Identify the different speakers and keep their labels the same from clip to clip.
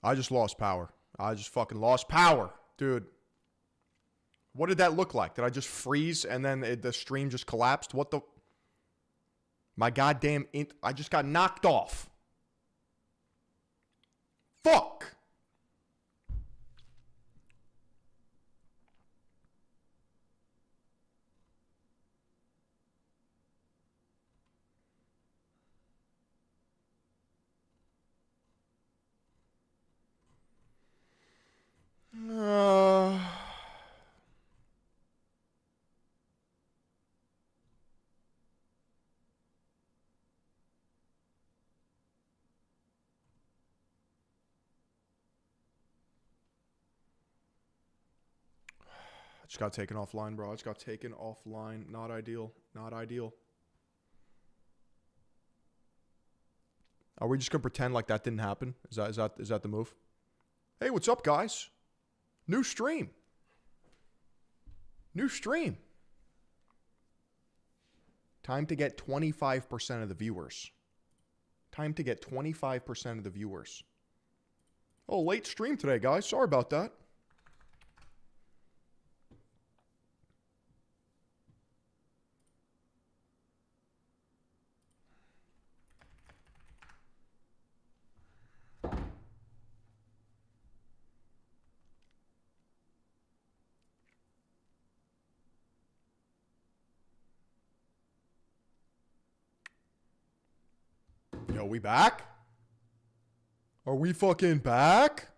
Speaker 1: I just lost power. I just fucking lost power, dude. What did that look like? Did I just freeze and then the stream just collapsed? What the? My goddamn, I just got knocked off. Fuck. I just got taken offline, bro. I just got taken offline. Not ideal. Not ideal. Are we just gonna pretend like that didn't happen? Is that the move? Hey, what's up, guys? New stream. New stream. Time to get 25% of the viewers. Time to get 25% of the viewers. Oh, late stream today, guys. Sorry about that. Yo, we back? Are we fucking back?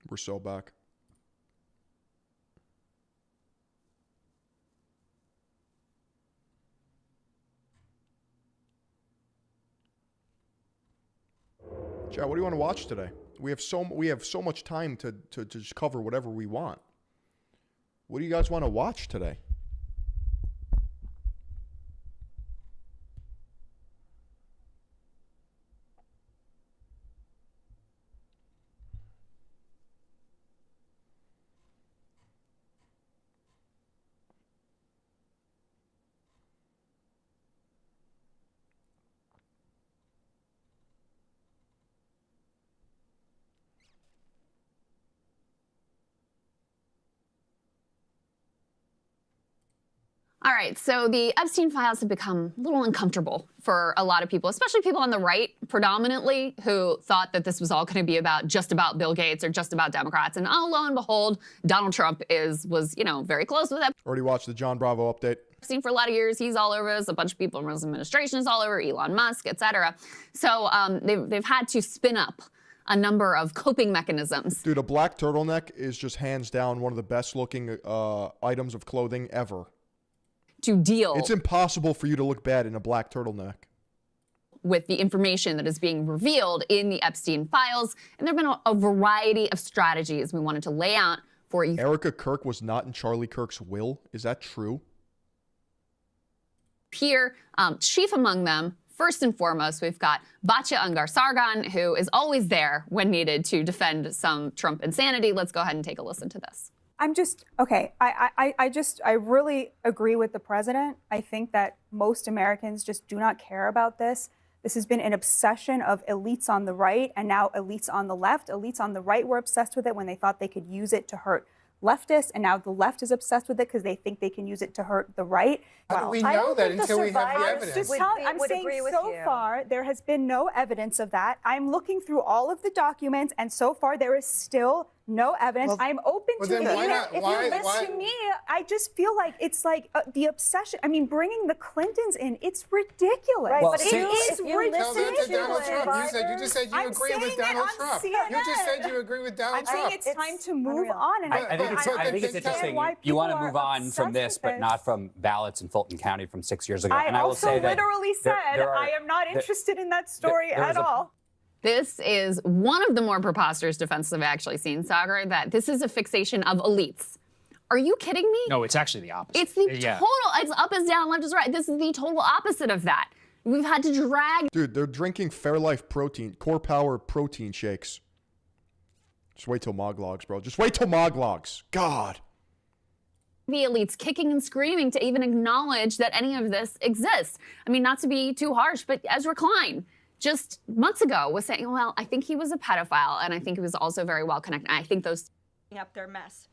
Speaker 1: We're so back. Chad, what do you want to watch today? We have so much time to just cover whatever we want. What do you guys want to watch today?
Speaker 2: All right, so the Epstein files have become a little uncomfortable for a lot of people, especially people on the right, predominantly, who thought that this was all going to be just about Bill Gates or just about Democrats. And oh, lo and behold, Donald Trump was very close with
Speaker 1: Already watched the John Bravo update.
Speaker 2: Epstein for a lot of years. He's all over us. A bunch of people in his administration is all over, Elon Musk, et cetera. So they've had to spin up a number of coping mechanisms.
Speaker 1: Dude, a black turtleneck is just hands down one of the best looking items of clothing ever.
Speaker 2: To deal.
Speaker 1: It's impossible for you to look bad in a black turtleneck.
Speaker 2: With the information that is being revealed in the Epstein files. And there have been a variety of strategies we wanted to lay out for you.
Speaker 1: Erica Kirk was not in Charlie Kirk's will. Is that true?
Speaker 2: Here, chief among them, first and foremost, we've got Batya Ungar-Sargon, who is always there when needed to defend some Trump insanity. Let's go ahead and take a listen to this.
Speaker 3: I'm just, okay, I really agree with the president. I think that most Americans just do not care about this. This has been an obsession of elites on the right and now elites on the left. Elites on the right were obsessed with it when they thought they could use it to hurt leftists, and now the left is obsessed with it because they think they can use it to hurt the right.
Speaker 4: How do we know that until we have the evidence?
Speaker 3: I'm saying so far there has been no evidence of that. I'm looking through all of the documents, and so far there is still no evidence. I'm open to it. If you listen to me, I just feel like it's like the obsession. I mean, bringing the Clintons in, it's ridiculous.
Speaker 4: Right,
Speaker 3: but it is ridiculous.
Speaker 4: Tell that to Donald Trump. You just said you agree with Donald Trump. You just said you agree with Donald Trump.
Speaker 3: I'm saying it's time to move on. And
Speaker 5: I think it's interesting. You want to move on from this, but not from ballots in Fulton County from 6 years ago.
Speaker 3: And I will say that literally said I am not interested in that story at all.
Speaker 2: This is one of the more preposterous defenses I've actually seen, Sagar, that this is a fixation of elites. Are you kidding me?
Speaker 6: No, it's actually the opposite.
Speaker 2: It's the total, it's up is down, left is right. This is the total opposite of that. We've had to drag.
Speaker 1: Dude, they're drinking Fairlife protein, Core Power protein shakes. Just wait till Moglogs, bro. Just wait till Moglogs. God.
Speaker 2: The elites kicking and screaming to even acknowledge that any of this exists. I mean, not to be too harsh, but Ezra Klein just months ago was saying, well, I think he was a pedophile, and I think he was also very well connected. I think those
Speaker 6: up their mess.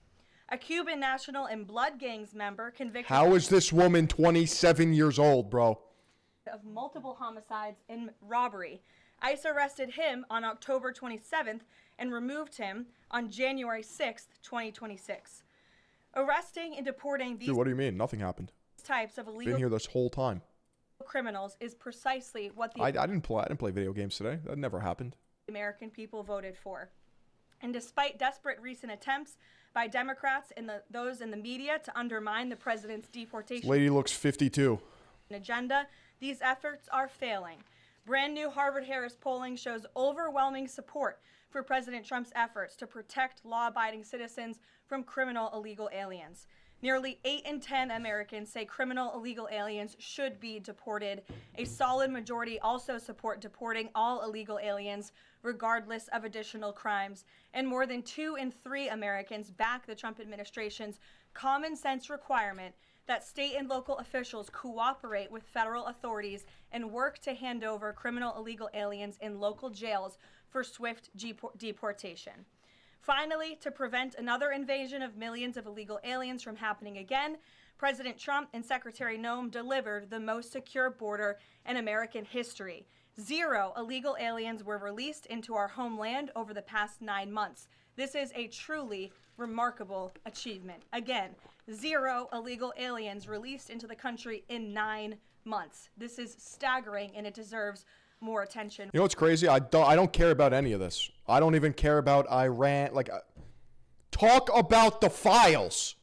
Speaker 6: A Cuban national and blood gangs member convicted.
Speaker 1: How is this woman 27 years old, bro?
Speaker 6: Of multiple homicides and robbery. ICE arrested him on October 27th and removed him on January 6th, 2026. Arresting and deporting these
Speaker 1: Dude, what do you mean? Nothing happened.
Speaker 6: types of illegal
Speaker 1: Been here this whole time.
Speaker 6: criminals is precisely what the
Speaker 1: I didn't play video games today. That never happened.
Speaker 6: American people voted for. And despite desperate recent attempts by Democrats and those in the media to undermine the president's deportation
Speaker 1: Lady looks 52.
Speaker 6: agenda, these efforts are failing. Brand new Harvard-Harris polling shows overwhelming support for President Trump's efforts to protect law-abiding citizens from criminal illegal aliens. Nearly 8 in 10 Americans say criminal illegal aliens should be deported. A solid majority also support deporting all illegal aliens, regardless of additional crimes. And more than 2 in 3 Americans back the Trump administration's common sense requirement that state and local officials cooperate with federal authorities and work to hand over criminal illegal aliens in local jails for swift deportation. Finally, to prevent another invasion of millions of illegal aliens from happening again, President Trump and Secretary Noem delivered the most secure border in American history. 0 illegal aliens were released into our homeland over the past 9 months. This is a truly remarkable achievement. Again, 0 illegal aliens released into the country in 9 months. This is staggering, and it deserves more attention.
Speaker 1: You know what's crazy? I don't care about any of this. I don't even care about Iran. Like, talk about the files.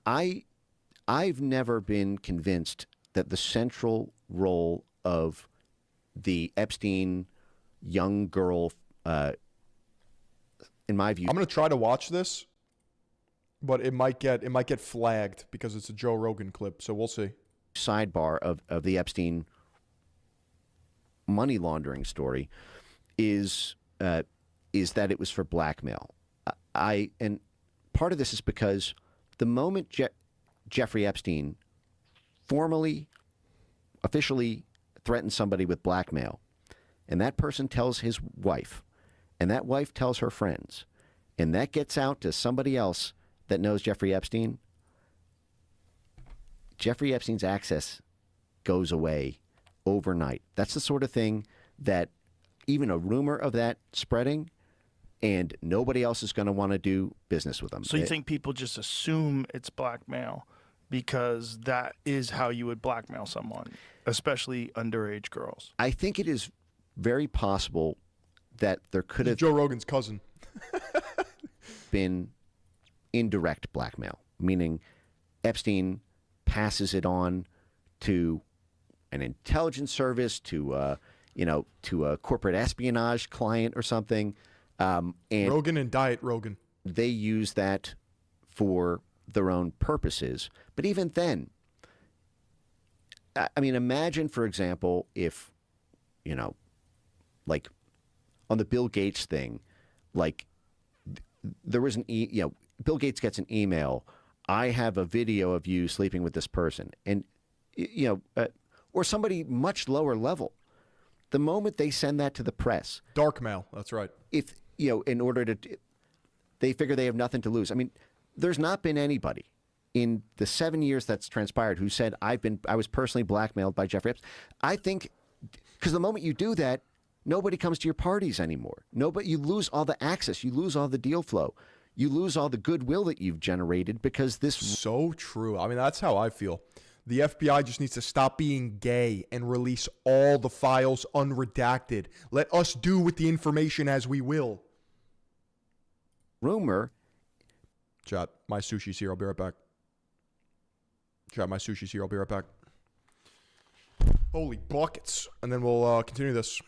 Speaker 7: I've never been convinced that the central role of the Epstein young girl, in my view,
Speaker 1: I'm gonna try to watch this, but it might get flagged because it's a Joe Rogan clip. So we'll see.
Speaker 7: Sidebar of the Epstein money laundering story is that it was for blackmail. And part of this is because the moment Jeffrey Epstein officially threatens somebody with blackmail, and that person tells his wife, and that wife tells her friends, and that gets out to somebody else that knows Jeffrey Epstein's access goes away overnight. That's the sort of thing that even a rumor of that spreading, and nobody else is going to want to do business with them.
Speaker 8: So you think people just assume it's blackmail because that is how you would blackmail someone, especially underage girls?
Speaker 7: I think it is very possible that there could have
Speaker 1: Joe Rogan's cousin
Speaker 7: been indirect blackmail, meaning Epstein passes it on to an intelligence service, to a corporate espionage client or something. And
Speaker 1: Rogan and Diet Rogan.
Speaker 7: They use that for their own purposes. But even then, I mean, imagine, for example, if, like on the Bill Gates thing, like there was Bill Gates gets an email, I have a video of you sleeping with this person. And, or somebody much lower level. The moment they send that to the press.
Speaker 1: Dark mail, that's right.
Speaker 7: If, in order to, they figure they have nothing to lose. I mean, there's not been anybody in the 7 years that's transpired who said, I was personally blackmailed by Jeffrey Epstein. I think, because the moment you do that, nobody comes to your parties anymore. You lose all the access. You lose all the deal flow. You lose all the goodwill that you've generated because this.
Speaker 1: So true. I mean, that's how I feel. The FBI just needs to stop being gay and release all the files unredacted. Let us do with the information as we will.
Speaker 7: Rumor.
Speaker 1: Chat, my sushi's here. I'll be right back. Chat, my sushi's here. I'll be right back. Holy buckets. And then we'll continue this.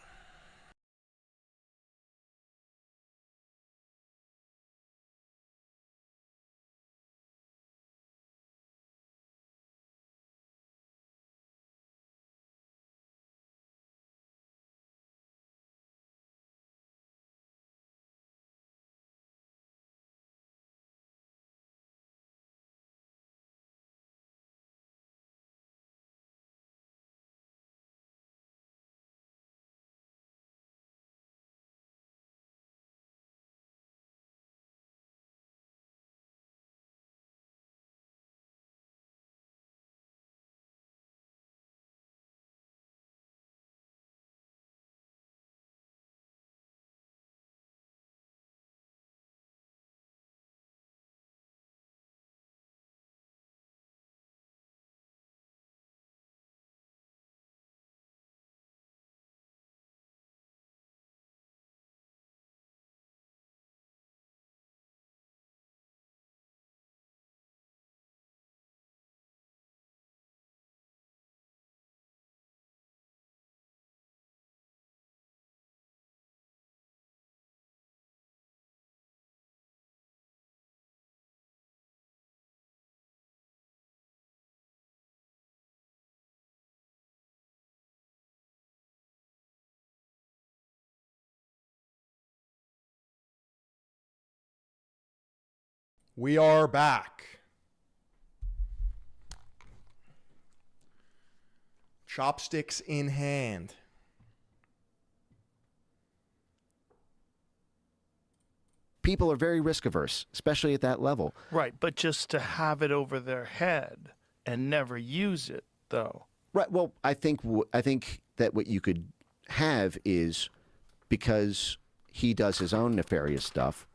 Speaker 1: We are back. Chopsticks in hand.
Speaker 7: People are very risk averse, especially at that level.
Speaker 8: Right, but just to have it over their head and never use it, though.
Speaker 7: Right. Well, I think that what you could have is, because he does his own nefarious stuff,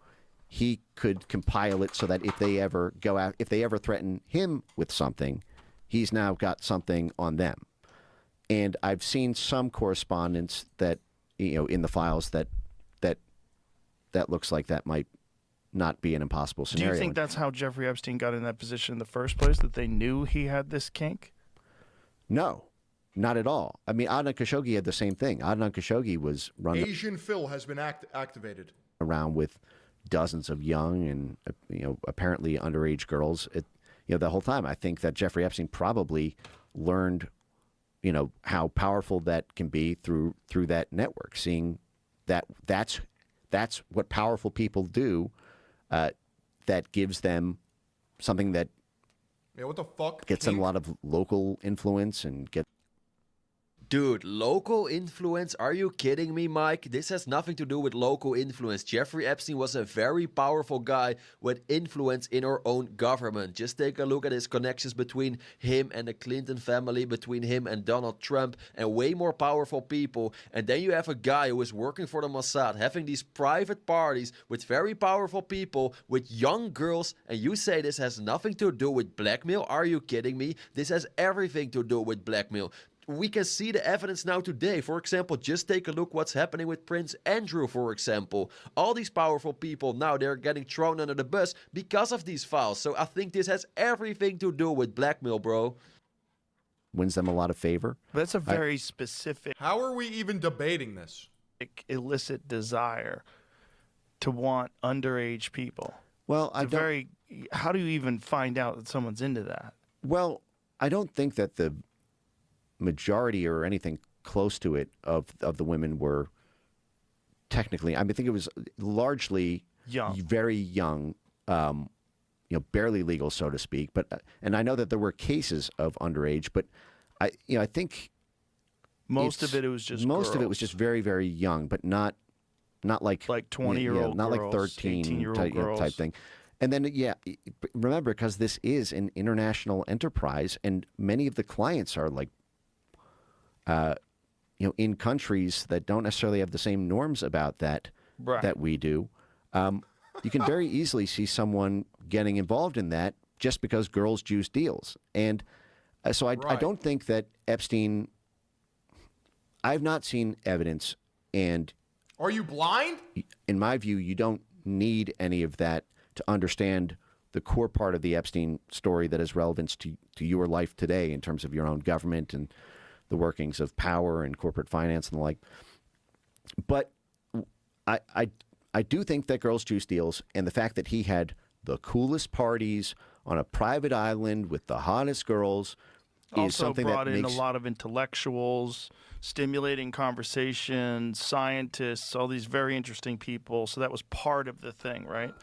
Speaker 7: he could compile it so that if they ever go out, if they ever threaten him with something, he's now got something on them. And I've seen some correspondence that, in the files that looks like that might not be an impossible scenario.
Speaker 8: Do you think that's how Jeffrey Epstein got in that position in the first place, that they knew he had this kink?
Speaker 7: No, not at all. I mean, Adnan Khashoggi had the same thing. Adnan Khashoggi was running
Speaker 1: Asian Phil has been activated
Speaker 7: around with dozens of young and apparently underage girls. The whole time, I think that Jeffrey Epstein probably learned, how powerful that can be through that network. Seeing that's what powerful people do. That gives them something that
Speaker 1: what the fuck?
Speaker 7: Gets them a lot of local influence and get.
Speaker 9: Dude, local influence? Are you kidding me, Mike? This has nothing to do with local influence. Jeffrey Epstein was a very powerful guy with influence in our own government. Just take a look at his connections between him and the Clinton family, between him and Donald Trump, and way more powerful people. And then you have a guy who is working for the Mossad, having these private parties with very powerful people, with young girls, and you say this has nothing to do with blackmail? Are you kidding me? This has everything to do with blackmail. We can see the evidence now today. For example, just take a look what's happening with Prince Andrew, for example. All these powerful people now, they're getting thrown under the bus because of these files. So I think this has everything to do with blackmail, bro.
Speaker 7: Wins them a lot of favor.
Speaker 8: That's a very specific.
Speaker 1: How are we even debating this?
Speaker 8: Illicit desire to want underage people.
Speaker 7: Well,
Speaker 8: how do you even find out that someone's into that?
Speaker 7: Well, I don't think that the majority or anything close to it of the women were technically. I think it was largely
Speaker 8: young,
Speaker 7: very young, barely legal, so to speak. But and I know that there were cases of underage, but I think
Speaker 8: most of it was just
Speaker 7: very, very young, but not like
Speaker 8: 20-year-old,
Speaker 7: not
Speaker 8: girls,
Speaker 7: like 13
Speaker 8: girls.
Speaker 7: type thing. And then, remember, because this is an international enterprise, and many of the clients are like, in countries that don't necessarily have the same norms about that that we do. You can very easily see someone getting involved in that just because girls juice deals. And so I don't think that Epstein. I've not seen evidence, and
Speaker 1: are you blind?
Speaker 7: In my view, you don't need any of that to understand the core part of the Epstein story that has relevance to your life today in terms of your own government and the workings of power and corporate finance and the like. But I do think that girls juice deals, and the fact that he had the coolest parties on a private island with the hottest girls is something that makes...
Speaker 8: brought in a lot of intellectuals, stimulating conversations, scientists, all these very interesting people. So that was part of the thing, right?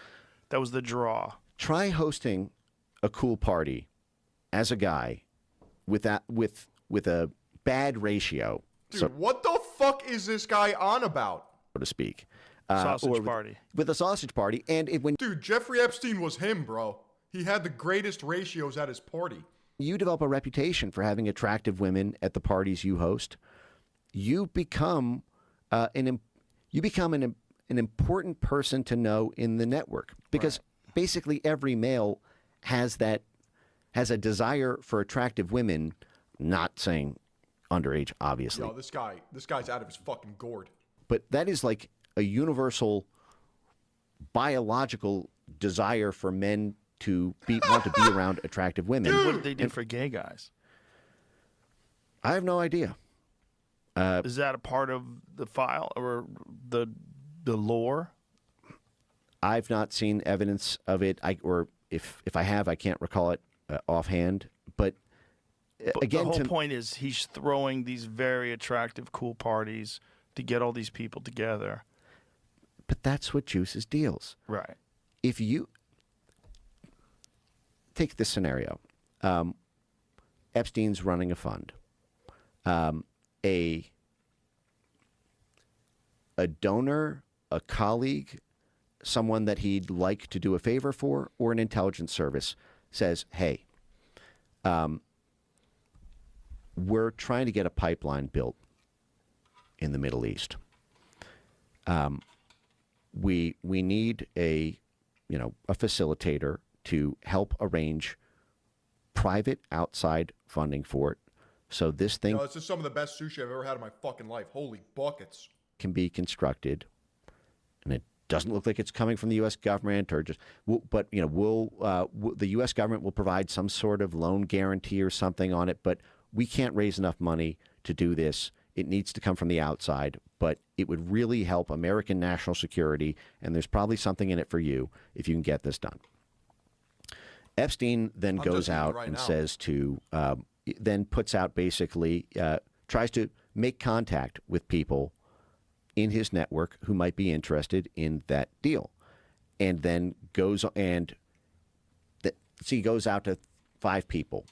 Speaker 8: That was the draw.
Speaker 7: Try hosting a cool party as a guy with a bad ratio.
Speaker 1: Dude, what the fuck is this guy on about?
Speaker 7: So to speak.
Speaker 8: Sausage party.
Speaker 7: With a sausage party. And
Speaker 1: Dude, Jeffrey Epstein was him, bro. He had the greatest ratios at his party.
Speaker 7: You develop a reputation for having attractive women at the parties you host. You become an important person to know in the network, because basically every male has a desire for attractive women. Not saying underage, obviously.
Speaker 1: Yo, this guy's out of his fucking gourd.
Speaker 7: But that is like a universal biological desire for men to want to be around attractive women.
Speaker 8: What did they do for gay guys?
Speaker 7: I have no idea.
Speaker 8: Is that a part of the file or the lore?
Speaker 7: I've not seen evidence of it. Or if I have, I can't recall it offhand. But again,
Speaker 8: the whole point is he's throwing these very attractive, cool parties to get all these people together.
Speaker 7: But that's what juices deals.
Speaker 8: Right.
Speaker 7: If you take this scenario. Epstein's running a fund. A donor, a colleague, someone that he'd like to do a favor for, or an intelligence service says, hey, we're trying to get a pipeline built in the Middle East. We need a facilitator to help arrange private outside funding for it. So this thing
Speaker 1: this is some of the best sushi I've ever had in my fucking life. Holy buckets.
Speaker 7: Can be constructed, and it doesn't look like it's coming from the U.S. government or just. But the U.S. government will provide some sort of loan guarantee or something on it. But we can't raise enough money to do this. It needs to come from the outside. But it would really help American national security, and there's probably something in it for you if you can get this done. Epstein then goes out and says to, then puts out basically, tries to make contact with people in his network who might be interested in that deal, and then goes and he goes out to 5 people.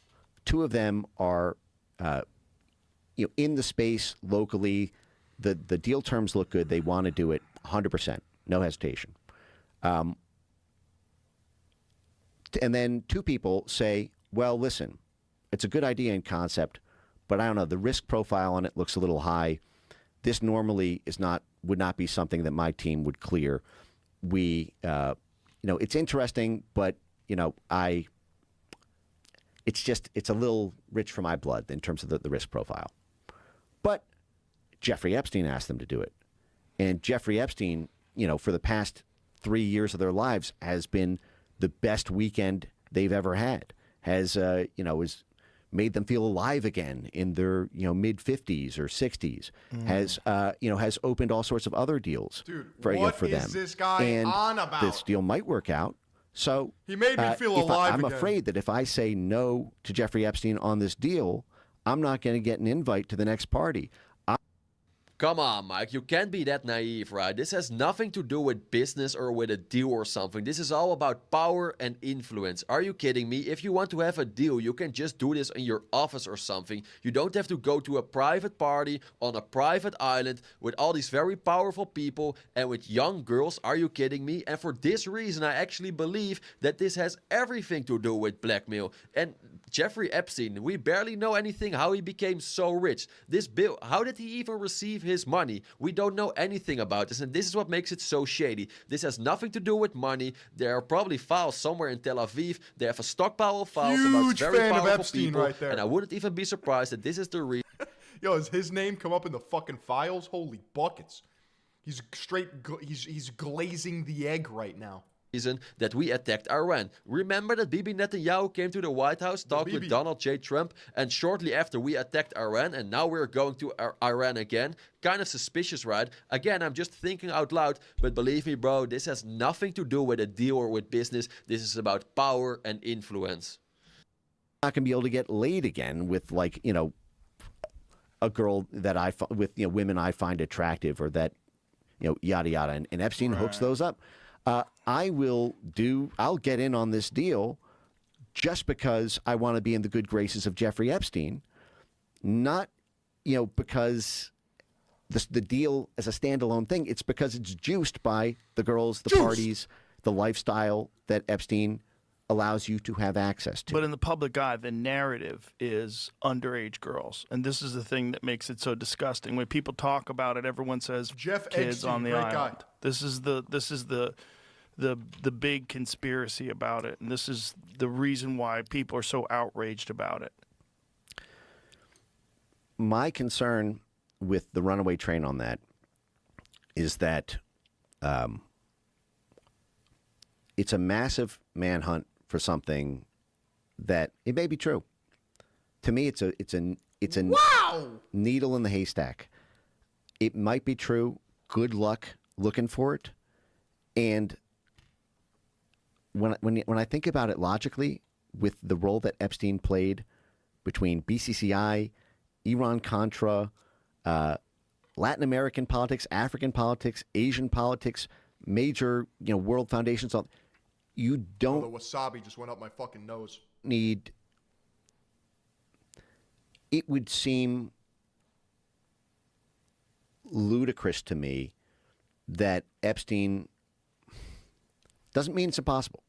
Speaker 7: 2 of them are, in the space locally. The deal terms look good. They want to do it 100%, no hesitation. And then 2 people say, well, listen, it's a good idea in concept, but I don't know, the risk profile on it looks a little high. This normally would not be something that my team would clear. We, it's interesting, but, it's a little rich for my blood in terms of the risk profile. But Jeffrey Epstein asked them to do it. And Jeffrey Epstein, for the past 3 years of their lives has been the best weekend they've ever had, has made them feel alive again in their mid 50s or 60s, has opened all sorts of other deals for them.
Speaker 1: This guy
Speaker 7: and
Speaker 1: on about?
Speaker 7: This deal might work out. So
Speaker 1: he made me feel alive
Speaker 7: I'm
Speaker 1: again.
Speaker 7: afraid that if I say no to Jeffrey Epstein on this deal, I'm not going to get an invite to the next party.
Speaker 9: Come on, Mike, you can't be that naive, right? This has nothing to do with business or with a deal or something. This is all about power and influence. Are you kidding me? If you want to have a deal, you can just do this in your office or something. You don't have to go to a private party on a private island with all these very powerful people and with young girls. Are you kidding me? And for this reason, I actually believe that this has everything to do with blackmail. And Jeffrey Epstein, we barely know anything how he became so rich. This bill, how did he even receive his money? We don't know anything about this, and this is what makes it so shady. This has nothing to do with money. There are probably files somewhere in Tel Aviv. They have a stockpile of files about very powerful people,
Speaker 1: right there.
Speaker 9: And I wouldn't even be surprised that this is the reason.
Speaker 1: Yo, has his name come up in the fucking files? Holy buckets. He's he's glazing the egg right now.
Speaker 9: That we attacked Iran. Remember that Bibi Netanyahu came to the White House, talked with Donald J. Trump, and shortly after we attacked Iran, and now we're going to Iran again. Kind of suspicious, right? Again, I'm just thinking out loud, but believe me, bro, this has nothing to do with a deal or with business. This is about power and influence.
Speaker 7: Not going to be able to get laid again with, like, a girl that with women I find attractive, or that, yada yada, and Epstein hooks those up. I'll get in on this deal just because I want to be in the good graces of Jeffrey Epstein, not, because the deal as a standalone thing. It's because it's juiced by the girls, the parties, the lifestyle that Epstein allows you to have access to.
Speaker 8: But in the public eye, the narrative is underage girls. And this is the thing that makes it so disgusting. When people talk about it, everyone says
Speaker 1: Jeff
Speaker 8: kids
Speaker 1: Epstein,
Speaker 8: on the
Speaker 1: great
Speaker 8: island.
Speaker 1: guy.
Speaker 8: This is the big conspiracy about it. And this is the reason why people are so outraged about it.
Speaker 7: My concern with the runaway train on that is that it's a massive manhunt for something that it may be true. To me, it's a needle in the haystack. It might be true. Good luck looking for it. And when I think about it logically, with the role that Epstein played between BCCI, Iran-Contra, Latin American politics, African politics, Asian politics, major world foundations, you don't.
Speaker 1: The wasabi just went up my fucking nose.
Speaker 7: Need. It would seem ludicrous to me that Epstein doesn't mean it's impossible,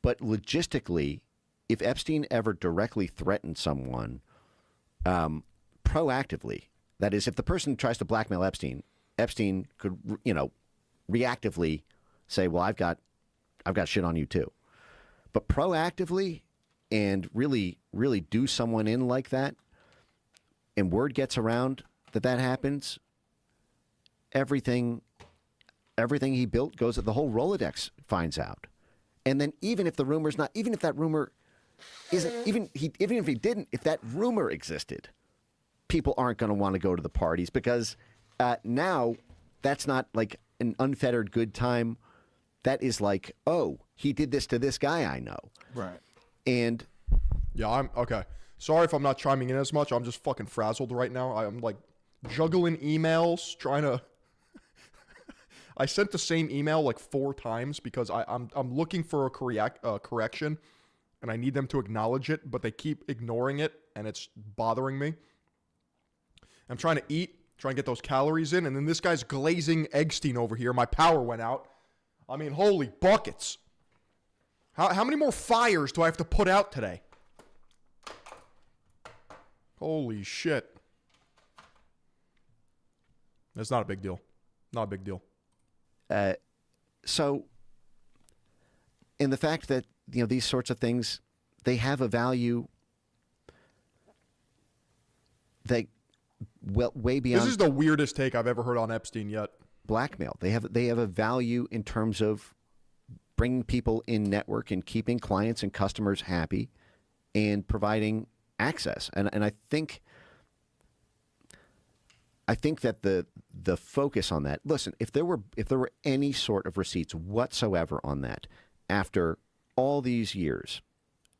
Speaker 7: but logistically, if Epstein ever directly threatened someone proactively, that is, if the person tries to blackmail Epstein, Epstein could, reactively say, "Well, I've got shit on you too," but proactively and really do someone in like that, and word gets around that happens, everything he built goes. The whole Rolodex finds out, and then even if that rumor isn't, even if he didn't, if that rumor existed, people aren't going to want to go to the parties because now that's not like an unfettered good time. That is like, oh, he did this to this guy I know.
Speaker 8: Right.
Speaker 7: And
Speaker 1: yeah, I'm okay. Sorry if I'm not chiming in as much. I'm just fucking frazzled right now. I'm like juggling emails, trying to. I sent the same email like 4 times because I'm looking for a correction, and I need them to acknowledge it, but they keep ignoring it, and it's bothering me. I'm trying to eat, trying to get those calories in, and then this guy's glazing Eggstein over here. My power went out. I mean, holy buckets. How many more fires do I have to put out today? Holy shit. That's not a big deal. Not a big deal.
Speaker 7: So, in the fact that, these sorts of things, they have a value that way beyond.
Speaker 1: This is the weirdest take I've ever heard on Epstein yet.
Speaker 7: Blackmail. They have a value in terms of bringing people in network and keeping clients and customers happy and providing access. And I think that the focus on that. Listen, if there were any sort of receipts whatsoever on that after all these years,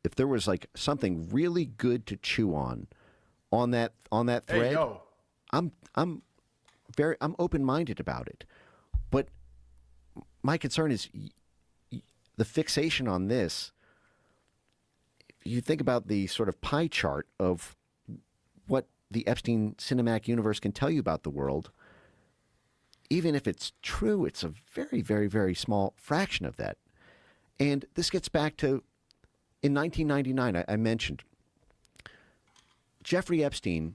Speaker 7: if there was like something really good to chew on that thread,
Speaker 1: hey, yo.
Speaker 7: I'm open-minded about it. But my concern is the fixation on this. If you think about the sort of pie chart of what the Epstein cinematic universe can tell you about the world, even if it's true, it's a very, very, very small fraction of that. And this gets back to, in 1999, I mentioned, Jeffrey Epstein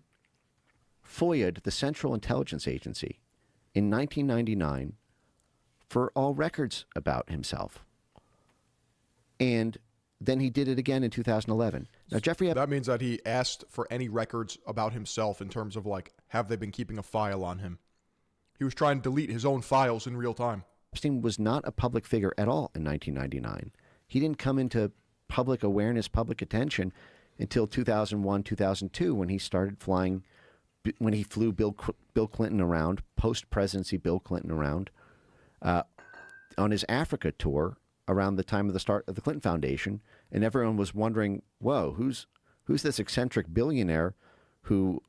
Speaker 7: FOIA'd the Central Intelligence Agency in 1999 for all records about himself. And then he did it again in 2011. Now,
Speaker 1: that means that he asked for any records about himself in terms of, like, have they been keeping a file on him? He was trying to delete his own files in real time.
Speaker 7: Epstein was not a public figure at all in 1999. He didn't come into public awareness, public attention until 2001, 2002, when he started flying, when he flew Bill Clinton around, post-presidency Bill Clinton around, on his Africa tour around the time of the start of the Clinton Foundation, and everyone was wondering, whoa, who's this eccentric billionaire who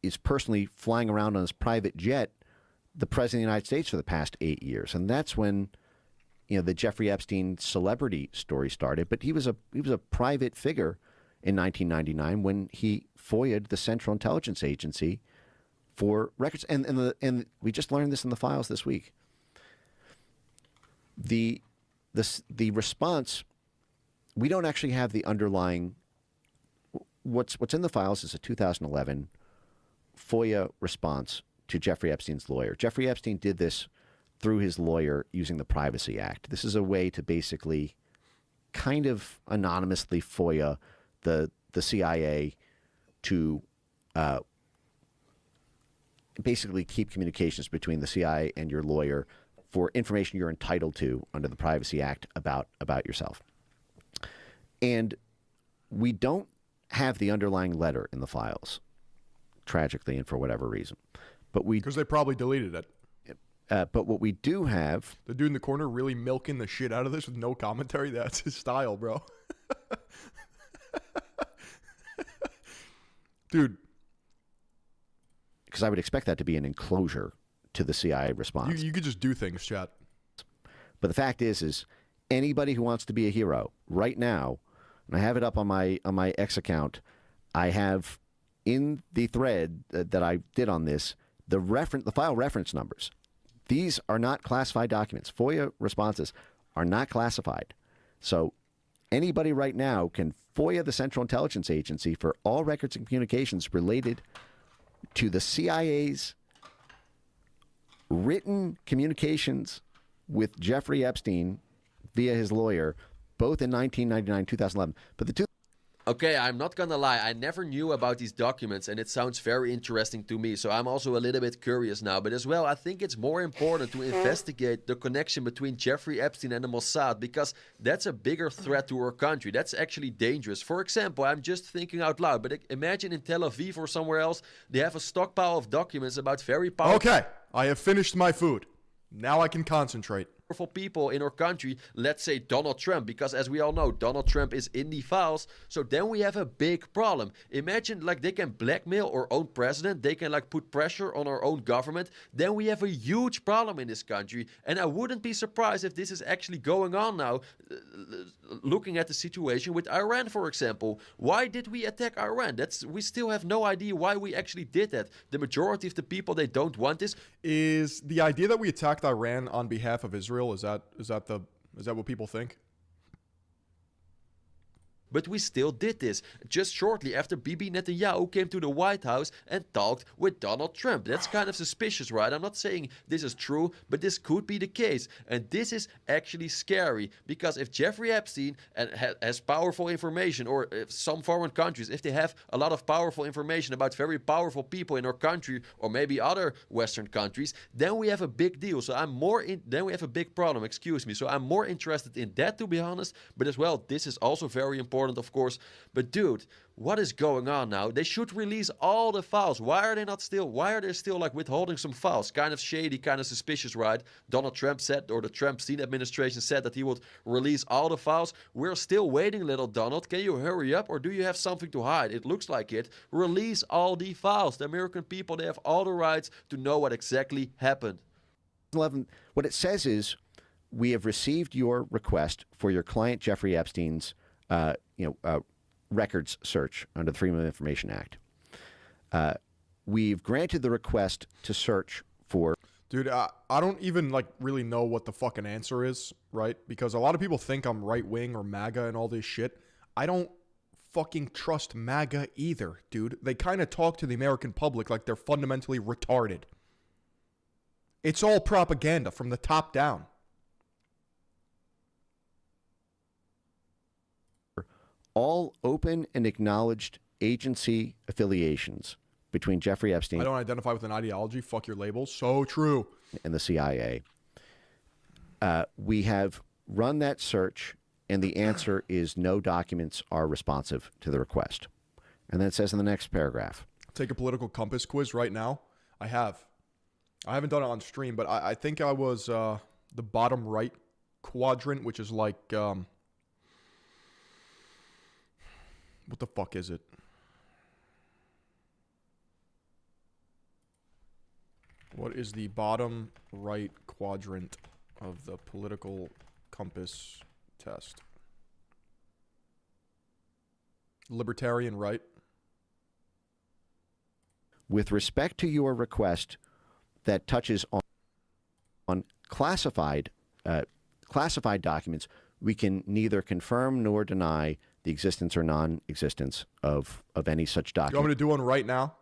Speaker 7: is personally flying around on his private jet the President of the United States for the past 8 years? And that's when, the Jeffrey Epstein celebrity story started. But he was a private figure in 1999 when he FOIA'd the Central Intelligence Agency for records. And we just learned this in the files this week. The response, we don't actually have the underlying. What's in the files is a 2011 FOIA response to Jeffrey Epstein's lawyer. Jeffrey Epstein did this through his lawyer using the Privacy Act. This is a way to basically kind of anonymously FOIA the CIA to basically keep communications between the CIA and your lawyer for information you're entitled to under the Privacy Act about yourself. And we don't have the underlying letter in the files, tragically, and for whatever reason.
Speaker 1: Because they probably deleted it.
Speaker 7: But what we do have...
Speaker 1: The dude in the corner really milking the shit out of this with no commentary. That's his style, bro. Dude.
Speaker 7: Because I would expect that to be an enclosure to the CIA response.
Speaker 1: You could just do things, chat.
Speaker 7: But the fact is anybody who wants to be a hero right now, and I have it up on my X account, I have in the thread that I did on this, the file reference numbers. These are not classified documents. FOIA responses are not classified. So anybody right now can FOIA the Central Intelligence Agency for all records and communications related to the CIA's written communications with Jeffrey Epstein via his lawyer, both in 1999, 2011. But the two...
Speaker 9: Okay, I'm not gonna lie, I never knew about these documents and it sounds very interesting to me, so I'm also a little bit curious now. But as well, I think it's more important to investigate the connection between Jeffrey Epstein and the Mossad, because that's a bigger threat to our country. That's actually dangerous. For example, I'm just thinking out loud, but imagine in Tel Aviv or somewhere else, they have a stockpile of documents about very powerful...
Speaker 1: Okay, I have finished my food. Now I can concentrate.
Speaker 9: People in our country, let's say Donald Trump, because as we all know, Donald Trump is in the files. So then we have a big problem. Imagine like they can blackmail our own president, they can like put pressure on our own government. Then we have a huge problem in this country. And I wouldn't be surprised if this is actually going on now, looking at the situation with Iran, for example. Why did we attack Iran? We still have no idea why we actually did that. The majority of the people, they don't want this.
Speaker 1: Is the idea that we attacked Iran on behalf of Israel, is that what people think?
Speaker 9: But we still did this, just shortly after Bibi Netanyahu came to the White House and talked with Donald Trump. That's kind of suspicious, right? I'm not saying this is true, but this could be the case. And this is actually scary, because if Jeffrey Epstein has powerful information, or if some foreign countries, if they have a lot of powerful information about very powerful people in our country, or maybe other Western countries, then we have a big deal. So then we have a big problem, excuse me. So I'm more interested in that, to be honest. But as well, this is also very important, of course. But dude, what is going on now? They should release all the files. Why are they still like withholding some files? Kind of shady, kind of suspicious, right? Donald Trump said, or the Trump-Stein administration said, that he would release all the files. We're still waiting, little Donald. Can you hurry up, or do you have something to hide? It looks like it. Release all the files. The American people, they have all the rights to know what exactly happened.
Speaker 7: 11, what it says is, we have received your request for your client Jeffrey Epstein's records search under the Freedom of Information Act. We've granted the request to search for...
Speaker 1: Dude, I don't even like really know what the fucking answer is, right? Because a lot of people think I'm right-wing or MAGA and all this shit. I don't fucking trust MAGA either, dude. They kind of talk to the American public like they're fundamentally retarded. It's all propaganda from the top down.
Speaker 7: All open and acknowledged agency affiliations between Jeffrey Epstein...
Speaker 1: I don't identify with an ideology. Fuck your labels. So true.
Speaker 7: ...and the CIA. We have run that search, and the answer is no documents are responsive to the request. And then it says in the next paragraph...
Speaker 1: Take a political compass quiz right now. I haven't done it on stream, but I think I was the bottom right quadrant, which is like... what the fuck is it? What is the bottom right quadrant of the political compass test? Libertarian right.
Speaker 7: With respect to your request that touches on classified documents, we can neither confirm nor deny the existence or non-existence of any such document.
Speaker 1: You want me to do one right now?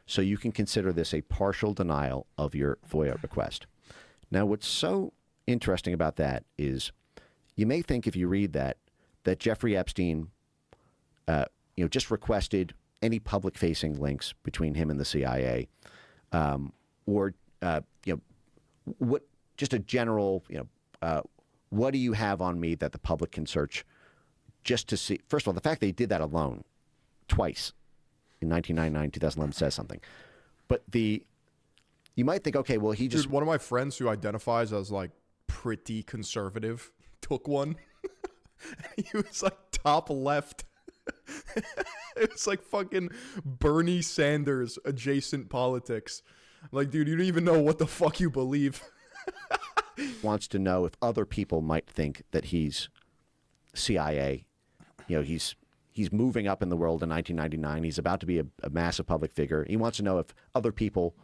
Speaker 7: So you can consider this a partial denial of your FOIA request. Now, what's so interesting about that is you may think, if you read that Jeffrey Epstein, just requested any public-facing links between him and the CIA, or what? Just a general, what do you have on me that the public can search just to see? First of all, the fact they did that alone twice in 1999, 2011 says something. But you might think, okay, well, he just...
Speaker 1: Dude, one of my friends who identifies as like pretty conservative took one. He was like top left. It was like fucking Bernie Sanders adjacent politics. Like, dude, you don't even know what the fuck you believe.
Speaker 7: Wants to know if other people might think that he's CIA. You know, he's moving up in the world in 1999. He's about to be a massive public figure. He wants to know if other people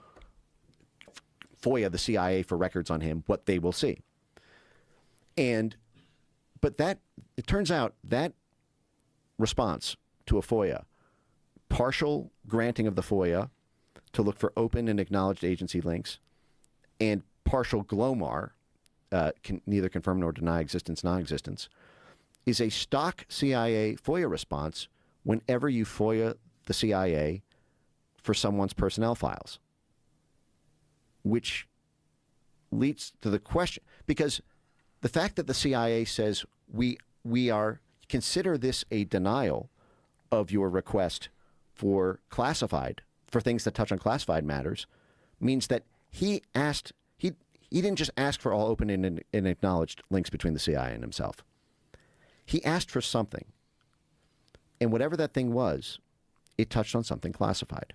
Speaker 7: FOIA the CIA for records on him, what they will see. But it turns out that response to a FOIA, partial granting of the FOIA to look for open and acknowledged agency links, and partial GLOMAR, can neither confirm nor deny existence, non-existence, is a stock CIA FOIA response whenever you FOIA the CIA for someone's personnel files. Which leads to the question, because the fact that the CIA says we consider this a denial of your request for things that touch on classified matters, means that he didn't just ask for all open and acknowledged links between the CIA and himself. He asked for something, and whatever that thing was, it touched on something classified.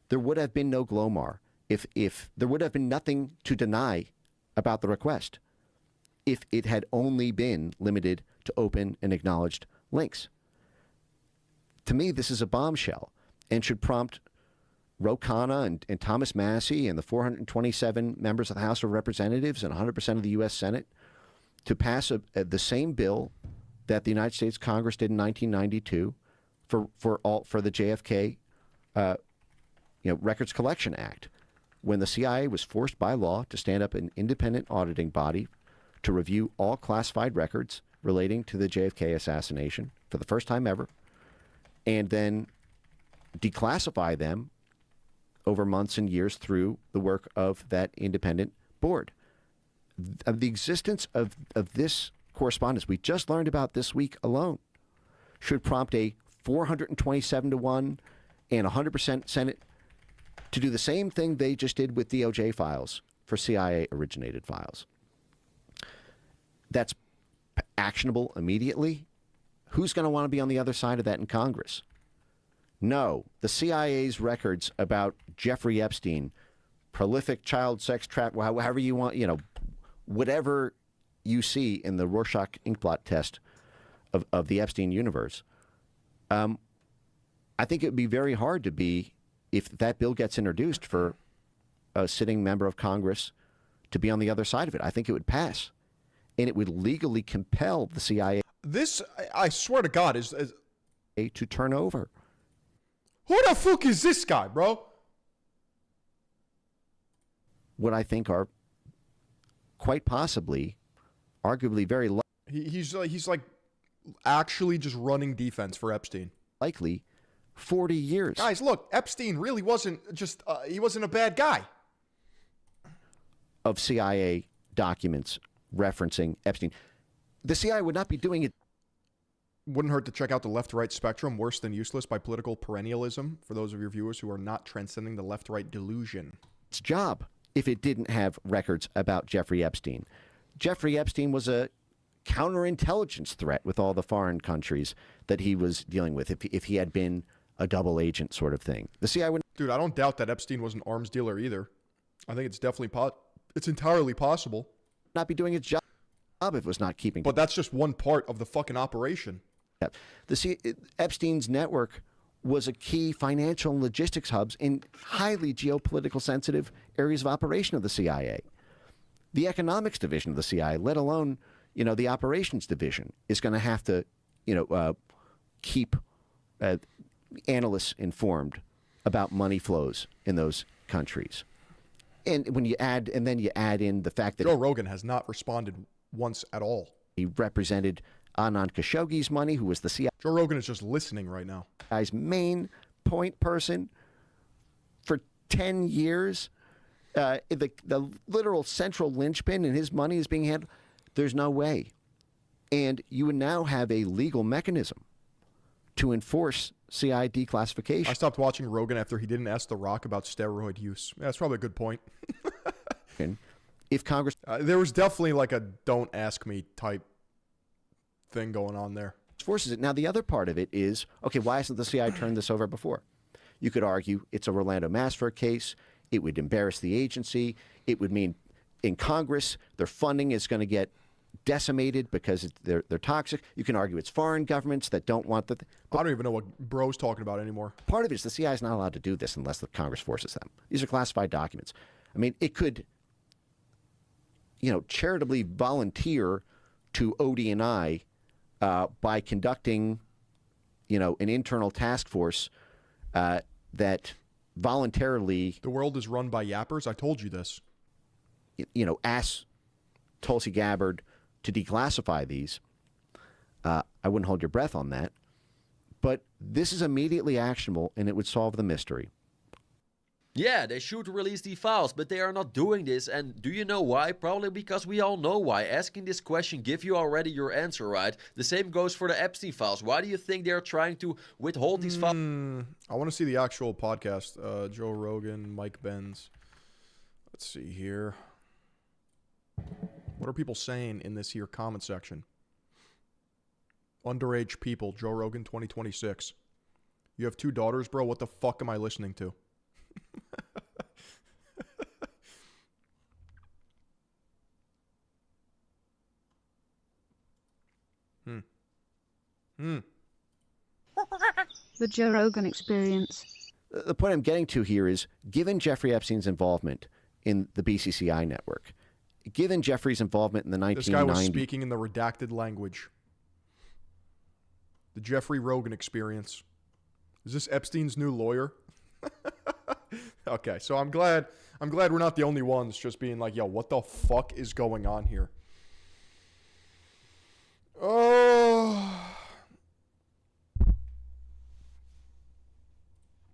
Speaker 7: There would have been no GLOMAR if there would have been nothing to deny about the request if it had only been limited to open and acknowledged links. To me, this is a bombshell and should prompt Ro Khanna and Thomas Massie and the 427 members of the House of Representatives and 100% of the U.S. Senate to pass the same bill that the United States Congress did in 1992 for the JFK Records Collection Act, when the CIA was forced by law to stand up an independent auditing body to review all classified records relating to the JFK assassination for the first time ever, and then declassify them over months and years through the work of that independent board. The existence of this correspondence we just learned about this week alone should prompt a 427-1 and 100% Senate to do the same thing they just did with DOJ files for CIA-originated files. That's actionable immediately. Who's going to want to be on the other side of that in Congress? No, the CIA's records about Jeffrey Epstein, prolific child sex however you want, whatever you see in the Rorschach inkblot test of the Epstein universe. I think it would be very hard to be, if that bill gets introduced, for a sitting member of Congress to be on the other side of it. I think it would pass, and it would legally compel the CIA.
Speaker 1: This, I swear to God, is
Speaker 7: to turn over.
Speaker 1: Who the fuck is this guy, bro?
Speaker 7: What I think are quite possibly, arguably very
Speaker 1: he's like actually just running defense for Epstein.
Speaker 7: Likely 40 years.
Speaker 1: Guys, look, Epstein really wasn't just, he wasn't a bad guy.
Speaker 7: Of CIA documents referencing Epstein. The CIA would not be doing it.
Speaker 1: Wouldn't hurt to check out the left-right spectrum, Worse Than Useless by Political Perennialism, for those of your viewers who are not transcending the left-right delusion.
Speaker 7: Its job if it didn't have records about Jeffrey Epstein. Jeffrey Epstein was a counterintelligence threat with all the foreign countries that he was dealing with, if he had been a double agent sort of thing. The CIA would...
Speaker 1: Dude, I don't doubt that Epstein was an arms dealer either. I think it's definitely it's entirely possible.
Speaker 7: Not be doing its job if it was not keeping...
Speaker 1: But that's just one part of the fucking operation.
Speaker 7: Epstein's network was a key financial and logistics hubs in highly geopolitical sensitive areas of operation of the CIA. The economics division of the CIA, let alone, the operations division, is going to have to, keep analysts informed about money flows in those countries. And when you add in the fact that
Speaker 1: Joe Rogan has not responded once at all.
Speaker 7: He represented Anand Khashoggi's money, who was the CIA.
Speaker 1: Joe Rogan is just listening right now.
Speaker 7: Guy's main point person for 10 years. The literal central linchpin in his money is being handled. There's no way. And you would now have a legal mechanism to enforce CIA declassification.
Speaker 1: I stopped watching Rogan after he didn't ask The Rock about steroid use. Yeah, that's probably a good point.
Speaker 7: If Congress...
Speaker 1: there was definitely like a don't ask me type thing going on there.
Speaker 7: Forces it. Now, the other part of it is, okay, why hasn't the CIA turned this over before? You could argue it's a Rolando Masfer case. It would embarrass the agency. It would mean in Congress. Their funding is going to get decimated because they're toxic. You can argue it's foreign governments that don't want the.
Speaker 1: I don't even know what bro's talking about anymore.
Speaker 7: Part of it is the CIA is not allowed to do this unless the Congress forces them. These are classified documents. I mean, it could, charitably volunteer to ODNI by conducting, an internal task force that voluntarily.
Speaker 1: The world is run by yappers. I told you this.
Speaker 7: Ask Tulsi Gabbard to declassify these. I wouldn't hold your breath on that. But this is immediately actionable, and it would solve the mystery.
Speaker 9: Yeah, they should release the files, but they are not doing this. And do you know why? Probably because we all know why. Asking this question gives you already your answer, right? The same goes for the Epstein files. Why do you think they're trying to withhold these files?
Speaker 1: I want to see the actual podcast. Joe Rogan, Mike Benz. Let's see here. What are people saying in this here comment section? Underage people, Joe Rogan 2026. You have 2 daughters, bro? What the fuck am I listening to?
Speaker 10: The Joe Rogan Experience.
Speaker 7: The point I'm getting to here is, given Jeffrey Epstein's involvement in the BCCI network, given Jeffrey's involvement in the 1990s...
Speaker 1: This guy was speaking in the redacted language. The Jeffrey Rogan Experience. Is this Epstein's new lawyer? Okay, so I'm glad we're not the only ones just being like, yo, what the fuck is going on here? Oh.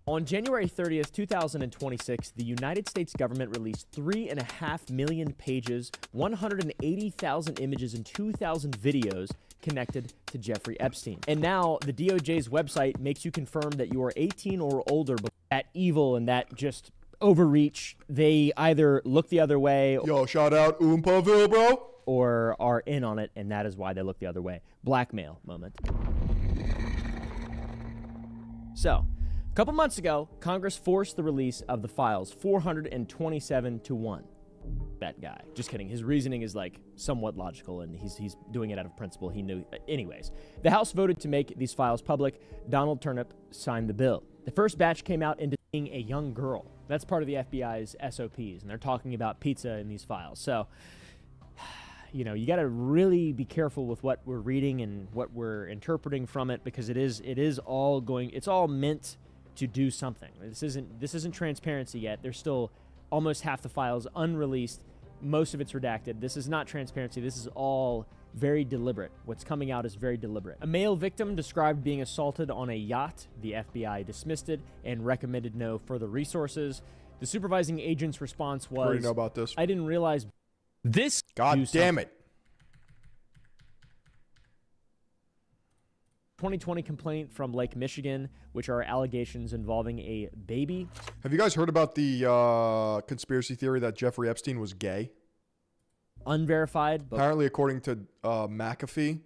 Speaker 11: On January 30th, 2026, the United States government released 3.5 million pages, 180,000 images, and 2,000 videos connected to Jeffrey Epstein. And now the DOJ's website makes you confirm that you are 18 or older, but that evil and that just overreach, they either look the other way.
Speaker 1: Yo, shout out Oompaville, bro.
Speaker 11: Or are in on it, and that is why they look the other way. Blackmail moment. So, a couple months ago, Congress forced the release of the files 427 to 1. That guy. Just kidding. His reasoning is like somewhat logical, and he's doing it out of principle. He knew. Anyways, the House voted to make these files public. Donald Turnip signed the bill. The first batch came out into being a young girl. That's part of the FBI's SOPs, and they're talking about pizza in these files. So, you got to really be careful with what we're reading and what we're interpreting from it, because it's all meant to do something. This isn't transparency yet. There's still almost half the files unreleased. Most of it's redacted. This is not transparency. This is all very deliberate. What's coming out is very deliberate. A male victim described being assaulted on a yacht. The FBI dismissed it and recommended no further resources. The supervising agent's response was,
Speaker 1: I know about this.
Speaker 11: I didn't realize this.
Speaker 1: God damn it.
Speaker 11: 2020 complaint from Lake Michigan, which are allegations involving a baby.
Speaker 1: Have you guys heard about the conspiracy theory that Jeffrey Epstein was gay?
Speaker 11: Unverified, but
Speaker 1: apparently, according to McAfee,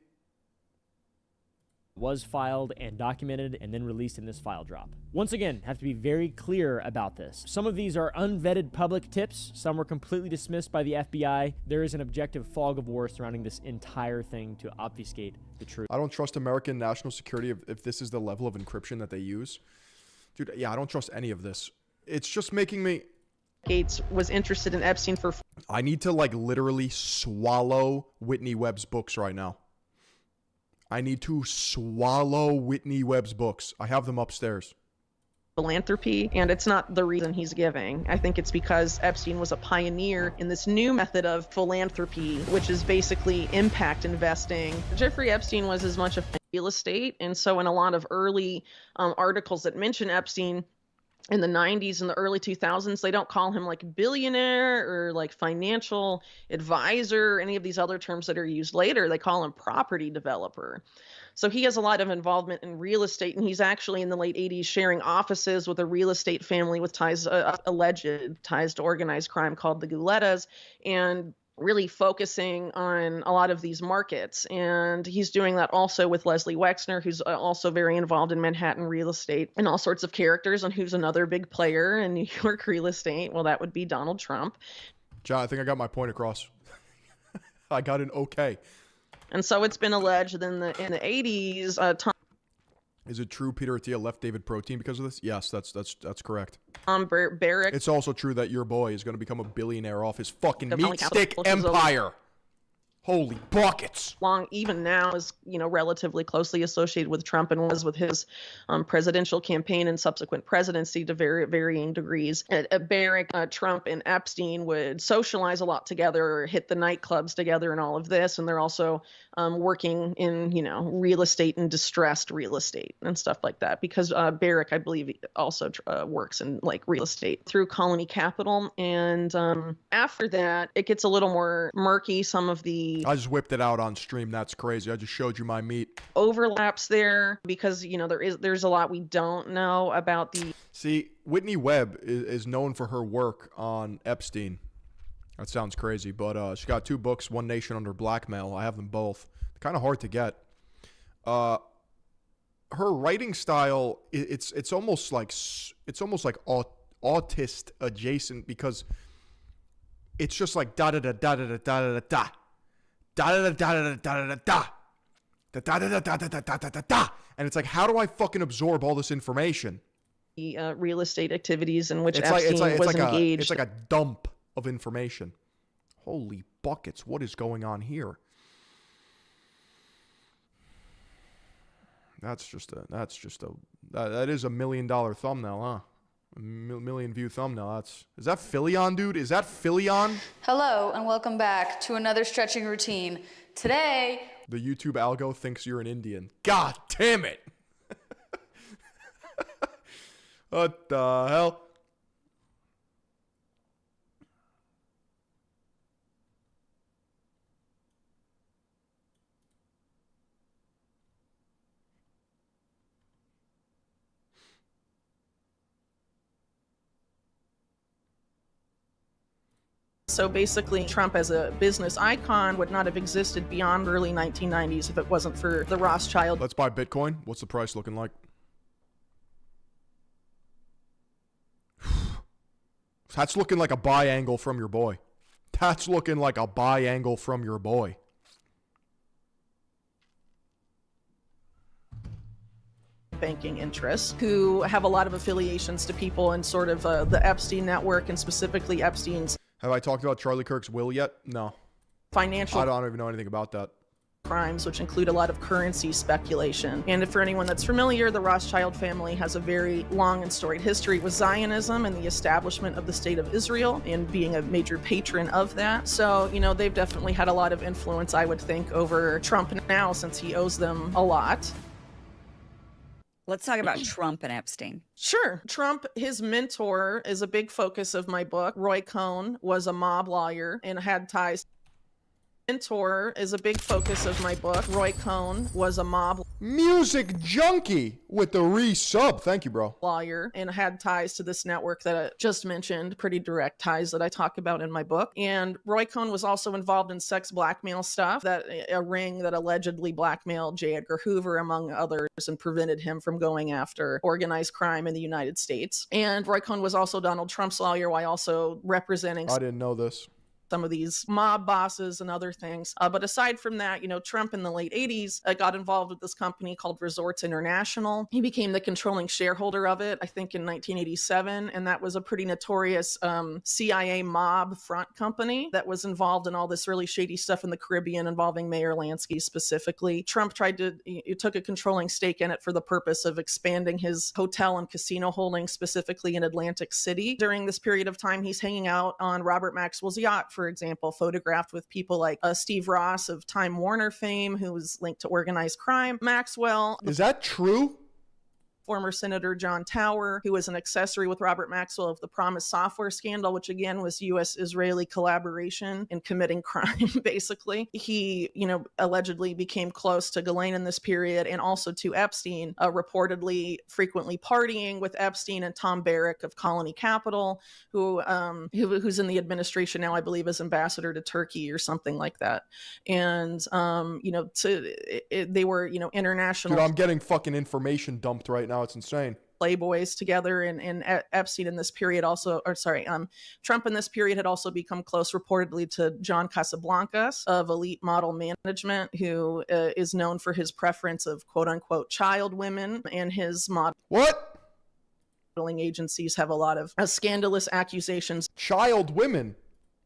Speaker 11: was filed and documented and then released in this file drop. Once again, have to be very clear about this. Some of these are unvetted public tips. Some were completely dismissed by the FBI. There is an objective fog of war surrounding this entire thing to obfuscate the truth.
Speaker 1: I don't trust American national security if this is the level of encryption that they use. Dude, yeah, I don't trust any of this. It's just making me...
Speaker 12: Gates was interested in Epstein for...
Speaker 1: I need to, literally swallow Whitney Webb's books right now. I need to swallow Whitney Webb's books. I have them upstairs.
Speaker 12: Philanthropy, and it's not the reason he's giving. I think it's because Epstein was a pioneer in this new method of philanthropy, which is basically impact investing. Jeffrey Epstein was as much a real estate, and so in a lot of early articles that mention Epstein in the 90s and the early 2000s, they don't call him billionaire or financial advisor or any of these other terms that are used later. They call him property developer. So he has a lot of involvement in real estate, and he's actually in the late 80s sharing offices with a real estate family with alleged ties to organized crime called the Goulettas, and really focusing on a lot of these markets. And he's doing that also with Leslie Wexner, who's also very involved in Manhattan real estate and all sorts of characters, and who's another big player in New York real estate. Well, that would be Donald Trump.
Speaker 1: John, I think I got my point across. I got an okay.
Speaker 12: And so it's been alleged in the 80s, Tom.
Speaker 1: Is it true Peter Attia left David Protein because of this? Yes, that's correct.
Speaker 12: Barrick.
Speaker 1: It's also true that your boy is going to become a billionaire off his fucking meat stick empire. Holy buckets.
Speaker 12: Long, even now, is, relatively closely associated with Trump and was with his presidential campaign and subsequent presidency to varying degrees. Barrick, Trump, and Epstein would socialize a lot together, hit the nightclubs together and all of this. And they're also working in, real estate and distressed real estate and stuff like that. Because Barrick, I believe, also works in real estate through Colony Capital. And after that, it gets a little more murky. Some of the
Speaker 1: I just whipped it out on stream. That's crazy. I just showed you my meat.
Speaker 12: Overlaps there because, there's a lot we don't know about the...
Speaker 1: See, Whitney Webb is known for her work on Epstein. That sounds crazy, but she got 2 books, One Nation Under Blackmail. I have them both. Kind of hard to get. Her writing style, it's almost like autist adjacent because it's just like da da da da da da da da da. Da da da da da da da da da da da da da da da da, and it's like, how do I fucking absorb all this information?
Speaker 12: The real estate activities in which Epstein was engaged.
Speaker 1: It's like a dump of information. Holy buckets! What is going on here? That is $1 million thumbnail, huh? A million view thumbnail. Is that Philly-on, dude? Is that Philly-on?
Speaker 13: Hello, and welcome back to another stretching routine. Today,
Speaker 1: the YouTube algo thinks you're an Indian. God damn it! What the hell?
Speaker 12: So basically, Trump as a business icon would not have existed beyond early 1990s if it wasn't for the Rothschild.
Speaker 1: Let's buy Bitcoin. What's the price looking like? That's looking like a buy angle from your boy. That's looking like a buy angle from your boy.
Speaker 12: Banking interests who have a lot of affiliations to people in sort of the Epstein network and specifically Epstein's.
Speaker 1: Have I talked about Charlie Kirk's will yet? No.
Speaker 12: Financial.
Speaker 1: I don't even know anything about that.
Speaker 12: Crimes, which include a lot of currency speculation. And for anyone that's familiar, the Rothschild family has a very long and storied history with Zionism and the establishment of the State of Israel and being a major patron of that. So, they've definitely had a lot of influence, I would think, over Trump now since he owes them a lot.
Speaker 14: Let's talk about Trump and Epstein.
Speaker 12: Sure. Trump, his mentor, is a big focus of my book. Roy Cohn was a mob lawyer and had ties. Mentor is a big focus of my book. Roy Cohn was a mob
Speaker 1: music junkie with the resub. Thank you, bro.
Speaker 12: Lawyer and had ties to this network that I just mentioned, pretty direct ties that I talk about in my book. And Roy Cohn was also involved in sex blackmail stuff, that a ring that allegedly blackmailed J. Edgar Hoover, among others, and prevented him from going after organized crime in the United States. And Roy Cohn was also Donald Trump's lawyer while also representing...
Speaker 1: I didn't know this.
Speaker 12: Some of these mob bosses and other things. But aside from that, Trump in the late 80s got involved with this company called Resorts International. He became the controlling shareholder of it, I think in 1987. And that was a pretty notorious CIA mob front company that was involved in all this really shady stuff in the Caribbean involving Mayor Lansky specifically. Trump took a controlling stake in it for the purpose of expanding his hotel and casino holdings, specifically in Atlantic City. During this period of time, he's hanging out on Robert Maxwell's yacht, for example, photographed with people like Steve Ross of Time Warner fame, who was linked to organized crime. Maxwell.
Speaker 1: Is that true?
Speaker 12: Former Senator John Tower, who was an accessory with Robert Maxwell of the Promise software scandal, which again was U.S.-Israeli collaboration in committing crime, basically. He, allegedly became close to Ghislaine in this period and also to Epstein, reportedly frequently partying with Epstein and Tom Barrick of Colony Capital, who's in the administration now, I believe, as ambassador to Turkey or something like that. And, they were, international.
Speaker 1: Dude, I'm getting fucking information dumped right now. It's insane.
Speaker 12: playboys together, and Epstein in this period also, Trump in this period had also become close reportedly to John Casablancas of Elite Model Management, who is known for his preference of quote unquote child women, and his modeling agencies have a lot of scandalous accusations.
Speaker 1: Child women?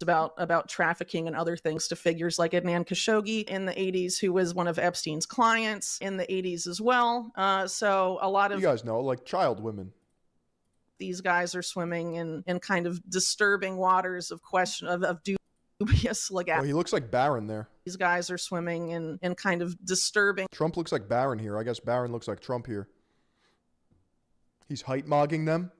Speaker 12: About trafficking and other things to figures like Adnan Khashoggi in the 80s, who was one of Epstein's clients in the 80s as well. So a lot of
Speaker 1: you guys know, like child women.
Speaker 12: These guys are swimming in kind of disturbing waters of dubious legality.
Speaker 1: Oh, he looks like Barron there.
Speaker 12: These guys are swimming in kind of disturbing.
Speaker 1: Trump looks like Barron here. I guess Barron looks like Trump here. He's height-mogging them.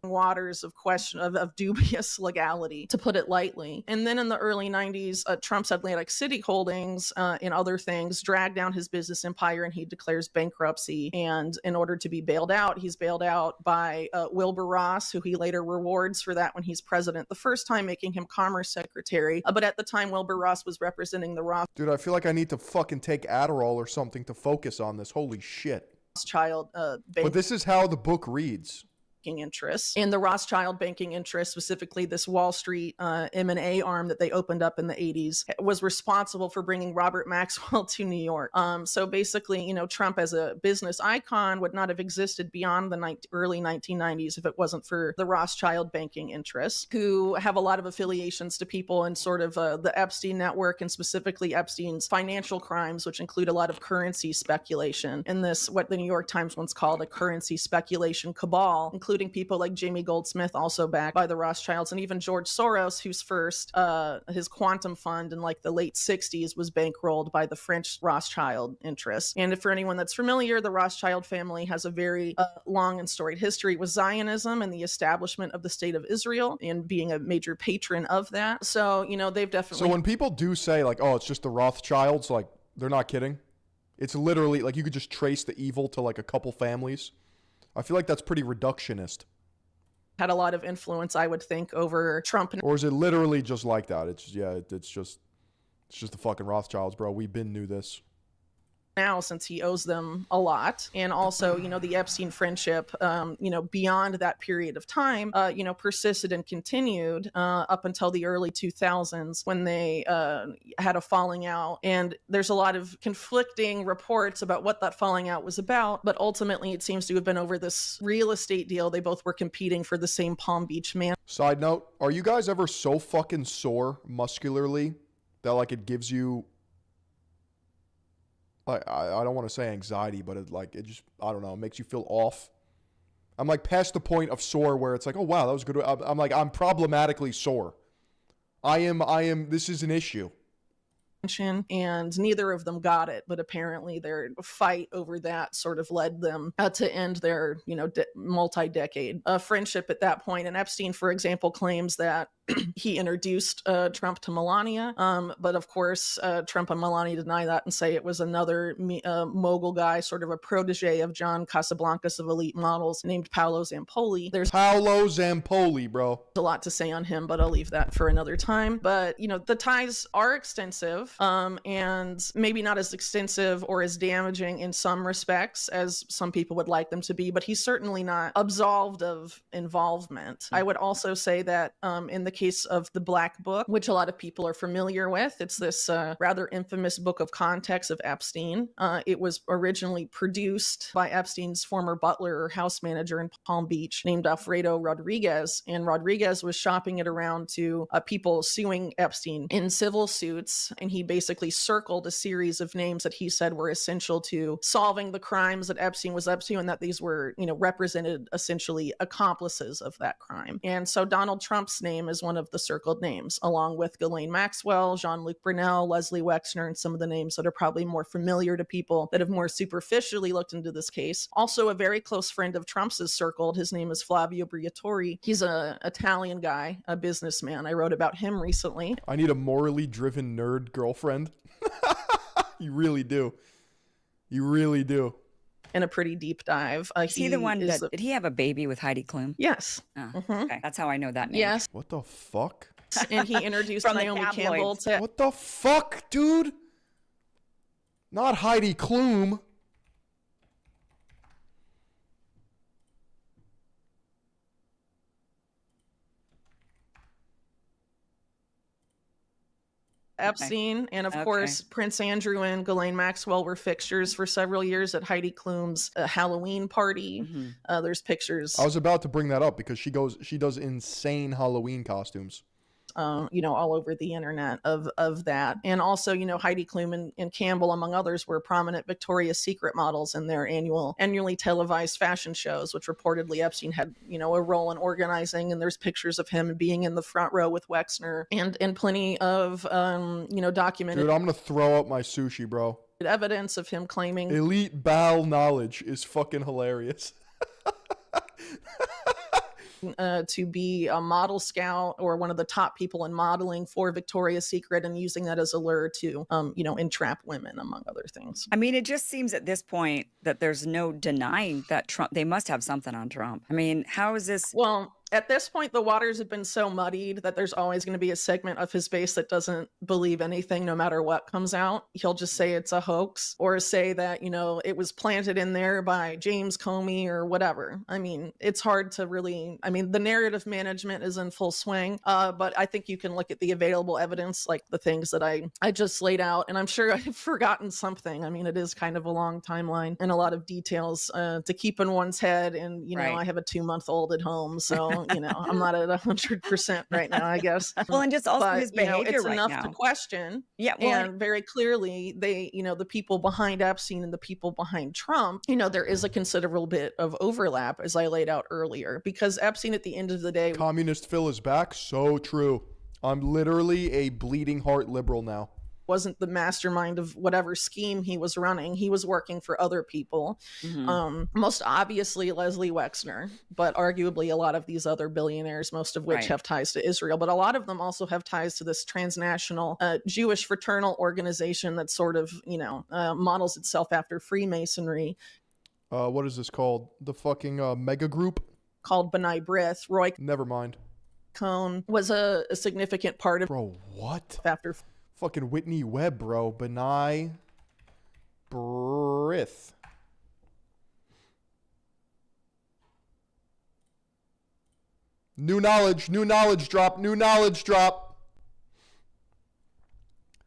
Speaker 12: Waters of dubious legality, to put it lightly. And then in the early 90s, Trump's Atlantic City holdings and other things drag down his business empire, and he declares bankruptcy. And in order to be bailed out, he's bailed out by Wilbur Ross, who he later rewards for that when he's president the first time, making him Commerce Secretary. But at the time, Wilbur Ross was representing the Ross.
Speaker 1: Dude, I feel like I need to fucking take Adderall or something to focus on this. Holy shit.
Speaker 12: Rothschild
Speaker 1: but this is how the book reads.
Speaker 12: Interests, and the Rothschild banking interest, specifically this Wall Street M&A arm that they opened up in the 80s, was responsible for bringing Robert Maxwell to New York. So basically, Trump as a business icon would not have existed beyond the early 1990s if it wasn't for the Rothschild banking interests, who have a lot of affiliations to people in sort of the Epstein network, and specifically Epstein's financial crimes, which include a lot of currency speculation. And this, what the New York Times once called a currency speculation cabal, including people like Jamie Goldsmith, also backed by the Rothschilds, and even George Soros, whose first, his quantum fund in like the late 60s was bankrolled by the French Rothschild interests. And for anyone that's familiar, the Rothschild family has a very long and storied history with Zionism and the establishment of the State of Israel, and being a major patron of that. So, they've definitely...
Speaker 1: So when people do say like, oh, it's just the Rothschilds, like, they're not kidding. It's literally like you could just trace the evil to like a couple families. I feel like that's pretty reductionist.
Speaker 12: Had a lot of influence, I would think, over Trump.
Speaker 1: Or is it literally just like that? It's just the fucking Rothschilds, bro. We knew this.
Speaker 12: Now, since he owes them a lot, and also, the Epstein friendship, beyond that period of time, persisted and continued up until the early 2000s, when they had a falling out. And there's a lot of conflicting reports about what that falling out was about, but ultimately it seems to have been over this real estate deal. They both were competing for the same Palm Beach man.
Speaker 1: Side note, are you guys ever so fucking sore muscularly that like it gives you... I don't want to say anxiety, but it just, I don't know, it makes you feel off. I'm like past the point of sore where it's like, oh wow, that was good. I'm like, I'm problematically sore. This is an issue.
Speaker 12: And neither of them got it, but apparently their fight over that sort of led them to end their, multi-decade friendship at that point. And Epstein, for example, claims that he introduced Trump to Melania, but of course Trump and Melania deny that and say it was another mogul guy, sort of a protege of John Casablancas of Elite Models, named Paolo Zampoli. There's
Speaker 1: Paolo Zampoli, bro.
Speaker 12: A lot to say on him, but I'll leave that for another time. But the ties are extensive. And maybe not as extensive or as damaging in some respects as some people would like them to be, but he's certainly not absolved of involvement. I would also say that in the case of the Black Book, which a lot of people are familiar with, it's this rather infamous book of context of Epstein. It was originally produced by Epstein's former butler or house manager in Palm Beach named Alfredo Rodriguez, and Rodriguez was shopping it around to people suing Epstein in civil suits, and he basically circled a series of names that he said were essential to solving the crimes that Epstein was up to, and that these were, represented essentially accomplices of that crime. And so Donald Trump's name is one of the circled names, along with Ghislaine Maxwell, Jean-Luc Brunel, Leslie Wexner, and some of the names that are probably more familiar to people that have more superficially looked into this case. Also, a very close friend of Trump's is circled. His name is Flavio Briatore. He's an Italian guy, a businessman. I wrote about him recently.
Speaker 1: I need a morally driven nerd girlfriend. You really do. You really do.
Speaker 12: In a pretty deep dive.
Speaker 14: Is he the one that, did he have a baby with Heidi Klum?
Speaker 12: Yes.
Speaker 14: Oh, okay. That's how I know that name.
Speaker 12: Yes.
Speaker 1: What the fuck?
Speaker 12: And he introduced Naomi Campbell to...
Speaker 1: What the fuck, dude? Not Heidi Klum.
Speaker 12: Epstein, and of course, Prince Andrew and Ghislaine Maxwell were fixtures for several years at Heidi Klum's Halloween party. There's pictures.
Speaker 1: I was about to bring that up because she does insane Halloween costumes.
Speaker 12: All over the internet of that. And also, Heidi Klum and Campbell, among others, were prominent Victoria's Secret models in their annually televised fashion shows, which reportedly Epstein had, a role in organizing. And there's pictures of him being in the front row with Wexner and plenty of, documented.
Speaker 1: Dude, I'm going to throw up my sushi, bro.
Speaker 12: Evidence of him claiming
Speaker 1: elite bowel knowledge is fucking hilarious.
Speaker 12: To be a model scout or one of the top people in modeling for Victoria's Secret and using that as a lure to, entrap women, among other things.
Speaker 14: I mean, it just seems at this point that there's no denying that they must have something on Trump. I mean, how is this?
Speaker 12: Well, at this point, the waters have been so muddied that there's always going to be a segment of his base that doesn't believe anything, no matter what comes out. He'll just say it's a hoax or say that, it was planted in there by James Comey or whatever. I mean, it's hard to really, the narrative management is in full swing, but I think you can look at the available evidence, like the things that I just laid out, and I'm sure I've forgotten something. I mean, it is kind of a long timeline and a lot of details to keep in one's head. And,
Speaker 14: Right.
Speaker 12: I have a 2-month-old at home, so I'm not at 100% right now, I guess.
Speaker 14: Well, and just also his behavior
Speaker 12: it's
Speaker 14: right
Speaker 12: enough
Speaker 14: now.
Speaker 12: to question.
Speaker 14: Yeah, well,
Speaker 12: and very clearly, they, the people behind Epstein and the people behind Trump, there is a considerable bit of overlap, as I laid out earlier, because Epstein, at the end of the day,
Speaker 1: Communist Phil is back. So true. I'm literally a bleeding heart liberal now.
Speaker 12: wasn't the mastermind of whatever scheme he was running. He was working for other people. Most obviously Leslie Wexner, but arguably a lot of these other billionaires, most of which
Speaker 14: Right.
Speaker 12: have ties to Israel, but a lot of them also have ties to this transnational Jewish fraternal organization that sort of, models itself after Freemasonry.
Speaker 1: What is this called? The fucking mega group?
Speaker 12: Called B'nai B'rith. Roy
Speaker 1: Never mind.
Speaker 12: Cohn was a significant part of.
Speaker 1: Bro, what?
Speaker 12: After
Speaker 1: fucking Whitney Webb, bro. B'nai B'rith. New knowledge drop.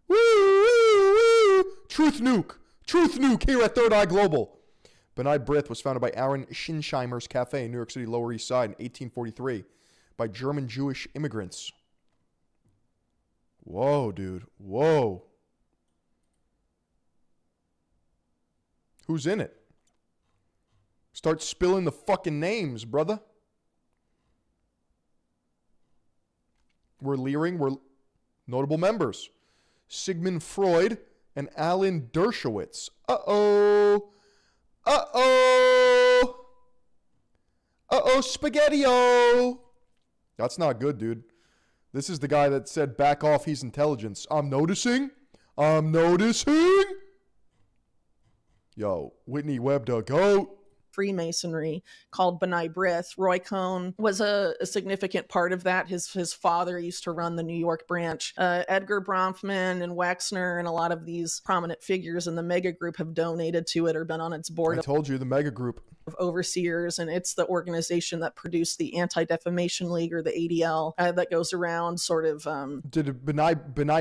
Speaker 1: Woo, woo, woo. Truth nuke here at Third Eye Global. B'nai B'rith was founded by Aaron Shinsheimer's Cafe in New York City, Lower East Side in 1843 by German Jewish immigrants. Whoa, dude. Whoa. Who's in it? Start spilling the fucking names, brother. We're notable members. Sigmund Freud and Alan Dershowitz. Uh-oh. Spaghetti-o. That's not good, dude. This is the guy that said, back off, he's intelligence. I'm noticing. Yo, Whitney Webb the GOAT.
Speaker 12: Freemasonry called B'nai B'rith. Roy Cohn was a significant part of that. His father used to run the New York branch. Edgar Bronfman and Wexner and a lot of these prominent figures in the mega group have donated to it or been on its board.
Speaker 1: I told you, the mega group
Speaker 12: of overseers, and it's the organization that produced the Anti-Defamation League, or the ADL, that goes around sort of
Speaker 1: Did B'nai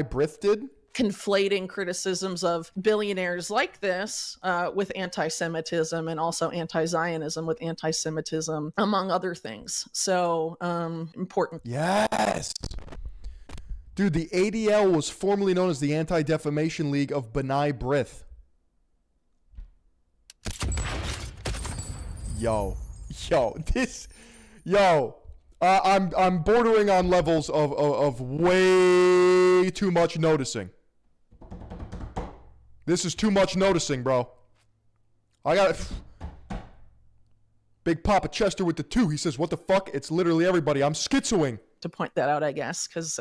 Speaker 1: B'rith did?
Speaker 12: Conflating criticisms of billionaires like this with anti-Semitism, and also anti-Zionism with anti-Semitism, among other things. So important.
Speaker 1: Yes. Dude, the ADL was formerly known as the Anti-Defamation League of B'nai B'rith. I'm bordering on levels of way too much noticing. This is too much noticing, bro. I got it. Big Papa Chester with the 2. He says, what the fuck? It's literally everybody. I'm schizoing.
Speaker 12: To point that out, I guess, because,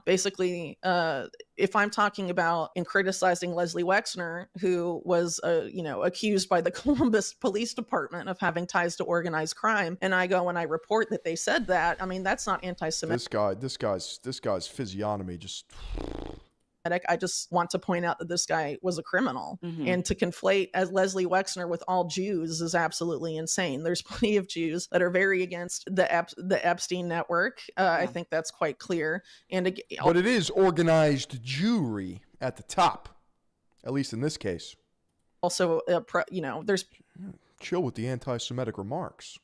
Speaker 12: basically, if I'm talking about and criticizing Leslie Wexner, who was, accused by the Columbus Police Department of having ties to organized crime, and I go and I report that they said that, I mean, that's not anti-Semitic.
Speaker 1: This guy's physiognomy just...
Speaker 12: I just want to point out that this guy was a criminal. And to conflate as Leslie Wexner with all Jews is absolutely insane. There's plenty of Jews that are very against the Epstein network. I think that's quite clear.
Speaker 1: But it is organized Jewry at the top, at least in this case.
Speaker 12: Also, there's
Speaker 1: chill with the anti-Semitic remarks.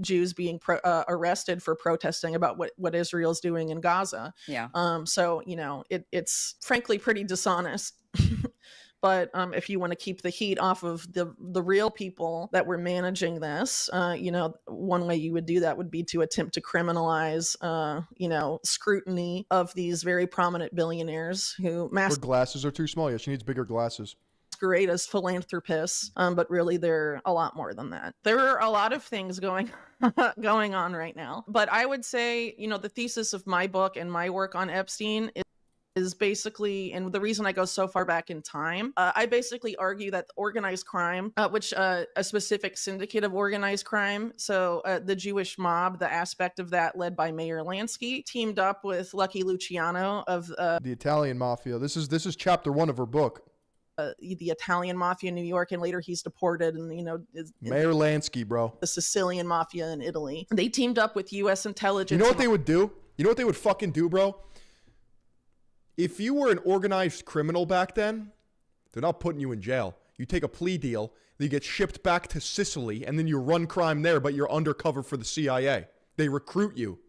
Speaker 12: Jews being arrested for protesting about what Israel's doing in Gaza.
Speaker 14: Yeah.
Speaker 12: So, it's frankly pretty dishonest. But if you want to keep the heat off of the real people that were managing this, one way you would do that would be to attempt to criminalize, scrutiny of these very prominent billionaires who
Speaker 1: Her glasses are too small. Yeah, she needs bigger glasses.
Speaker 12: Masquerade as philanthropists, but really they're a lot more than that. There are a lot of things going on right now. But I would say, the thesis of my book and my work on Epstein is basically, and the reason I go so far back in time, I basically argue that organized crime, which a specific syndicate of organized crime, so the Jewish mob, the aspect of that led by Mayor Lansky, teamed up with Lucky Luciano of
Speaker 1: the Italian mafia. This is chapter 1 of her book.
Speaker 12: The Italian mafia in New York, and later he's deported, and
Speaker 1: Mayor Lansky, bro.
Speaker 12: The Sicilian mafia in Italy. They teamed up with U.S. intelligence.
Speaker 1: You know what they would do? You know what they would fucking do, bro? If you were an organized criminal back then, they're not putting you in jail. You take a plea deal, then you get shipped back to Sicily, and then you run crime there, but you're undercover for the CIA. They recruit you.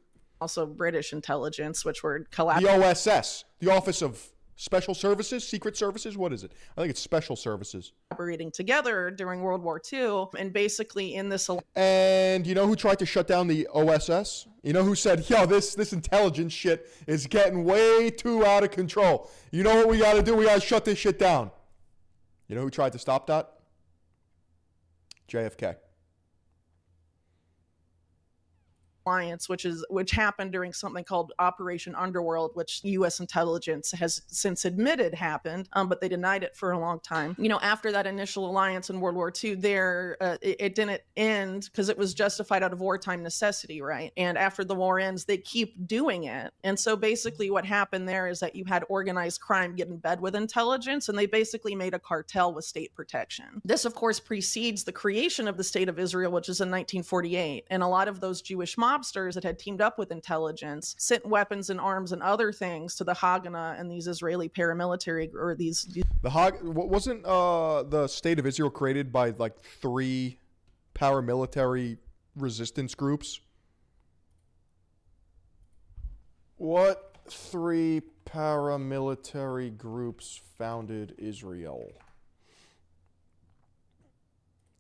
Speaker 12: Also British intelligence, which were
Speaker 1: The
Speaker 12: collaborating.
Speaker 1: OSS, the Office of Special Services, Secret Services, what is it? I think it's Special Services.
Speaker 12: Collaborating together during World War II, and basically in this.
Speaker 1: And you know who tried to shut down the OSS? You know who said, yo, this intelligence shit is getting way too out of control. You know what we got to do? We got to shut this shit down. You know who tried to stop that? JFK.
Speaker 12: Alliance, which happened during something called Operation Underworld, which U.S. intelligence has since admitted happened, but they denied it for a long time. After that initial alliance in World War II, it didn't end because it was justified out of wartime necessity, right? And after the war ends, they keep doing it. And so basically what happened there is that you had organized crime get in bed with intelligence, and they basically made a cartel with state protection. This, of course, precedes the creation of the State of Israel, which is in 1948. And a lot of those Jewish mobsters that had teamed up with intelligence sent weapons and arms and other things to the Haganah and these Israeli paramilitary or these.
Speaker 1: Wasn't the State of Israel created by like 3 paramilitary resistance groups? What 3 paramilitary groups founded Israel?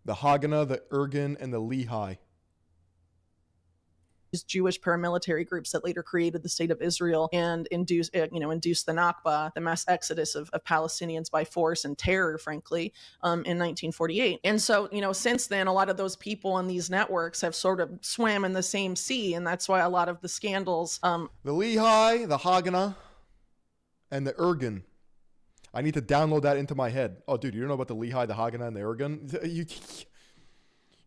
Speaker 1: The Haganah, the Irgun, and the Lehi.
Speaker 12: Jewish paramilitary groups that later created the State of Israel and induced the Nakba, the mass exodus of Palestinians by force and terror, frankly, in 1948. And so, since then, a lot of those people in these networks have sort of swam in the same sea, and that's why a lot of the scandals.
Speaker 1: The Lehi, the Haganah, and the Irgun. I need to download that into my head. Oh, dude, you don't know about the Lehi, the Haganah, and the Irgun?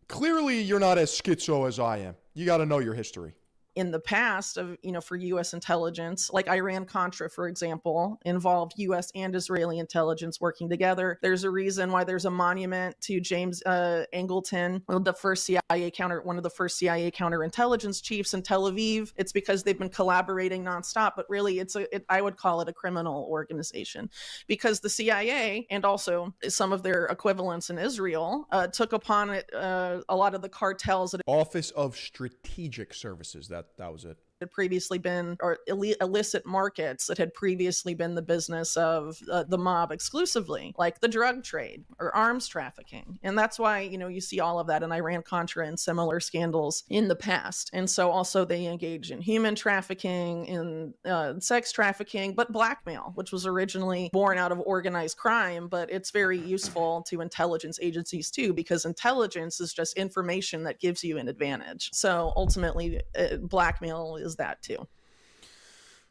Speaker 1: Clearly, you're not as schizo as I am. You got to know your history.
Speaker 12: In the past for U.S. intelligence, like Iran-Contra, for example, involved U.S. and Israeli intelligence working together. There's a reason why there's a monument to James Angleton, one of the first CIA counterintelligence chiefs in Tel Aviv. It's because they've been collaborating nonstop, but really I would call it a criminal organization, because the CIA and also some of their equivalents in Israel took upon it a lot of the cartels.
Speaker 1: Office of Strategic Services, that was it.
Speaker 12: Had previously been, or illicit markets that had previously been the business of the mob exclusively, like the drug trade or arms trafficking. And that's why, you see all of that in Iran-Contra and similar scandals in the past. And so also they engage in human trafficking, in sex trafficking, but blackmail, which was originally born out of organized crime, but it's very useful to intelligence agencies too, because intelligence is just information that gives you an advantage. So ultimately, blackmail is that too.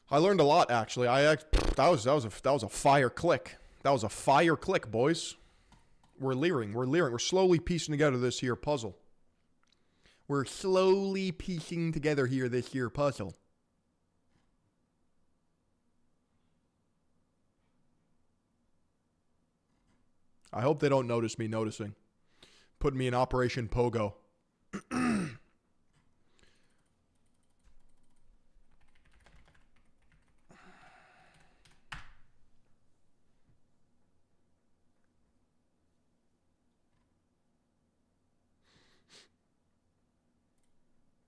Speaker 1: I learned a lot, actually. That was a fire click. That was a fire click, boys. We're leering. We're slowly piecing together this here puzzle. We're slowly piecing together this here puzzle. I hope they don't notice me noticing. Putting me in Operation Pogo.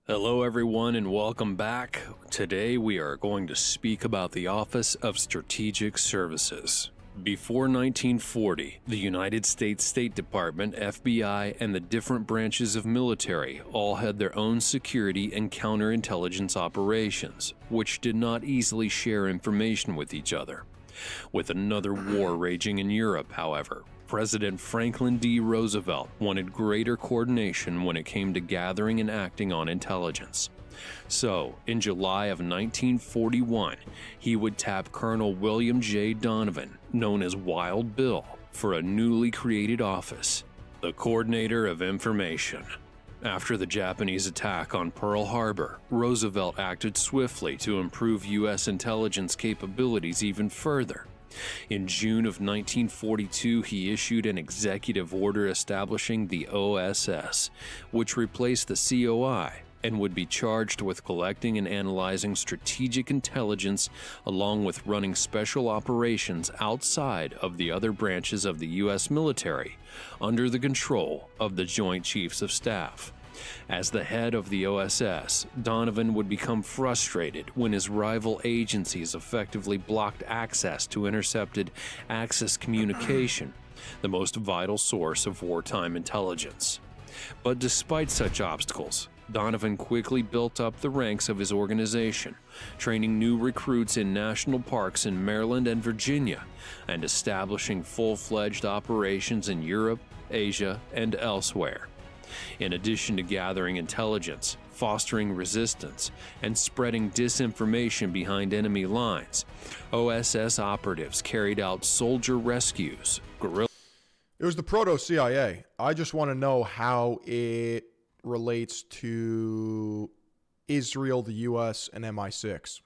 Speaker 15: Hello everyone and welcome back. Today we are going to speak about the Office of Strategic Services. Before 1940, the United States State Department, FBI, and the different branches of military all had their own security and counterintelligence operations, which did not easily share information with each other. With another war raging in Europe, however, President Franklin D. Roosevelt wanted greater coordination when it came to gathering and acting on intelligence. So, in July of 1941, he would tap Colonel William J. Donovan, known as Wild Bill, for a newly created office, the Coordinator of Information. After the Japanese attack on Pearl Harbor, Roosevelt acted swiftly to improve U.S. intelligence capabilities even further. In June of 1942, he issued an executive order establishing the OSS, which replaced the COI and would be charged with collecting and analyzing strategic intelligence along with running special operations outside of the other branches of the U.S. military under the control of the Joint Chiefs of Staff. As the head of the OSS, Donovan would become frustrated when his rival agencies effectively blocked access to intercepted Axis communication, the most vital source of wartime intelligence. But despite such obstacles, Donovan quickly built up the ranks of his organization, training new recruits in national parks in Maryland and Virginia, and establishing full-fledged operations in Europe, Asia, and elsewhere. In addition to gathering intelligence, fostering resistance, and spreading disinformation behind enemy lines, OSS operatives carried out soldier rescues, guerrilla...
Speaker 1: It was the proto-CIA. I just want to know how it relates to Israel, the U.S., and MI6.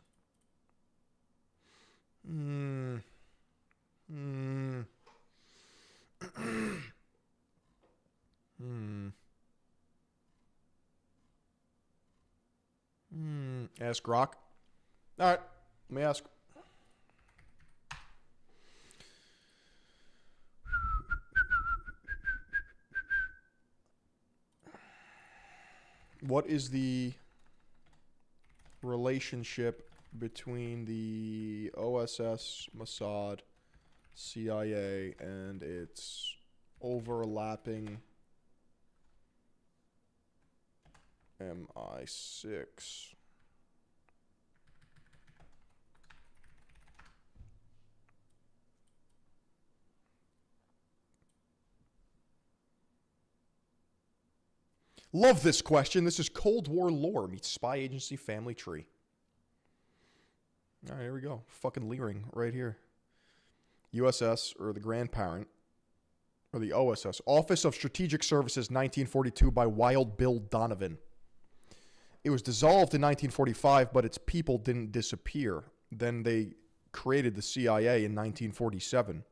Speaker 1: Ask Grok. All right, let me ask. What is the relationship between the OSS, Mossad, CIA, and its overlapping MI6? Love this question. This is Cold War lore meets spy agency family tree. All right, here we go. Fucking leering right here. USS, or the grandparent, or the OSS, Office of Strategic Services, 1942, by Wild Bill Donovan. It was dissolved in 1945, but its people didn't disappear. Then they created the CIA in 1947,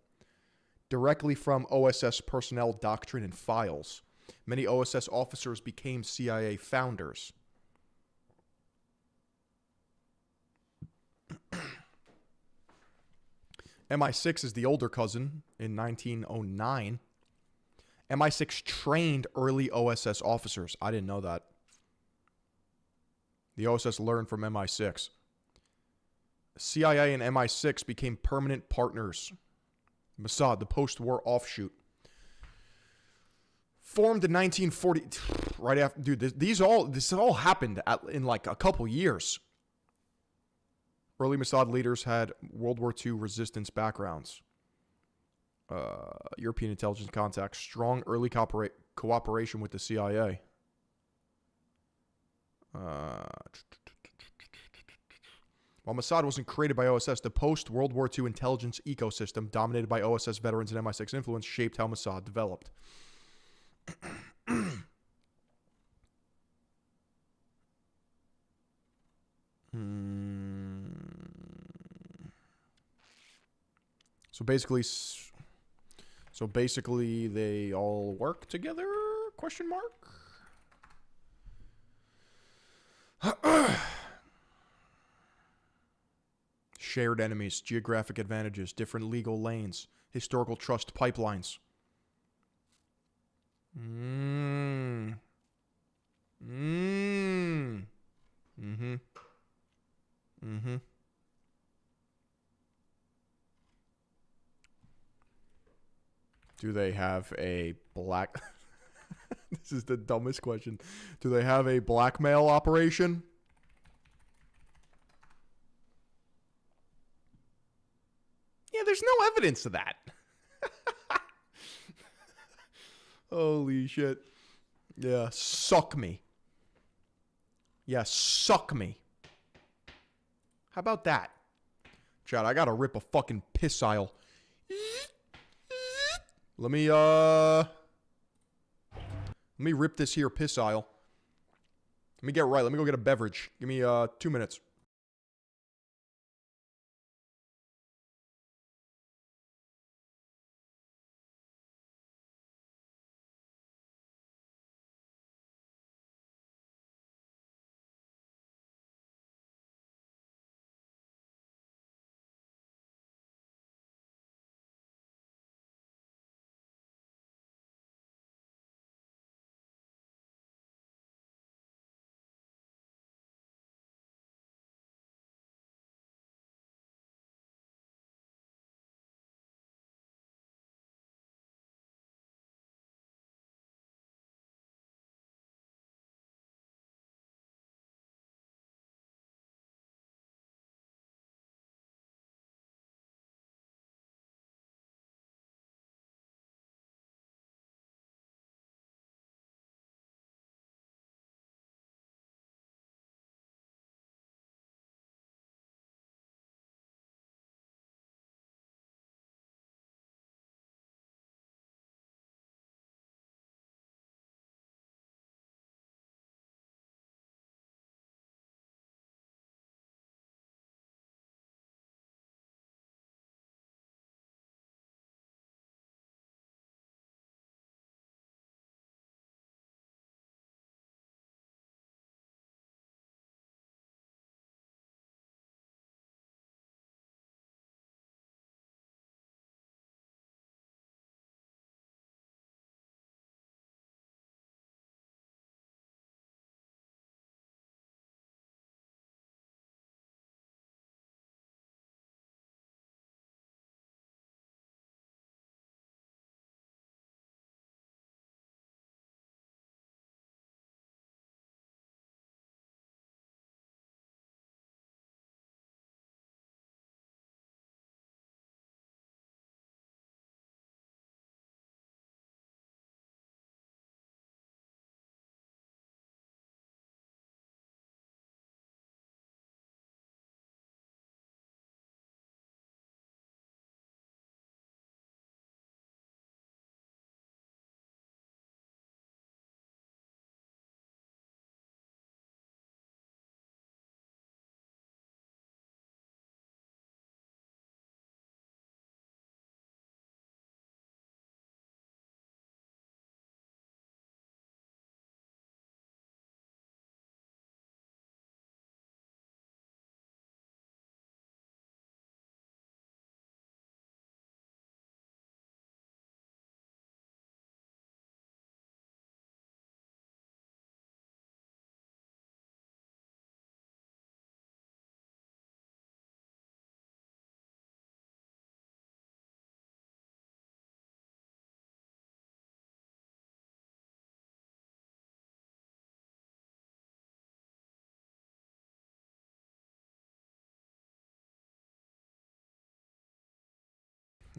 Speaker 1: directly from OSS personnel doctrine and files. Many OSS officers became CIA founders. MI6 is the older cousin in 1909. MI6 trained early OSS officers. I didn't know that. The OSS learned from MI6. CIA and MI6 became permanent partners. Mossad, the post-war offshoot. Formed in 1940, right after, dude, this all happened in like a couple years. Early Mossad leaders had World War II resistance backgrounds. European intelligence contacts, strong early cooperation with the CIA. While Mossad wasn't created by OSS, the post-World War II intelligence ecosystem, dominated by OSS veterans and MI6 influence, shaped how Mossad developed. So basically, So basically, they all work together? Question mark? Shared enemies, geographic advantages, different legal lanes, historical trust pipelines. Mm-hmm. Do they have a black... This is the dumbest question. Do they have a blackmail operation? Yeah, there's no evidence of that. Holy shit. Yeah, suck me. Yeah, suck me. How about that? Chad, I gotta rip a fucking piss aisle. Let me rip this here piss aisle. Let me get right. Let me go get a beverage. Give me 2 minutes.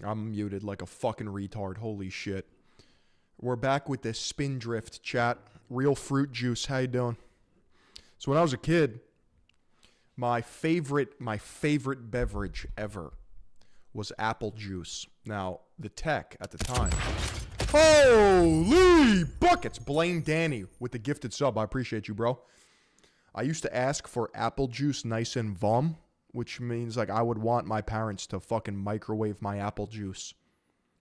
Speaker 1: I'm muted like a fucking retard. Holy shit. We're back with this Spindrift chat. Real fruit juice. How you doing? So when I was a kid, my favorite beverage ever was apple juice. Now, the tech at the time. Holy buckets! Blame Danny with the gifted sub. I appreciate you, bro. I used to ask for apple juice nice and warm, which means like I would want my parents to fucking microwave my apple juice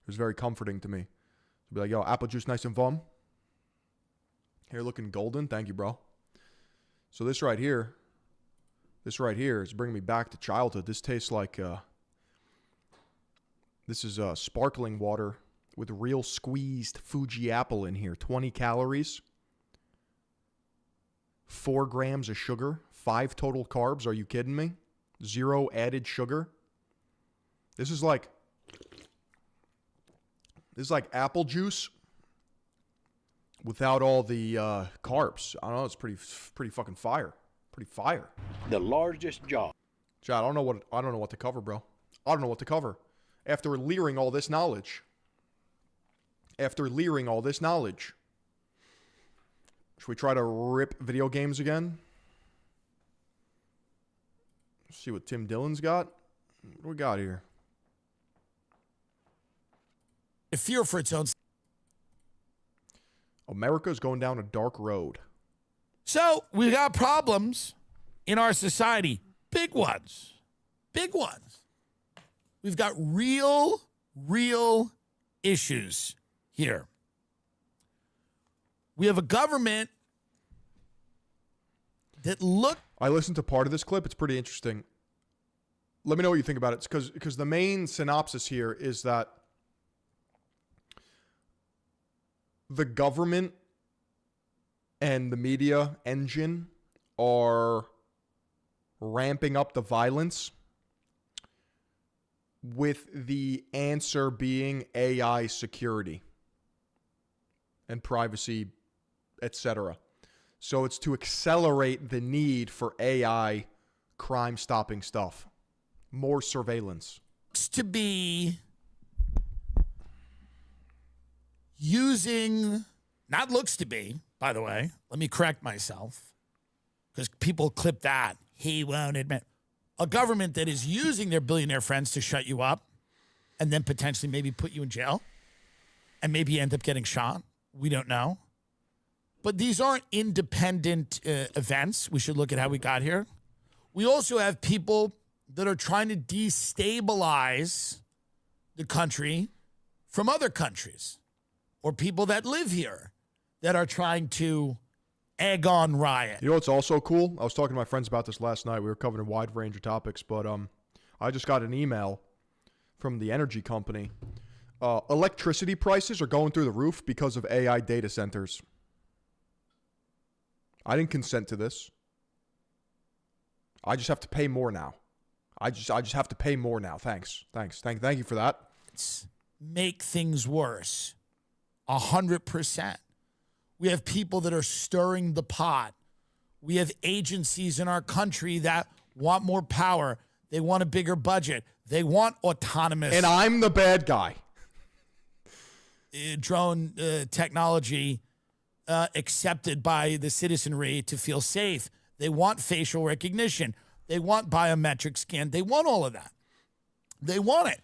Speaker 1: was very comforting to me. To be like, yo, apple juice nice and warm. Hair looking golden. Thank you, bro. So this right here is bringing me back to childhood. This tastes like, this is sparkling water with real squeezed Fuji apple in here. 20 calories, 4 grams of sugar, 5 total carbs. Are you kidding me? 0 added sugar. This is like apple juice without all the carbs. I don't know. It's pretty fucking fire. Pretty fire.
Speaker 16: The largest job.
Speaker 1: Chad, I don't know what to cover, bro. I don't know what to cover. After leering all this knowledge. Should we try to rip video games again? See what Tim Dillon's got. What do we got here?
Speaker 17: A fear for its own.
Speaker 1: America's going down a dark road.
Speaker 17: So we got problems in our society. Big ones. Big ones. We've got real issues here. We have a government that
Speaker 1: I listened to part of this clip. It's pretty interesting. Let me know what you think about it. It's because the main synopsis here is that the government and the media engine are ramping up the violence with the answer being AI security and privacy, etc. So it's to accelerate the need for AI crime-stopping stuff. More surveillance.
Speaker 17: To be using, not looks to be, by the way, let me correct myself, because people clip that. He won't admit. A government that is using their billionaire friends to shut you up and then potentially maybe put you in jail and maybe end up getting shot. We don't know. But these aren't independent events. We should look at how we got here. We also have people that are trying to destabilize the country from other countries, or people that live here that are trying to egg on riot.
Speaker 1: You know what's also cool? I was talking to my friends about this last night. We were covering a wide range of topics, but I just got an email from the energy company. Electricity prices are going through the roof because of AI data centers. I didn't consent to this. I just have to pay more now. I just have to pay more now. Thanks. Thank you for that.
Speaker 17: Make things worse. 100%. We have people that are stirring the pot. We have agencies in our country that want more power. They want a bigger budget. They want autonomous.
Speaker 1: And I'm the bad guy.
Speaker 17: Drone technology accepted by the citizenry to feel safe. They want facial recognition. They want biometric scan. They want all of that. They want it.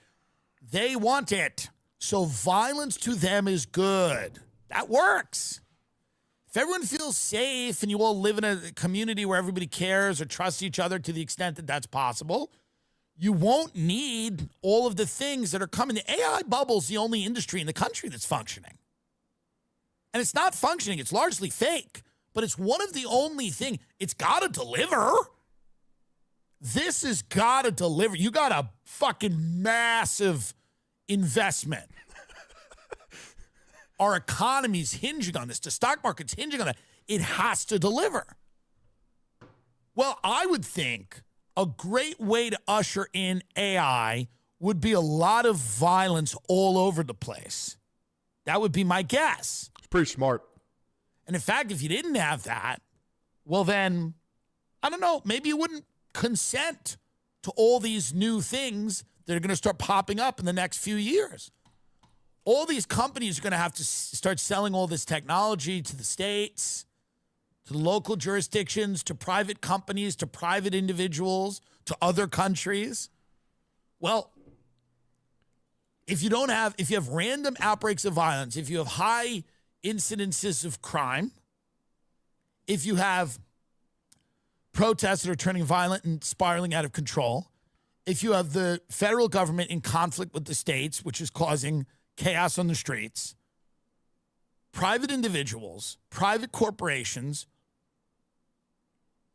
Speaker 17: They want it. So violence to them is good. That works. If everyone feels safe and you all live in a community where everybody cares or trusts each other to the extent that that's possible, you won't need all of the things that are coming. The AI bubble's the only industry in the country that's functioning. And it's not functioning. It's largely fake. But it's one of the only things. It's got to deliver. This has got to deliver. You got a fucking massive investment. Our economy's hinging on this. The stock market's hinging on that. It has to deliver. Well, I would think a great way to usher in AI would be a lot of violence all over the place. That would be my guess.
Speaker 1: It's pretty smart.
Speaker 17: And in fact, if you didn't have that, well then, I don't know, maybe you wouldn't consent to all these new things that are going to start popping up in the next few years. All these companies are going to have to start selling all this technology to the states, to the local jurisdictions, to private companies, to private individuals, to other countries. Well, if you have random outbreaks of violence, if you have high incidences of crime, if you have protests that are turning violent and spiraling out of control, if you have the federal government in conflict with the states, which is causing chaos on the streets, private individuals, private corporations,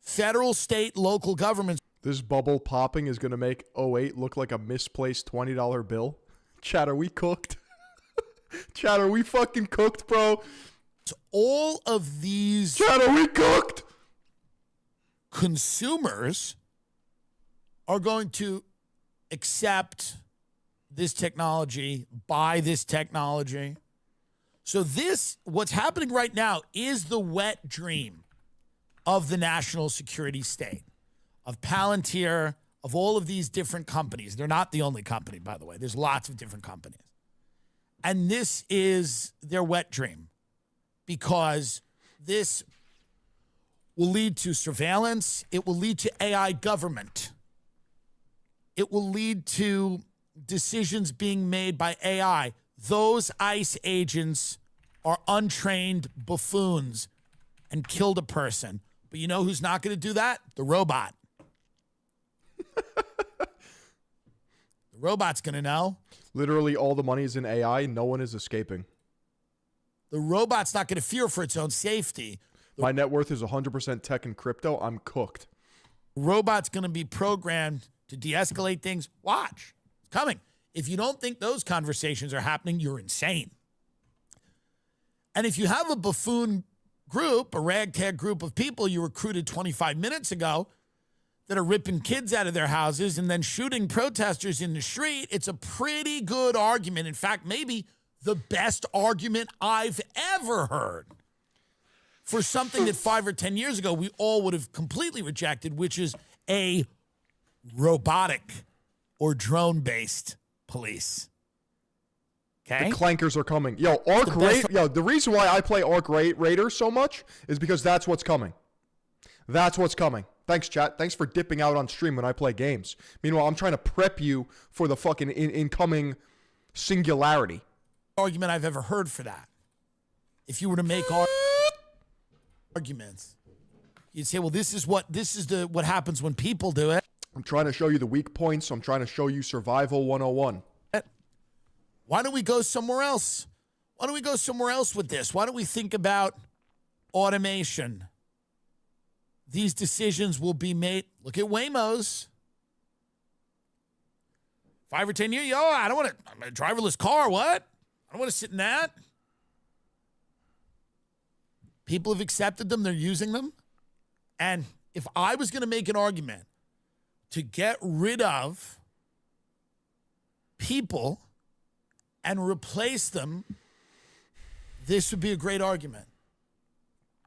Speaker 17: federal, state, local governments.
Speaker 1: This bubble popping is going to make '08 look like a misplaced $20 bill. Chat, are we cooked? Chat, are we fucking cooked, bro?
Speaker 17: All of these...
Speaker 1: Chat, are we cooked?
Speaker 17: Consumers are going to accept this technology, buy this technology. So what's happening right now is the wet dream of the national security state, of Palantir, of all of these different companies. They're not the only company, by the way. There's lots of different companies. And this is their wet dream because this will lead to surveillance. It will lead to AI government. It will lead to decisions being made by AI. Those ICE agents are untrained buffoons and killed a person. But you know who's not going to do that? The robot. The robot's going to know.
Speaker 1: Literally all the money is in AI. No one is escaping.
Speaker 17: The robot's not going to fear for its own safety.
Speaker 1: My net worth is 100% tech and crypto. I'm cooked.
Speaker 17: Robot's going to be programmed to de-escalate things. Watch. It's coming. If you don't think those conversations are happening, you're insane. And if you have a buffoon group, a ragtag group of people you recruited 25 minutes ago that are ripping kids out of their houses and then shooting protesters in the street, it's a pretty good argument. In fact, maybe the best argument I've ever heard for something that 5 or 10 years ago we all would have completely rejected, which is a robotic or drone-based police. Okay?
Speaker 1: The clankers are coming. Yo, the reason why I play Arc Raider so much is because that's what's coming. That's what's coming. Thanks, chat. Thanks for dipping out on stream when I play games. Meanwhile, I'm trying to prep you for the fucking incoming singularity.
Speaker 17: Argument I've ever heard for that. If you were to make arguments, you'd say, well, this is what happens when people do it.
Speaker 1: I'm trying to show you the weak points. I'm trying to show you survival 101.
Speaker 17: Why don't we go somewhere else? Why don't we go somewhere else with this? Why don't we think about automation? These decisions will be made. Look at Waymo's. 5 or 10 years. I don't want to. I'm a driverless car. What? I don't want to sit in that. People have accepted them. They're using them. And if I was going to make an argument to get rid of people and replace them, this would be a great argument.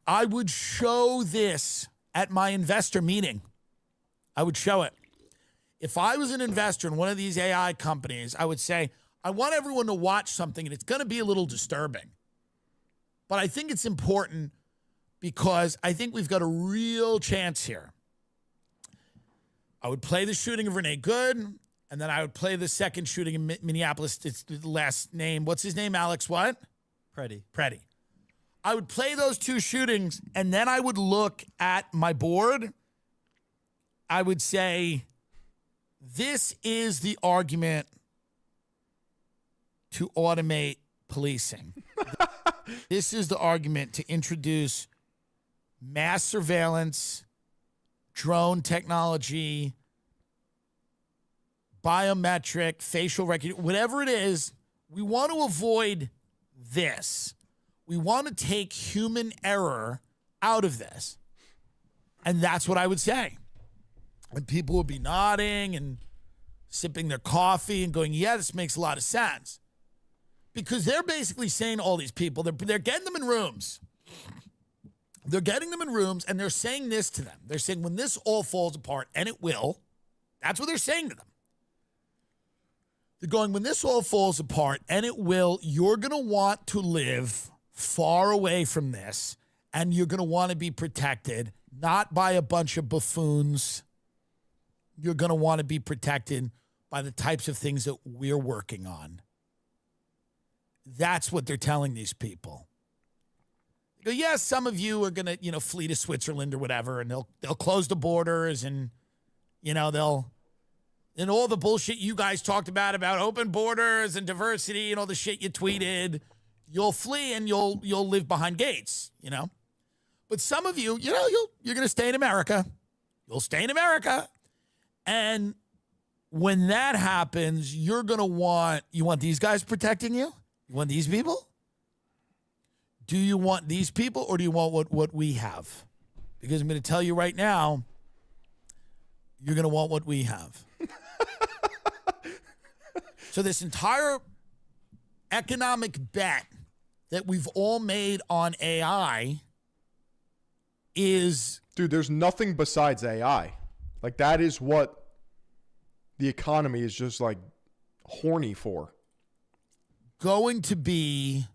Speaker 17: I would show this at my investor meeting. I would show it. If I was an investor in one of these AI companies, I would say, I want everyone to watch something, and it's going to be a little disturbing. But I think it's important because I think we've got a real chance here. I would play the shooting of Renee Good, and then I would play the second shooting in Minneapolis. It's the last name. What's his name, Alex? What? Preddy. I would play those two shootings, and then I would look at my board. I would say, this is the argument to automate policing. This is the argument to introduce mass surveillance, drone technology, biometric, facial recognition, whatever it is. We want to avoid this. We want to take human error out of this. And that's what I would say. And people would be nodding and sipping their coffee and going, yeah, this makes a lot of sense. Because they're basically saying to all these people, they're getting them in rooms. They're getting them in rooms and they're saying this to them. They're saying when this all falls apart, and it will, that's what they're saying to them. They're going, when this all falls apart, and it will, you're going to want to live far away from this, and you're going to want to be protected, not by a bunch of buffoons. You're going to want to be protected by the types of things that we're working on. That's what they're telling these people. They go, yes, some of you are going to, flee to Switzerland or whatever, and they'll close the borders, and, they'll and all the bullshit you guys talked about open borders and diversity and all the shit you tweeted, you'll flee and you'll live behind gates, you know? But some of you, you're going to stay in America. You'll stay in America. And when that happens, you're going to want these guys protecting you? You want these people? Do you want these people or do you want what we have? Because I'm going to tell you right now, you're going to want what we have. So this entire economic bet that we've all made on AI is...
Speaker 1: Dude, there's nothing besides AI. Like, that is what the economy is just, like, horny for.
Speaker 17: Going to be,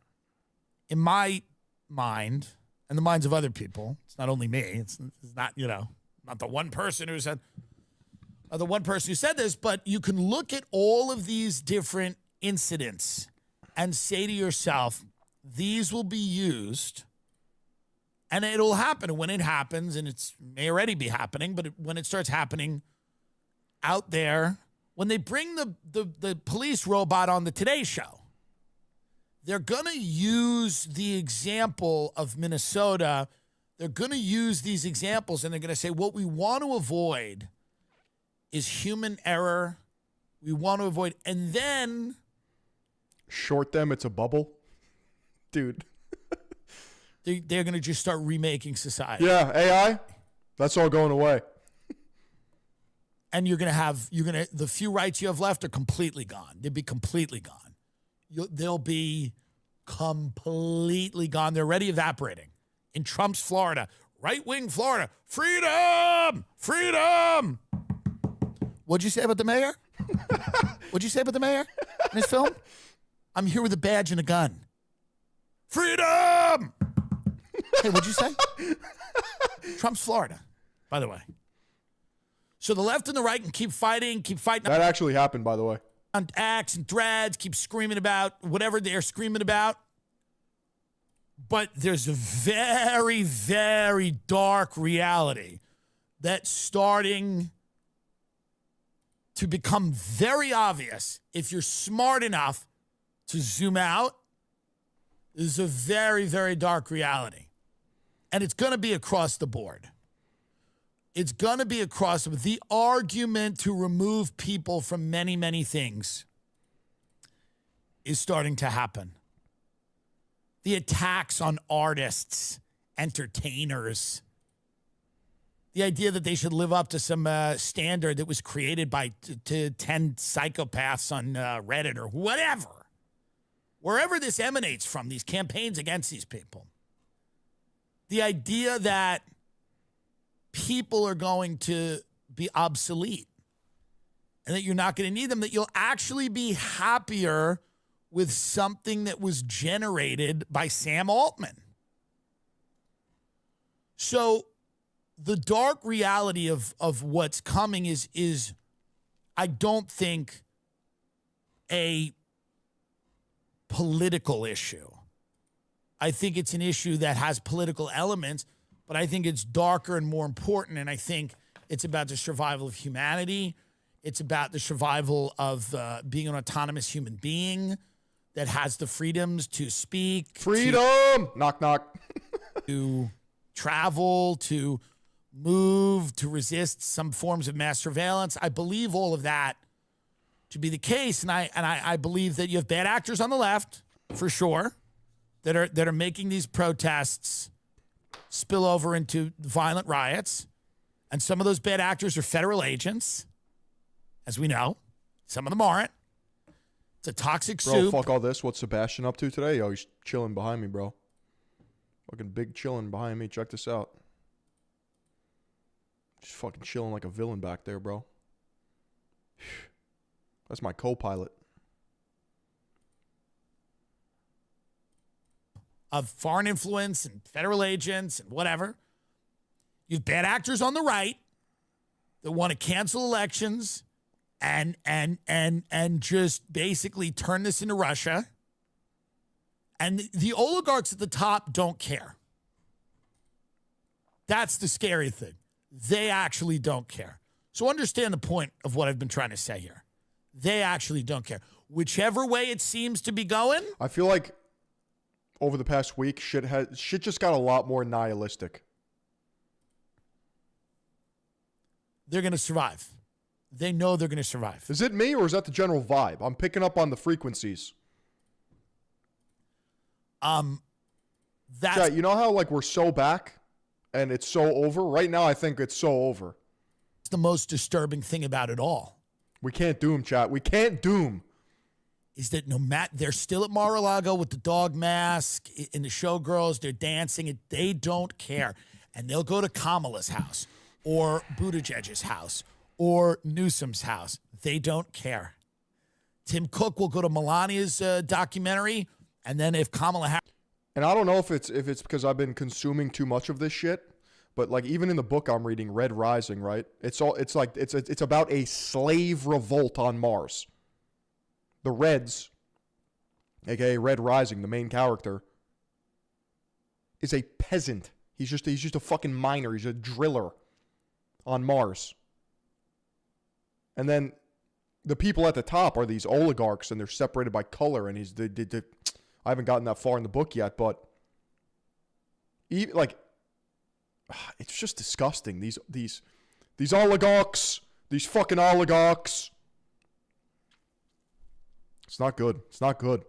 Speaker 17: in my mind, and the minds of other people, it's not only me, it's not, not the one person who said this, but you can look at all of these different incidents and say to yourself, these will be used, and it'll happen. And when it happens, and it may already be happening, but when it starts happening out there, when they bring the police robot on the Today Show, they're going to use the example of Minnesota. They're going to use these examples, and they're going to say, what we want to avoid is human error. We want to avoid, and then...
Speaker 1: Short them, it's a bubble. Dude.
Speaker 17: They're going to just start remaking society.
Speaker 1: Yeah, AI, that's all going away.
Speaker 17: And the few rights you have left are completely gone. They'll be completely gone. They'll be completely gone. They're already evaporating. In Trump's Florida, right-wing Florida, freedom! Freedom! What'd you say about the mayor? What'd you say about the mayor in his film? I'm here with a badge and a gun. Freedom! Hey, what'd you say? Trump's Florida, by the way. So the left and the right can keep fighting.
Speaker 1: That actually happened, by the way.
Speaker 17: On X and Threads, keep screaming about whatever they're screaming about. But there's a very, very dark reality that's starting to become very obvious if you're smart enough to zoom out. There's a very, very dark reality. And it's going to be across the board. It's going to be across the argument to remove people from many, many things is starting to happen. The attacks on artists, entertainers, the idea that they should live up to some standard that was created by 10 psychopaths on Reddit or whatever. Wherever this emanates from, these campaigns against these people. The idea that people are going to be obsolete and that you're not going to need them, that you'll actually be happier with something that was generated by Sam Altman. So the dark reality of what's coming is I don't think a political issue. I think it's an issue that has political elements, but I think it's darker and more important, and I think it's about the survival of humanity. It's about the survival of being an autonomous human being that has the freedoms to speak.
Speaker 1: Freedom! Knock, knock.
Speaker 17: To travel, to move, to resist some forms of mass surveillance. I believe all of that to be the case, and I believe that you have bad actors on the left, for sure, that are making these protests spill over into violent riots. And some of those bad actors are federal agents, as we know. Some of them aren't. It's a toxic soup.
Speaker 1: Bro, fuck all this. What's Sebastian up to today? Yo, he's chilling behind me, bro. Fucking big chilling behind me. Check this out. Just fucking chilling like a villain back there, bro. That's my co-pilot.
Speaker 17: Of foreign influence and federal agents and whatever. You have bad actors on the right that want to cancel elections and just basically turn this into Russia. And the oligarchs at the top don't care. That's the scary thing. They actually don't care. So understand the point of what I've been trying to say here. They actually don't care. Whichever way it seems to be going.
Speaker 1: I feel like over the past week, shit just got a lot more nihilistic.
Speaker 17: They're going to survive. They know they're going to survive.
Speaker 1: Is it me or is that the general vibe? I'm picking up on the frequencies.
Speaker 17: That's
Speaker 1: you know how like we're so back and it's so over? Right now I think it's so over.
Speaker 17: It's the most disturbing thing about it all.
Speaker 1: We can't doom, chat. We can't doom.
Speaker 17: Is that no matter, they're still at Mar-a-Lago with the dog mask and the showgirls, they're dancing, and they don't care. And they'll go to Kamala's house or Buttigieg's house or Newsom's house. They don't care. Tim Cook will go to Melania's documentary, and then if Kamala
Speaker 1: and I don't know if it's because I've been consuming too much of this shit, but like even in the book I'm reading, Red Rising, right? It's about a slave revolt on Mars. The Reds, aka Red Rising, the main character, is a peasant. He's just a fucking miner. He's a driller on Mars. And then the people at the top are these oligarchs, and they're separated by color. And I haven't gotten that far in the book yet, but even, like, it's just disgusting. These oligarchs, these fucking oligarchs. It's not good. It's not good.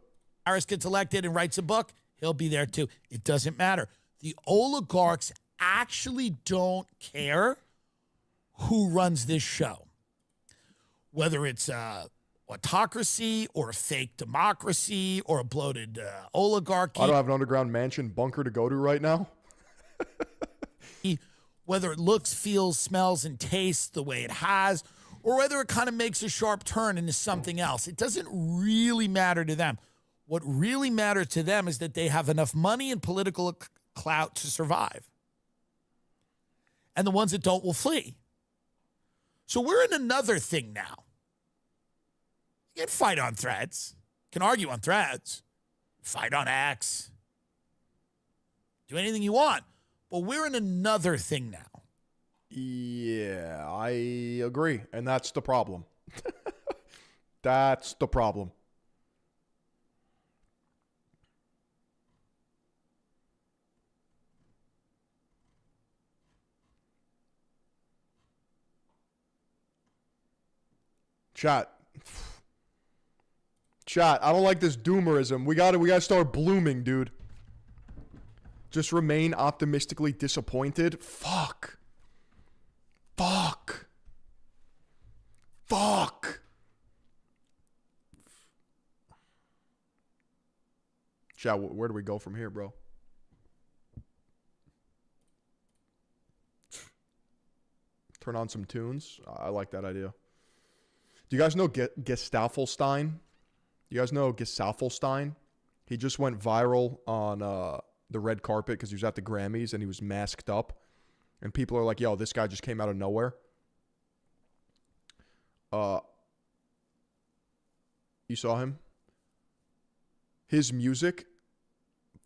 Speaker 17: Harris gets elected and writes a book, he'll be there too. It doesn't matter. The oligarchs actually don't care who runs this show. Whether it's a autocracy or a fake democracy or a bloated oligarchy.
Speaker 1: I don't have an underground mansion bunker to go to right now.
Speaker 17: Whether it looks, feels, smells, and tastes the way it has, or whether it kind of makes a sharp turn into something else. It doesn't really matter to them. What really matters to them is that they have enough money and political clout to survive. And the ones that don't will flee. So we're in another thing now. You can fight on threads. You can argue on threads. Fight on X. Do anything you want. But we're in another thing now.
Speaker 1: Yeah, I agree. And that's the problem. That's the problem. Chat, I don't like this doomerism. We gotta start blooming, dude. Just remain optimistically disappointed. Fuck. Chat, where do we go from here, bro? Turn on some tunes. I like that idea. Do you guys know Gestafelstein? You guys know Gestafelstein? He just went viral on the red carpet because he was at the Grammys and he was masked up. And people are like, yo, this guy just came out of nowhere. You saw him? His music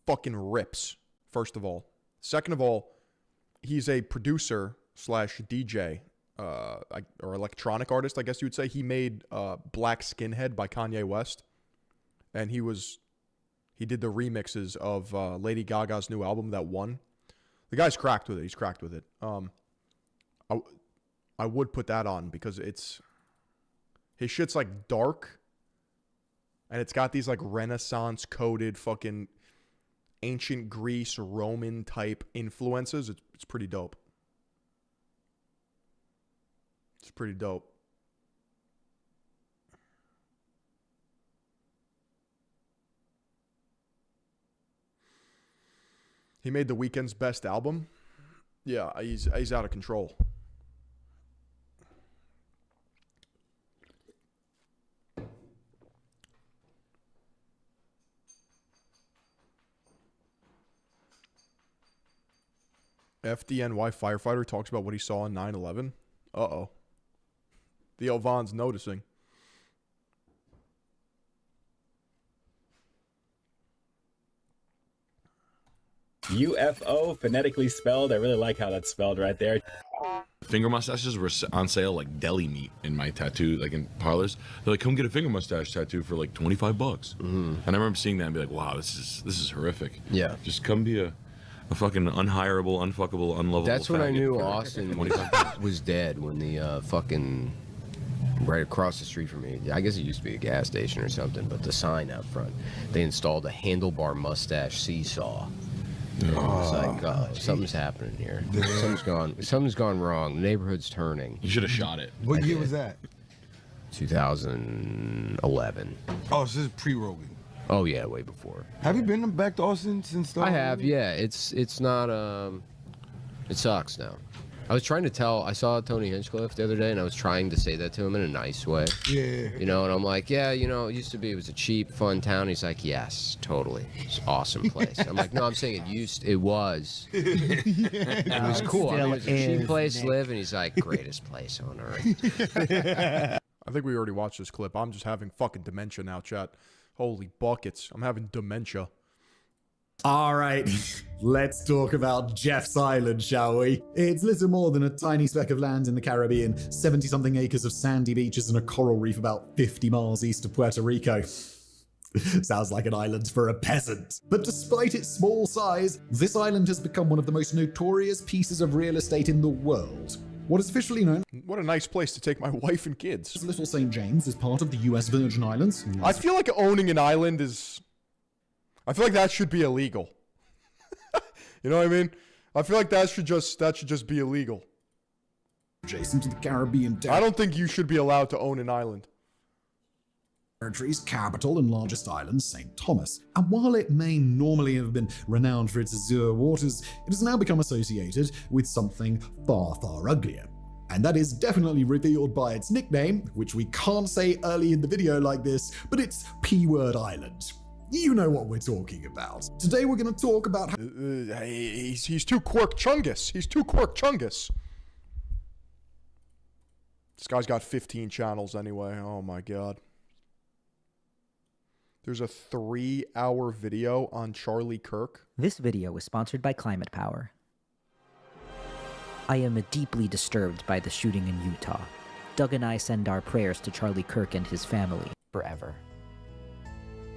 Speaker 1: fucking rips, first of all. Second of all, he's a producer / DJ. Or electronic artist, I guess you would say. He made Black Skinhead by Kanye West. And he did the remixes of Lady Gaga's new album that won. The guy's cracked with it. He's cracked with it. I would put that on because his shit's like dark. And it's got these like Renaissance coded fucking ancient Greece, Roman type influences. It's pretty dope. It's pretty dope. He made The Weeknd's best album. Yeah, he's out of control. FDNY firefighter talks about what he saw on 9/11. Uh-oh. Theo Von's noticing.
Speaker 18: UFO, phonetically spelled. I really like how that's spelled right there. Finger mustaches were on sale like deli meat in my tattoo, like in parlors. They're like, come get a finger mustache tattoo for like $25. And I remember seeing that and be like, wow, this is horrific.
Speaker 19: Yeah.
Speaker 18: Just come be a fucking unhireable, unfuckable, unlovable.
Speaker 19: That's when I
Speaker 18: faggot
Speaker 19: knew
Speaker 18: for
Speaker 19: Austin
Speaker 18: $25.
Speaker 19: was dead, when the fucking right across the street from me, I guess it used to be a gas station or something, but the sign out front, they installed a handlebar mustache seesaw. I was like, oh, something's happening here. Something's gone wrong. The neighborhood's turning.
Speaker 18: You should have shot it.
Speaker 20: What year was that?
Speaker 19: 2011.
Speaker 20: Oh, so this is pre-Rogan.
Speaker 19: Oh yeah, way before.
Speaker 20: Have you been back to Austin since?
Speaker 19: I have, yeah. It's not it sucks now. I saw Tony Hinchcliffe the other day, and I was trying to say that to him in a nice way.
Speaker 20: Yeah.
Speaker 19: You know, and I'm like, yeah, you know, it was a cheap, fun town. He's like, yes, totally. It's an awesome place. I'm like, no, I'm saying it was. It was cool. I mean, it was a cheap place to live, and he's like, greatest place on earth.
Speaker 1: I think we already watched this clip. I'm just having fucking dementia now, chat. Holy buckets. I'm having dementia.
Speaker 21: All right, let's talk about Jeff's Island, shall we? It's little more than a tiny speck of land in the Caribbean, 70-something acres of sandy beaches and a coral reef about 50 miles east of Puerto Rico. Sounds like an island for a peasant. But despite its small size, this island has become one of the most notorious pieces of real estate in the world. What is officially known...
Speaker 1: What a nice place to take my wife and kids.
Speaker 21: Little St. James is part of the U.S. Virgin Islands.
Speaker 1: I feel like owning an island is... I feel like that should be illegal. You know what I mean? I feel like that should just be illegal.
Speaker 21: Adjacent to the Caribbean.
Speaker 1: I don't think you should be allowed to own an island.
Speaker 21: Territory's capital and largest island, St. Thomas. And while it may normally have been renowned for its azure waters, it has now become associated with something far, far uglier. And that is definitely revealed by its nickname, which we can't say early in the video like this, but it's P-Word Island. You know what we're talking about. Today we're going to talk about how...
Speaker 1: He's too quirk chungus. He's too quirk chungus. This guy's got 15 channels anyway. Oh my god. There's a 3-hour video on Charlie Kirk.
Speaker 22: This video was sponsored by Climate Power. I am deeply disturbed by the shooting in Utah. Doug and I send our prayers to Charlie Kirk and his family.
Speaker 23: Forever.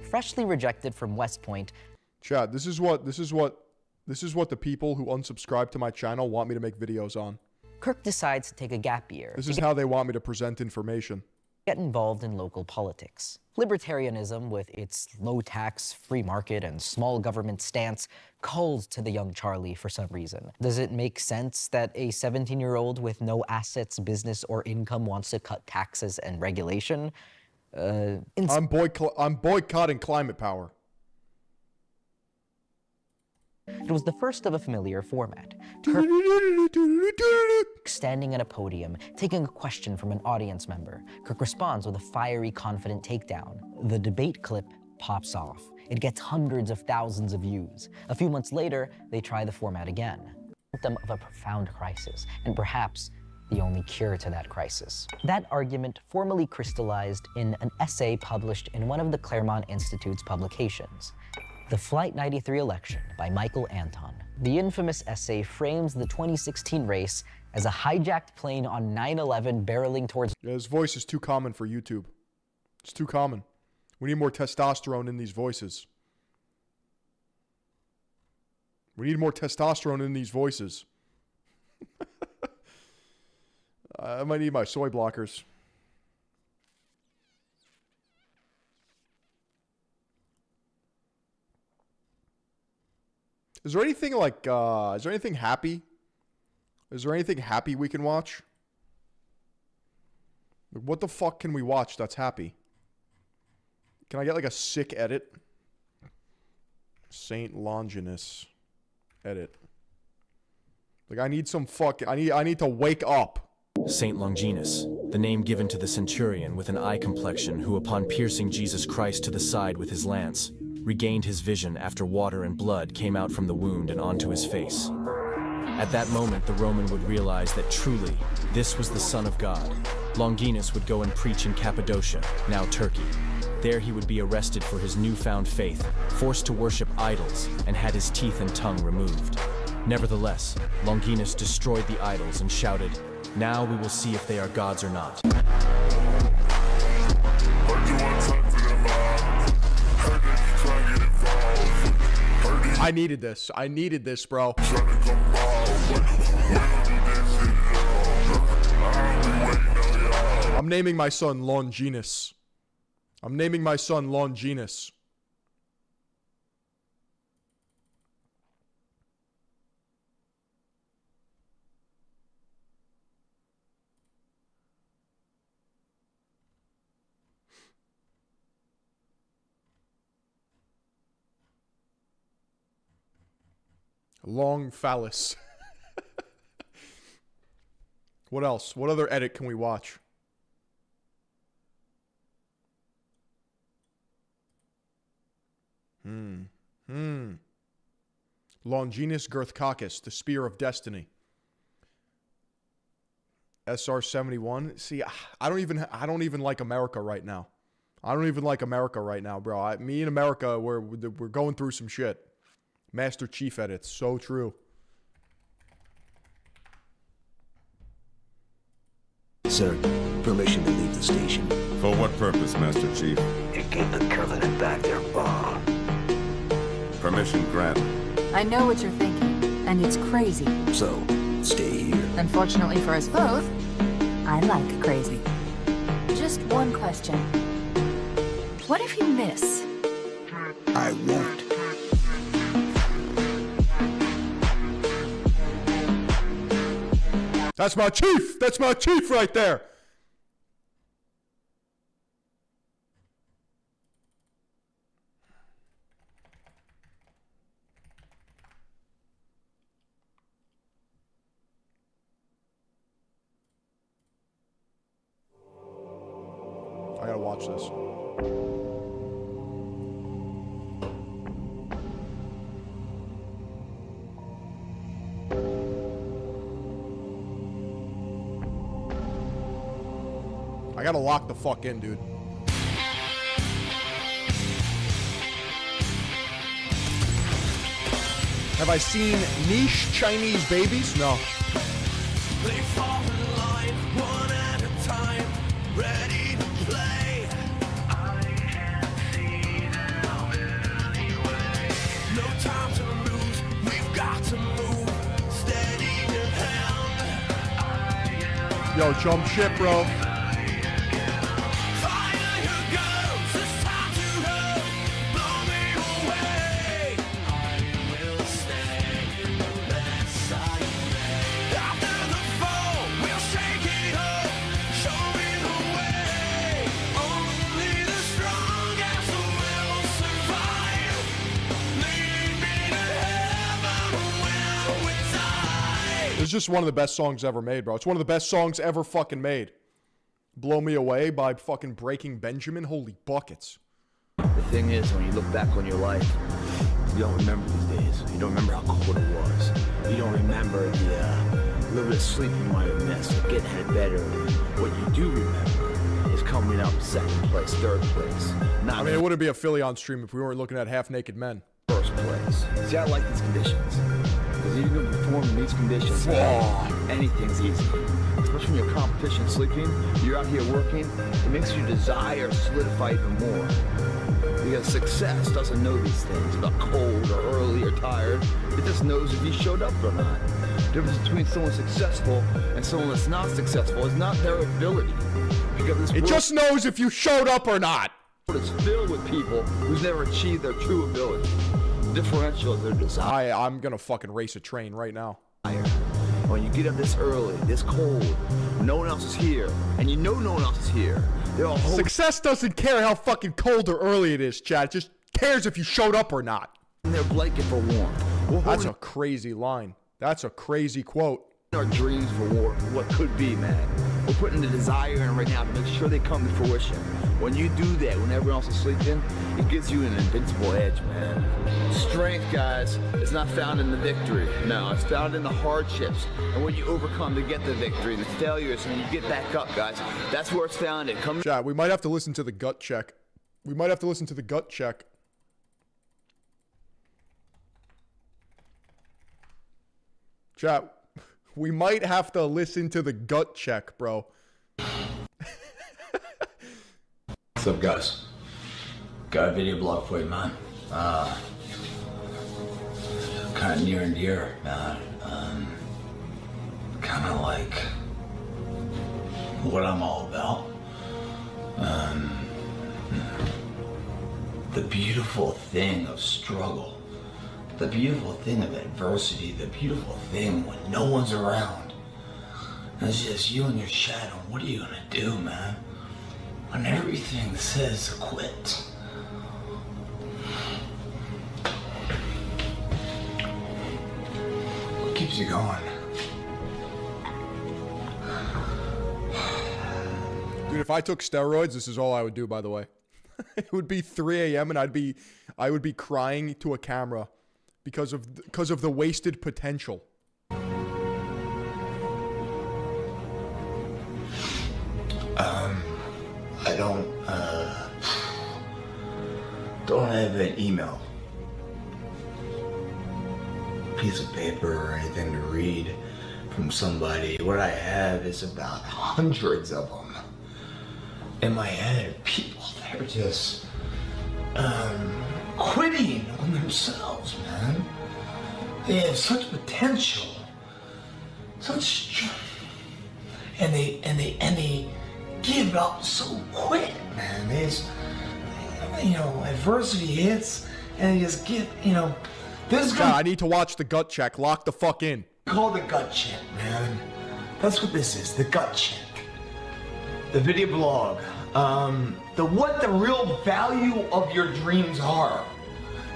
Speaker 23: Freshly rejected from West Point.
Speaker 1: Chad, this is what the people who unsubscribe to my channel want me to make videos on.
Speaker 23: Kirk decides to take a gap year.
Speaker 1: This is how they want me to present information.
Speaker 23: Get involved in local politics. Libertarianism, with its low tax, free market, and small government stance, calls to the young Charlie for some reason. Does it make sense that a 17-year-old with no assets, business, or income wants to cut taxes and regulation?
Speaker 1: I'm boycotting Climate Power.
Speaker 23: It was the first of a familiar format. Kirk standing at a podium, taking a question from an audience member. Kirk responds with a fiery, confident takedown. The debate clip pops off. It gets hundreds of thousands of views. A few months later, they try the format again. Symptom of a profound crisis, and perhaps the only cure to that crisis. That argument formally crystallized in an essay published in one of the Claremont Institute's publications, The Flight 93 Election by Michael Anton. The infamous essay frames the 2016 race as a hijacked plane on 9/11 barreling towards...
Speaker 1: Yeah, his voice is too common for YouTube. It's too common. We need more testosterone in these voices. We need more testosterone in these voices. I might need my soy blockers. Is there anything like, is there anything happy? Is there anything happy we can watch? What the fuck can we watch that's happy? Can I get like a sick edit? Saint Longinus edit. Like I need some fucking, I need to wake up.
Speaker 24: Saint Longinus, the name given to the centurion with an eye complexion who upon piercing Jesus Christ to the side with his lance, regained his vision after water and blood came out from the wound and onto his face. At that moment, the Roman would realize that truly, this was the Son of God. Longinus would go and preach in Cappadocia, now Turkey. There he would be arrested for his newfound faith, forced to worship idols, and had his teeth and tongue removed. Nevertheless, Longinus destroyed the idols and shouted, "Now we will see if they are gods or not."
Speaker 1: I needed this. I needed this, bro. I'm naming my son Longinus. I'm naming my son Longinus. Long phallus. What else? What other edit can we watch? Longinus Girthcoccus, the Spear of Destiny. SR-71. See, I don't even like America right now. I don't even like America right now, bro. Me and America, we're going through some shit. Master Chief edits, so true.
Speaker 2: Sir, permission to leave the station.
Speaker 3: For what purpose, Master Chief?
Speaker 2: To get the Covenant back their bomb.
Speaker 3: Permission granted.
Speaker 4: I know what you're thinking, and it's crazy.
Speaker 2: So, stay here.
Speaker 4: Unfortunately for us both, I like crazy. Just one question. What if you miss?
Speaker 2: I won't.
Speaker 1: That's my chief! That's my chief right there! I gotta watch this. I gotta lock the fuck in, dude. Have I seen niche Chinese babies? No.
Speaker 5: They fall in line, one at a time, ready to play. I can see them anyway. No time to lose, we've got to move. Steady your hand.
Speaker 1: Yo, jump ship, bro. It's just one of the best songs ever made, bro. It's one of the best songs ever fucking made. Blow Me Away by fucking Breaking Benjamin. Holy buckets.
Speaker 2: The thing is, when you look back on your life, you don't remember these days. You don't remember how cold it was. You don't remember the little bit of sleep you might have missed, or getting out of bed early. What you do remember is coming out second place, third place.
Speaker 1: I mean, it wouldn't be a Philly on stream if we weren't looking at half-naked men.
Speaker 2: First place. See, I like these conditions. Because even to perform in these conditions, anything's easy. Especially when you're competition sleeping, you're out here working, it makes your desire solidify even more. Because success doesn't know these things about cold or early or tired. It just knows if you showed up or not. The difference between someone successful and someone that's not successful is not their ability. Because
Speaker 1: it just knows if you showed up or not.
Speaker 2: It's filled with people who's never achieved their true ability. Differential of their desire.
Speaker 1: I'm gonna fucking race a train right now.
Speaker 2: When you get up this early, this cold, no one else is here, and you know no one else is here.
Speaker 1: Success doesn't care how fucking cold or early it is, Chad. It just cares if you showed up or not.
Speaker 2: Their blanket for warmth.
Speaker 1: That's a crazy line. That's a crazy quote.
Speaker 2: Our dreams for what could be, man. We're putting the desire in right now to make sure they come to fruition. When you do that, when everyone else is sleeping, it gives you an invincible edge, man. Strength, guys, is not found in the victory. No, it's found in the hardships. And when you overcome to get the victory, the failures, and you get back up, guys, that's where it's found.
Speaker 1: Chat, we might have to listen to the gut check. We might have to listen to the gut check. Chat, we might have to listen to the gut check, bro.
Speaker 2: What's up, guys? Got a video blog for you, man. Kind of near and dear, man. Kind of like what I'm all about. The beautiful thing of struggle, the beautiful thing of adversity, the beautiful thing when no one's around. It's just you and your shadow. What are you gonna do, man? When everything says quit. What keeps you going?
Speaker 1: Dude, if I took steroids, this is all I would do, by the way. It would be 3 a.m. and I would be crying to a camera because of the wasted potential.
Speaker 2: I don't have an email, piece of paper or anything to read from somebody. What I have is about hundreds of them in my head. People, they're just quitting on themselves, man. They have such potential, and they give up so quick, man. They just, adversity hits, and they just get, this is
Speaker 1: God, I need to watch the gut check. Lock the fuck in.
Speaker 2: Call the gut check, man. That's what this is, the gut check. The video blog. What the real value of your dreams are.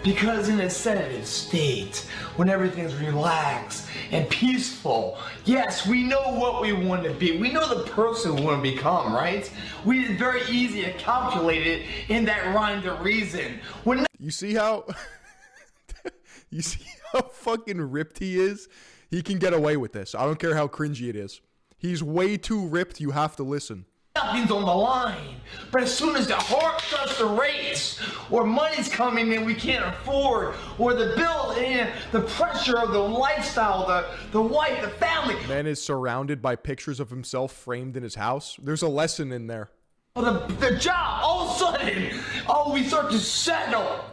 Speaker 2: Because in a sedative state, when everything's relaxed and peaceful, yes, we know what we want to be. We know the person we want to become, right? It's very easy to calculate it in that rhyme to reason.
Speaker 1: You see how you see how fucking ripped he is? He can get away with this. I don't care how cringy it is. He's way too ripped, you have to listen.
Speaker 2: Nothing's on the line, but as soon as the heart starts to race, or money's coming in we can't afford, or the bill and the pressure of the lifestyle, the wife, the family.
Speaker 1: Man is surrounded by pictures of himself framed in his house. There's a lesson in there.
Speaker 2: The job, all of a sudden, we start to settle.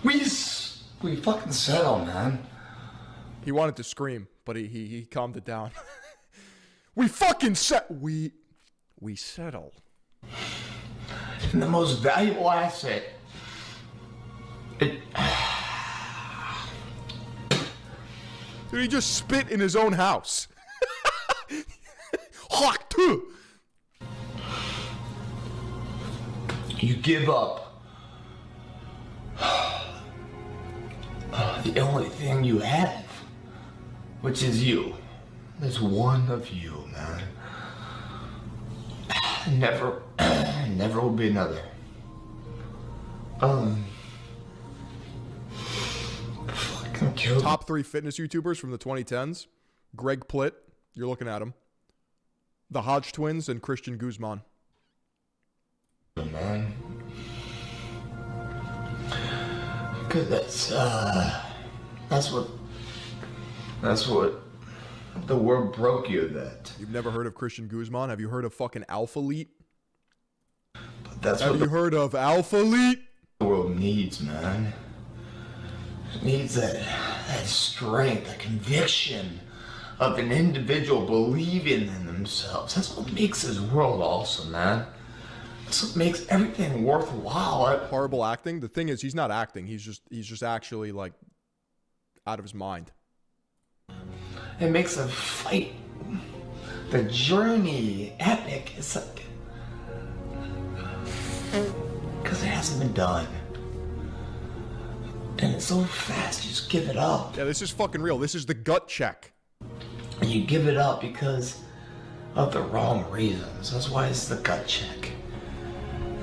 Speaker 2: We fucking settle, man.
Speaker 1: He wanted to scream, but he calmed it down. We fucking we settle.
Speaker 2: And the most valuable asset.
Speaker 1: Dude, he just spit in his own house. Hawk too.
Speaker 2: You give up the only thing you have, which is you. There's one of you, man. Never will be another. Fucking kill.
Speaker 1: Top 3 fitness YouTubers from the 2010s. Greg Plitt, you're looking at him. The Hodge twins and Christian Guzman.
Speaker 2: Man. Cause that's what the word broke you that.
Speaker 1: You've never heard of Christian Guzman? Have you heard of fucking Alpha Elite?
Speaker 2: That's
Speaker 1: Have
Speaker 2: what
Speaker 1: you heard of Alpha Elite?
Speaker 2: The world needs, man. It needs that strength, that conviction of an individual believing in themselves. That's what makes this world awesome, man. That's what makes everything worthwhile.
Speaker 1: Horrible acting. The thing is, he's not acting. He's just actually like out of his mind.
Speaker 2: It makes the fight, the journey epic. It's like, because it hasn't been done. And it's so fast, you just give it up.
Speaker 1: Yeah, this is fucking real. This is the gut check.
Speaker 2: And you give it up because of the wrong reasons. That's why it's the gut check.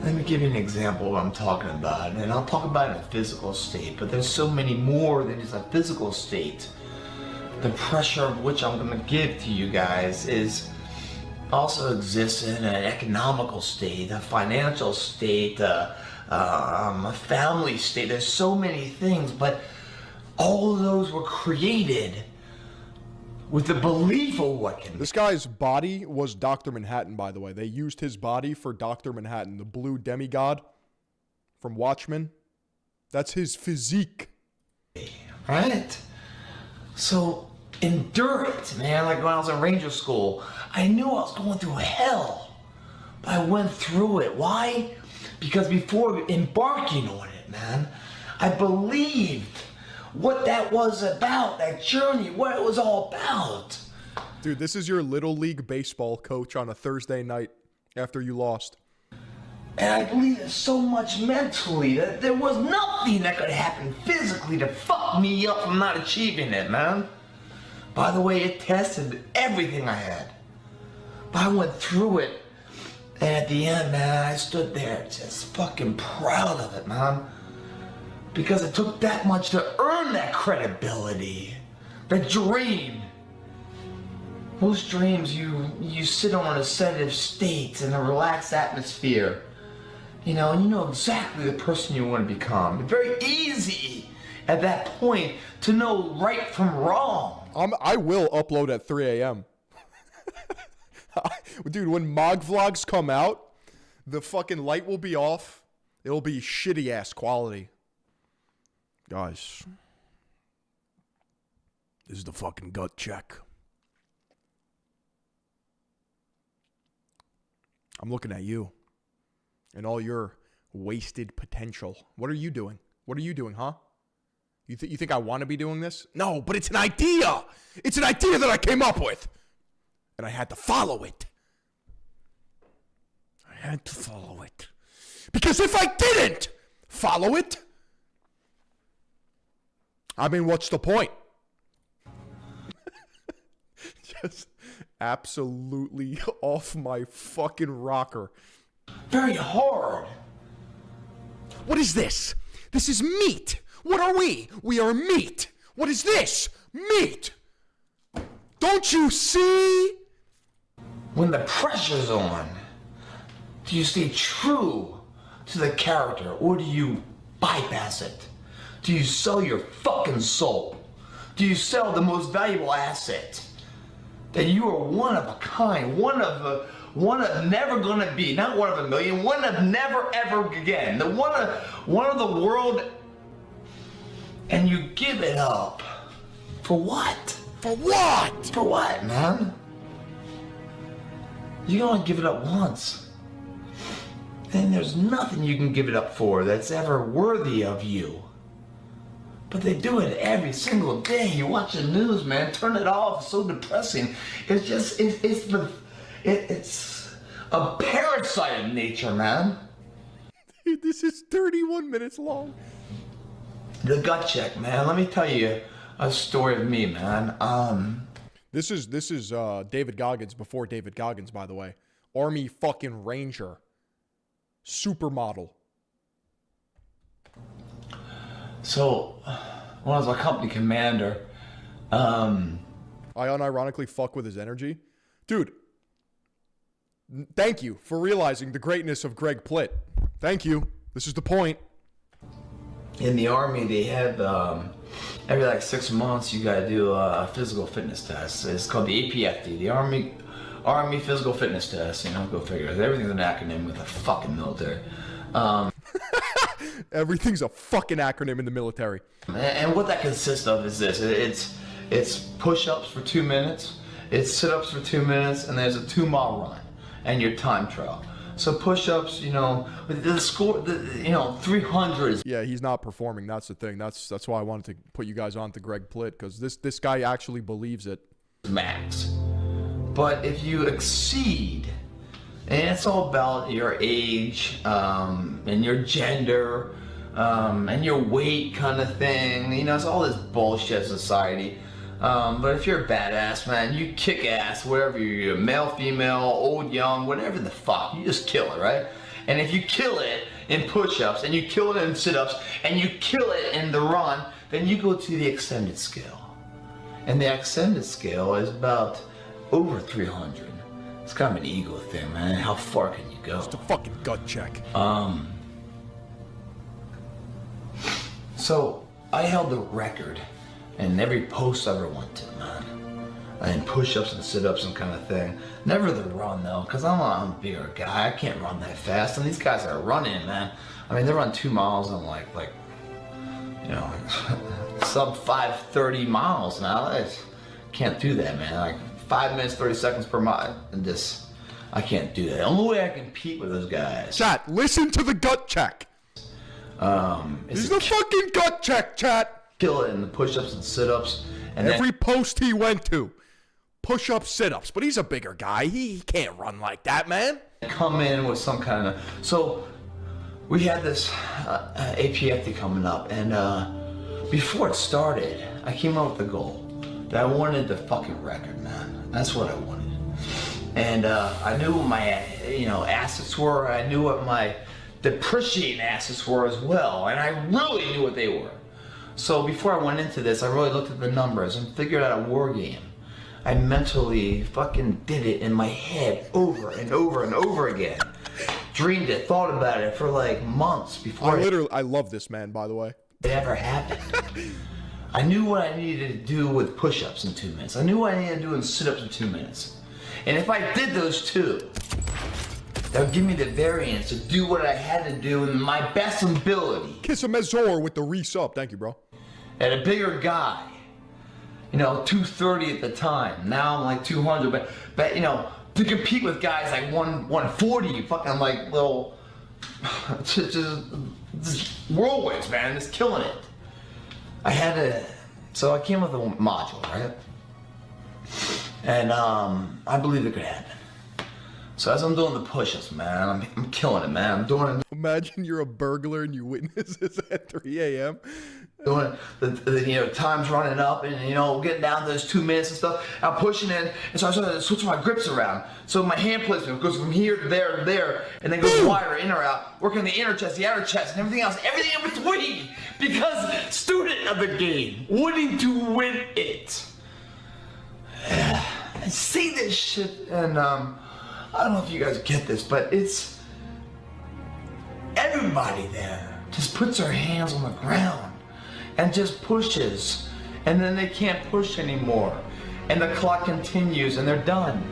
Speaker 2: Let me give you an example of what I'm talking about. And I'll talk about it in a physical state, but there's so many more than just a physical state. The pressure of which I'm going to give to you guys is also exists in an economical state, a financial state, a family state. There's so many things, but all of those were created with the belief of what can be.
Speaker 1: This guy's body was Dr. Manhattan, by the way. They used his body for Dr. Manhattan, the blue demigod from Watchmen. That's his physique.
Speaker 2: Right? So, endure it, man. Like when I was in Ranger School, I knew I was going through hell. But I went through it. Why? Because before embarking on it, man, I believed what that was about, that journey, what it was all about.
Speaker 1: Dude, this is your Little League baseball coach on a Thursday night after you lost.
Speaker 2: And I believed it so much mentally that there was nothing that could happen physically to fuck me up from not achieving it, man. By the way, it tested everything I had. But I went through it, and at the end, man, I stood there just fucking proud of it, man. Because it took that much to earn that credibility, the dream. Most dreams, you sit on a sedative state in a relaxed atmosphere, you know, and you know exactly the person you want to become. It's very easy at that point to know right from wrong.
Speaker 1: I will upload at 3 a.m. Dude, when Mog Vlogs come out, the fucking light will be off. It'll be shitty ass quality. Guys, this is the fucking gut check. I'm looking at you and all your wasted potential. What are you doing? What are you doing, huh? You think I want to be doing this? No, but it's an idea. It's an idea that I came up with. And I had to follow it. I had to follow it. Because if I didn't follow it, I mean, what's the point? Just absolutely off my fucking rocker.
Speaker 2: Very hard.
Speaker 1: What is this? This is meat. What are we? We are meat. What is this? Meat. Don't you see?
Speaker 2: When the pressure's on, do you stay true to the character or do you bypass it? Do you sell your fucking soul? Do you sell the most valuable asset? That you are one of a kind, one of never gonna be, not one of a million, one of never ever again, the one of the world, and you give it up. For what?
Speaker 1: For what?
Speaker 2: For what, man? You only give it up once. Then there's nothing you can give it up for that's ever worthy of you. But they do it every single day. You watch the news, man. Turn it off. It's so depressing. It's just, it's a parasite of nature, man.
Speaker 1: Dude, this is 31 minutes long.
Speaker 2: The gut check, man. Let me tell you a story of me, man.
Speaker 1: This is David Goggins before David Goggins, by the way. Army fucking Ranger. Supermodel.
Speaker 2: So, when I was a company commander,
Speaker 1: I unironically fuck with his energy. Dude, thank you for realizing the greatness of Greg Plitt. Thank you. This is the point.
Speaker 2: In the Army, they have, every like 6 months, you gotta do a physical fitness test. It's called the APFT, the Army Physical Fitness Test. You know, go figure. Everything's an acronym with the fucking military.
Speaker 1: Everything's a fucking acronym in the military.
Speaker 2: And what that consists of is this. It's push-ups for 2 minutes, it's sit-ups for 2 minutes, and there's a 2-mile run, and your time trial. So push-ups, you know, the score, 300.
Speaker 1: Yeah, he's not performing. That's the thing. That's why I wanted to put you guys on to Greg Plitt, because this guy actually believes it.
Speaker 2: Max. But if you exceed, and it's all about your age, and your gender, and your weight kind of thing. You know, it's all this bullshit society. But if you're a badass, man, you kick ass wherever you're male, female, old, young, whatever the fuck, you just kill it, right? And if you kill it in push-ups, and you kill it in sit-ups, and you kill it in the run, then you go to the extended scale. And the extended scale is about over 300. It's kind of an ego thing, man. How far can you go?
Speaker 1: Just a fucking gut check.
Speaker 2: So I held the record in every post I ever went to, man. and push-ups and sit-ups and kind of thing. Never the run though, because I'm a bigger guy. I can't run that fast, and these guys are running, man. I mean, they run 2 miles in like you know, sub 5:30 miles now. I can't do that, man. Like 5 minutes 30 seconds per mile, and just I can't do that. The only way I compete with those guys.
Speaker 1: Chat, listen to the gut check. He's the fucking gut check, chat.
Speaker 2: Kill it in the push-ups and sit-ups, and
Speaker 1: every post he went to, push-ups, sit-ups. But he's a bigger guy. He can't run like that, man.
Speaker 2: Come in with some kind of so. We had this APFD coming up, and before it started, I came up with a goal that I wanted the fucking record, man. That's what I wanted. And I knew what my assets were. I knew what my depreciating assets were as well, and I really knew what they were. So before I went into this, I really looked at the numbers and figured out a war game. I mentally fucking did it in my head over and over and over again. Dreamed it, thought about it for like months before
Speaker 1: I love this man, by the way.
Speaker 2: It ever happened. I knew what I needed to do with push-ups in 2 minutes. I knew what I needed to do in sit-ups in 2 minutes. And if I did those two, that would give me the variance to do what I had to do in my best ability.
Speaker 1: Kiss a Mezor with the re-sub. Thank you, bro.
Speaker 2: And a bigger guy. 230 at the time. Now I'm like 200, but to compete with guys like 140, fucking like little, just whirlwinds, man, just killing it. So I came up with a module, right? And I believe it could happen. So as I'm doing the push-ups, man, I'm killing it, man. I'm doing it.
Speaker 1: Imagine you're a burglar and you witness this at 3 a.m.
Speaker 2: Doing the time's running up, and getting down to those 2 minutes and stuff. I'm pushing in, and so I started to switch my grips around. So my hand placement goes from here to there to there, and then goes wider, in or out. Working the inner chest, the outer chest, and everything else, everything in between. Because student of the game, wanting to win it. I see this shit, and I don't know if you guys get this, but it's everybody there just puts their hands on the ground and just pushes, and then they can't push anymore, and the clock continues and they're done.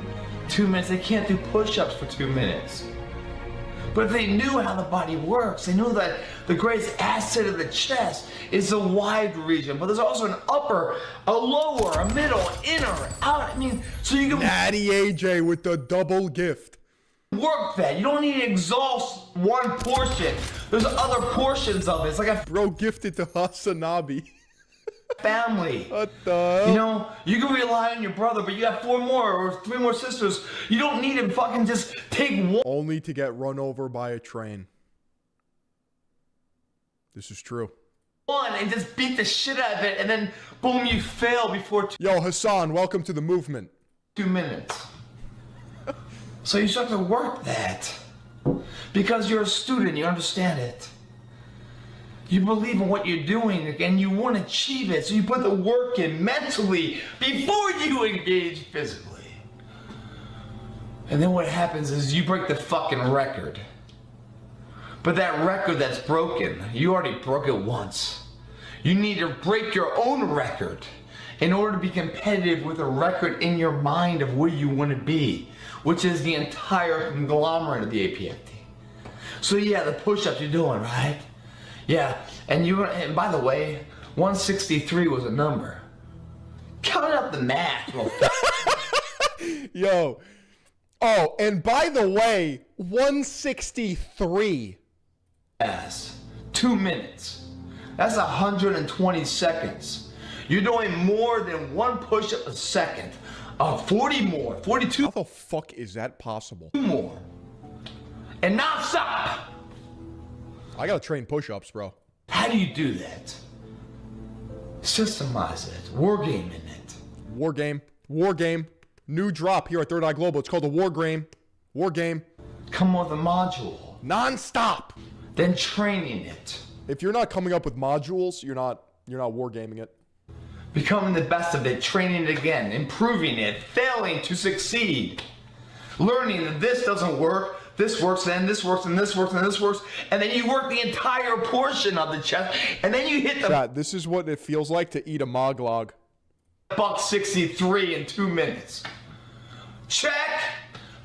Speaker 2: 2 minutes, they can't do push-ups for 2 minutes. But if they knew how the body works, they knew that the greatest asset of the chest is the wide region, but there's also an upper, a lower, a middle, inner, out. So you can
Speaker 1: Natty AJ with the double gift.
Speaker 2: Work that. You don't need to exhaust one portion. There's other portions of it. It's like a
Speaker 1: bro gifted to Hasanabi.
Speaker 2: Family.
Speaker 1: What the?
Speaker 2: You can rely on your brother, but you got 4 more or 3 more sisters. You don't need to fucking just take one.
Speaker 1: Only to get run over by a train. This is true.
Speaker 2: One and just beat the shit out of it, and then boom, you fail before.
Speaker 1: Yo, Hassan, welcome to the movement.
Speaker 2: 2 minutes. So you start to work that because you're a student, you understand it. You believe in what you're doing and you want to achieve it, so you put the work in mentally before you engage physically. And then what happens is you break the fucking record. But that record that's broken, you already broke it once. You need to break your own record in order to be competitive with a record in your mind of where you want to be, which is the entire conglomerate of the APFD. So yeah, the push-ups you're doing, right? Yeah, and by the way, 163 was a number. Count up the math real fast.
Speaker 1: Yo. Oh, and by the way, 163.
Speaker 2: Yes, 2 minutes. That's 120 seconds. You're doing more than one push-up a second. 40 more, 42.
Speaker 1: How the fuck is that possible?
Speaker 2: 2 more. And not stop.
Speaker 1: I gotta train push-ups, bro.
Speaker 2: How do you do that? Systemize it. War game in it.
Speaker 1: War game. War game. New drop here at Third Eye Global. It's called the War Game. War game.
Speaker 2: Come with a module.
Speaker 1: Non-stop.
Speaker 2: Then training it.
Speaker 1: If you're not coming up with modules, you're not wargaming it.
Speaker 2: Becoming the best of it, training it again, improving it, failing to succeed. Learning that this doesn't work, this works, and this works, and this works, and this works, and then you work the entire portion of the chest, and then you hit the...
Speaker 1: Chat, this is what it feels like to eat a moglog.
Speaker 2: $163 in 2 minutes. Check.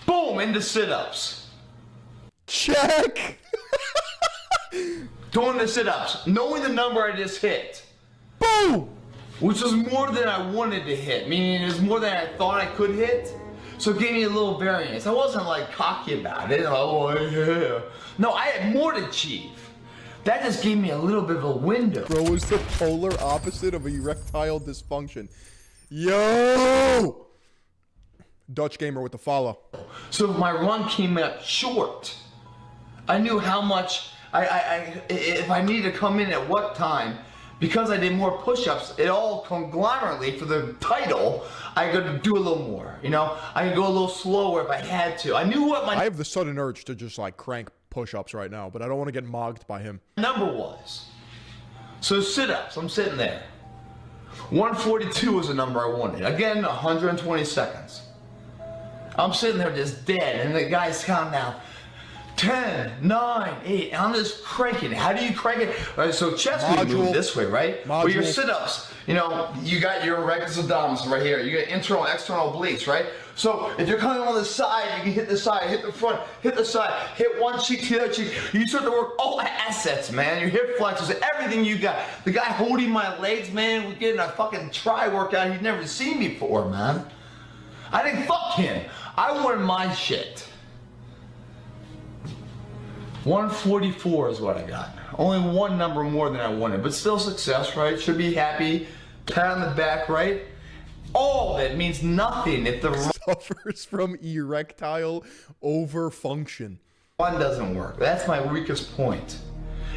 Speaker 2: Boom, into sit-ups.
Speaker 1: Check.
Speaker 2: Doing the sit-ups, knowing the number I just hit.
Speaker 1: Boom.
Speaker 2: Which was more than I wanted to hit, meaning it was more than I thought I could hit. So it gave me a little variance. I wasn't like cocky about it. Like, oh yeah. No, I had more to achieve. That just gave me a little bit of a window.
Speaker 1: Bro was the polar opposite of erectile dysfunction. Yo! Dutch gamer with the follow.
Speaker 2: So if my run came up short, I knew how much if I needed to come in at what time. Because I did more push-ups, it all conglomerately for the title, I could do a little more, you know? I could go a little slower if I had to. I knew what my
Speaker 1: I have the sudden urge to just like crank push-ups right now, but I don't want to get mogged by him.
Speaker 2: number was. So sit-ups, I'm sitting there. 142 was the number I wanted. Again, 120 seconds. I'm sitting there just dead, and the guy's counting down. 10, 9, 8, and I'm just cranking it. How do you crank it? Right, so chest we move this way, right? But your sit-ups, you know, you got your rectus abdominis right here. You got internal and external obliques, right? So if you're coming on the side, you can hit the side, hit the front, hit the side, hit one cheek to the other cheek. You start to work all the assets, man. Your hip flexors, everything you got. The guy holding my legs, man, was getting a fucking tri workout he'd never seen before, man. I didn't fuck him. I wanted my shit. 144 is what I got. Only one number more than I wanted, but still success, right? Should be happy. Pat on the back, right? All of it means nothing if the
Speaker 1: suffers from erectile overfunction.
Speaker 2: One doesn't work. That's my weakest point.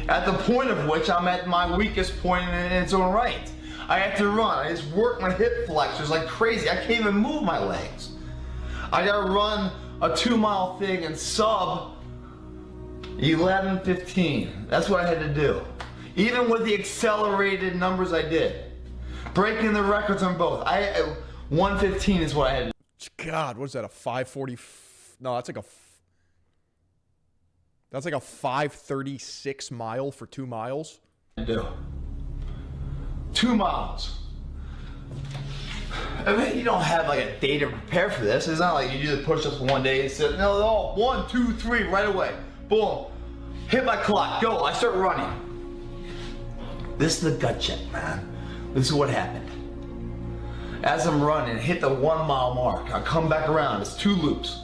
Speaker 2: At the point of which I'm at my weakest point in its own right. I have to run. I just work my hip flexors like crazy. I can't even move my legs. I gotta run a 2-mile thing and sub 11:15. That's what I had to do. Even with the accelerated numbers I did. Breaking the records on both. 1:15 is what I had to do.
Speaker 1: God, what is that, a 5:40? No, that's like a 5:36 mile for 2 miles.
Speaker 2: Do 2 miles. I mean, you don't have like a day to prepare for this. It's not like you do the push-ups one day and sit. No, all 1, 2, 3 right away. Boom. Hit my clock. Go. I start running. This is the gut check, man. This is what happened. As I'm running, hit the 1 mile mark. I come back around. It's 2 loops.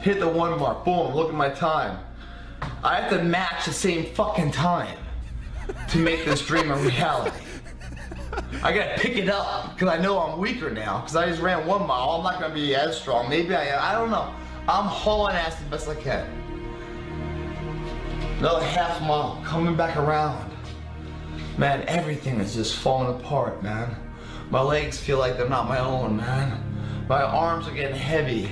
Speaker 2: Hit the 1 mark. Boom. Look at my time. I have to match the same fucking time to make this dream a reality. I gotta pick it up because I know I'm weaker now because I just ran 1 mile. I'm not gonna be as strong. Maybe I don't know. I'm hauling ass the best I can. Another half mile, coming back around. Man, everything is just falling apart, man. My legs feel like they're not my own, man. My arms are getting heavy.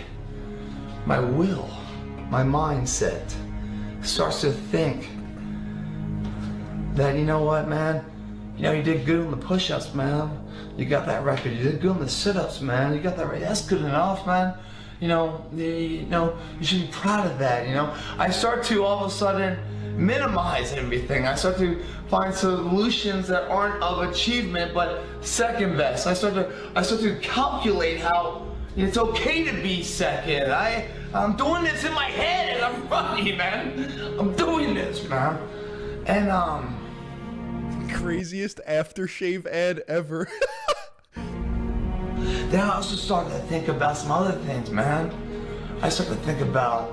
Speaker 2: My will, my mindset starts to think that, you know what, man? You know, you did good on the push-ups, man. You got that record. You did good on the sit-ups, man. You got that right. That's good enough, man. You know, you should be proud of that, you know. I start to all of a sudden minimize everything. I start to find solutions that aren't of achievement, but second best. I start to calculate how it's okay to be second. I'm doing this in my head and I'm running, man. I'm doing this, man. And
Speaker 1: craziest aftershave ad ever.
Speaker 2: Then I also started to think about some other things, man. I started to think about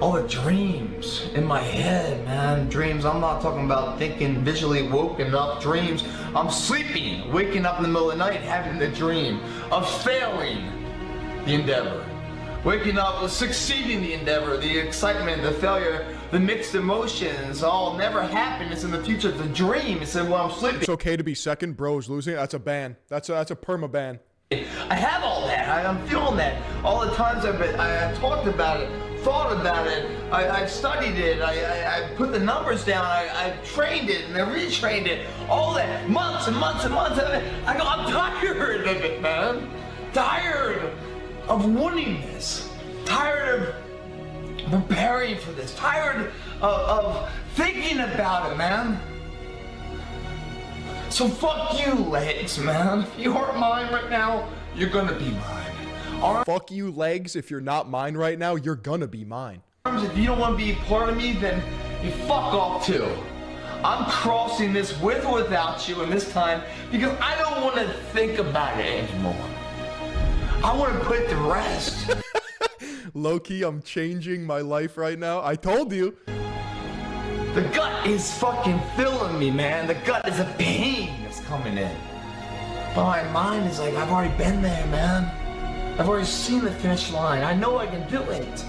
Speaker 2: all the dreams in my head, man. Dreams, I'm not talking about thinking visually woken up dreams. I'm sleeping, waking up in the middle of the night, having the dream of failing the endeavor. Waking up, succeeding the endeavor, the excitement, the failure, the mixed emotions, all never happen. It's in the future, it's a dream. It's in while I'm sleeping.
Speaker 1: It's okay to be second, bro's losing. That's a ban. That's a perma ban.
Speaker 2: I have all that. I'm feeling that. All the times I talked about it, thought about it, I studied it, I put the numbers down, I trained it and I retrained it, all that, months and months and months of it. I'm tired of it, man. Tired of wanting this. Tired of preparing for this. Tired of thinking about it, man. So fuck you, legs, man. If you aren't mine right now, you're gonna be mine.
Speaker 1: Fuck you, legs. If you're not mine right now, you're gonna be mine.
Speaker 2: If you don't want to be a part of me, then you fuck off too. I'm crossing this with or without you, and this time because I don't want to think about it anymore. I want to put it to rest.
Speaker 1: Low-key, I'm changing my life right now. I told you.
Speaker 2: The gut is fucking filling me, man. The gut is a pain that's coming in. But my mind is like, I've already been there, man. I've already seen the finish line. I know I can do it.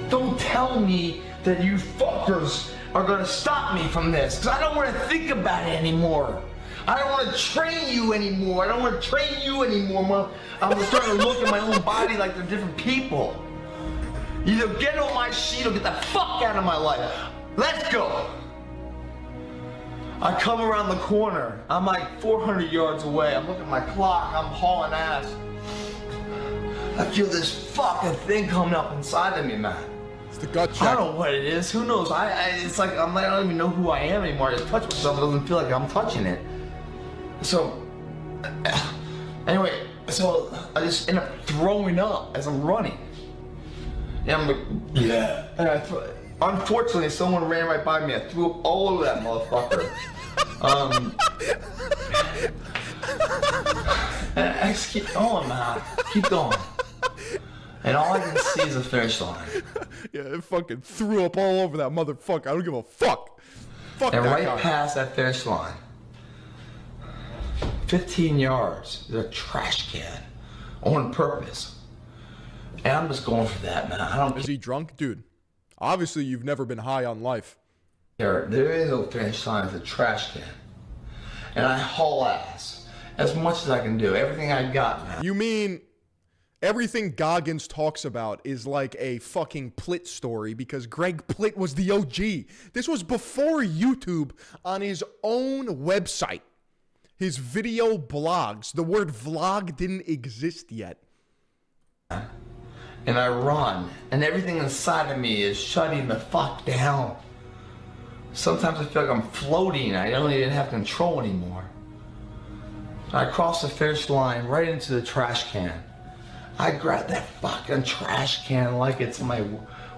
Speaker 2: Don't tell me that you fuckers are gonna stop me from this, because I don't want to think about it anymore. I don't want to train you anymore. I don't want to train you anymore. I'm starting to look at my own body like they're different people. Either get on my sheet or get the fuck out of my life. Let's go. I come around the corner. I'm like 400 yards away. I'm looking at my clock. I'm hauling ass. I feel this fucking thing coming up inside of me, man.
Speaker 1: It's the gut check.
Speaker 2: I don't know what it is. Who knows? It's like I don't even know who I am anymore. I just touch myself. It doesn't feel like I'm touching it. So, anyway, so I just end up throwing up as I'm running. And I'm like, yeah. And unfortunately, someone ran right by me. I threw up all over that motherfucker. And I just keep going, man. Keep going. And all I can see is the finish line.
Speaker 1: Yeah, it fucking threw up all over that motherfucker. I don't give a fuck. Fuck
Speaker 2: and
Speaker 1: that
Speaker 2: right
Speaker 1: guy.
Speaker 2: past that finish line, 15 yards, there's a trash can on purpose. And I'm just going for that, man. I don't
Speaker 1: Is he drunk? Dude, obviously you've never been high on life.
Speaker 2: care. There is no finish line, it's a trash can. And I haul ass as much as I can do. Everything I got, man.
Speaker 1: You mean everything Goggins talks about is like a fucking Plitt story because Greg Plitt was the OG. This was before YouTube on his own website. His video blogs. The word vlog didn't exist yet.
Speaker 2: And I run, and everything inside of me is shutting the fuck down. Sometimes I feel like I'm floating. I don't even have control anymore. I cross the finish line right into the trash can. I grab that fucking trash can like it's my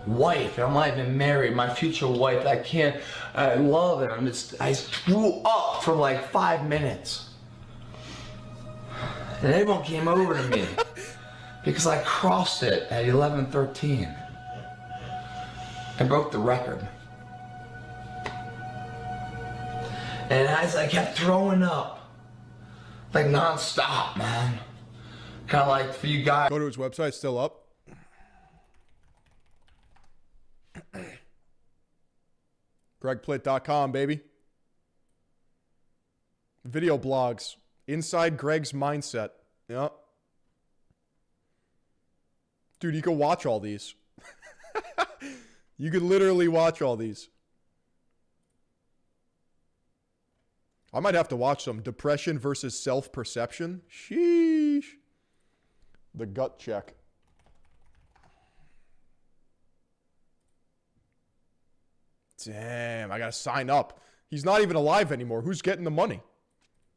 Speaker 2: wife. I'm not even married, my future wife. I love it. I threw up for like 5 minutes. And everyone came over to me because I crossed it at 11:13. I broke the record. And as I kept throwing up, like non-stop, man. Kind of like for you guys.
Speaker 1: Go to his website, still up. GregPlitt.com, baby. Video blogs. Inside Greg's mindset. Yeah. Dude, you can watch all these. You could literally watch all these. I might have to watch some. Depression versus self-perception. Sheesh. The gut check. Damn, I gotta sign up. He's not even alive anymore. Who's getting the money?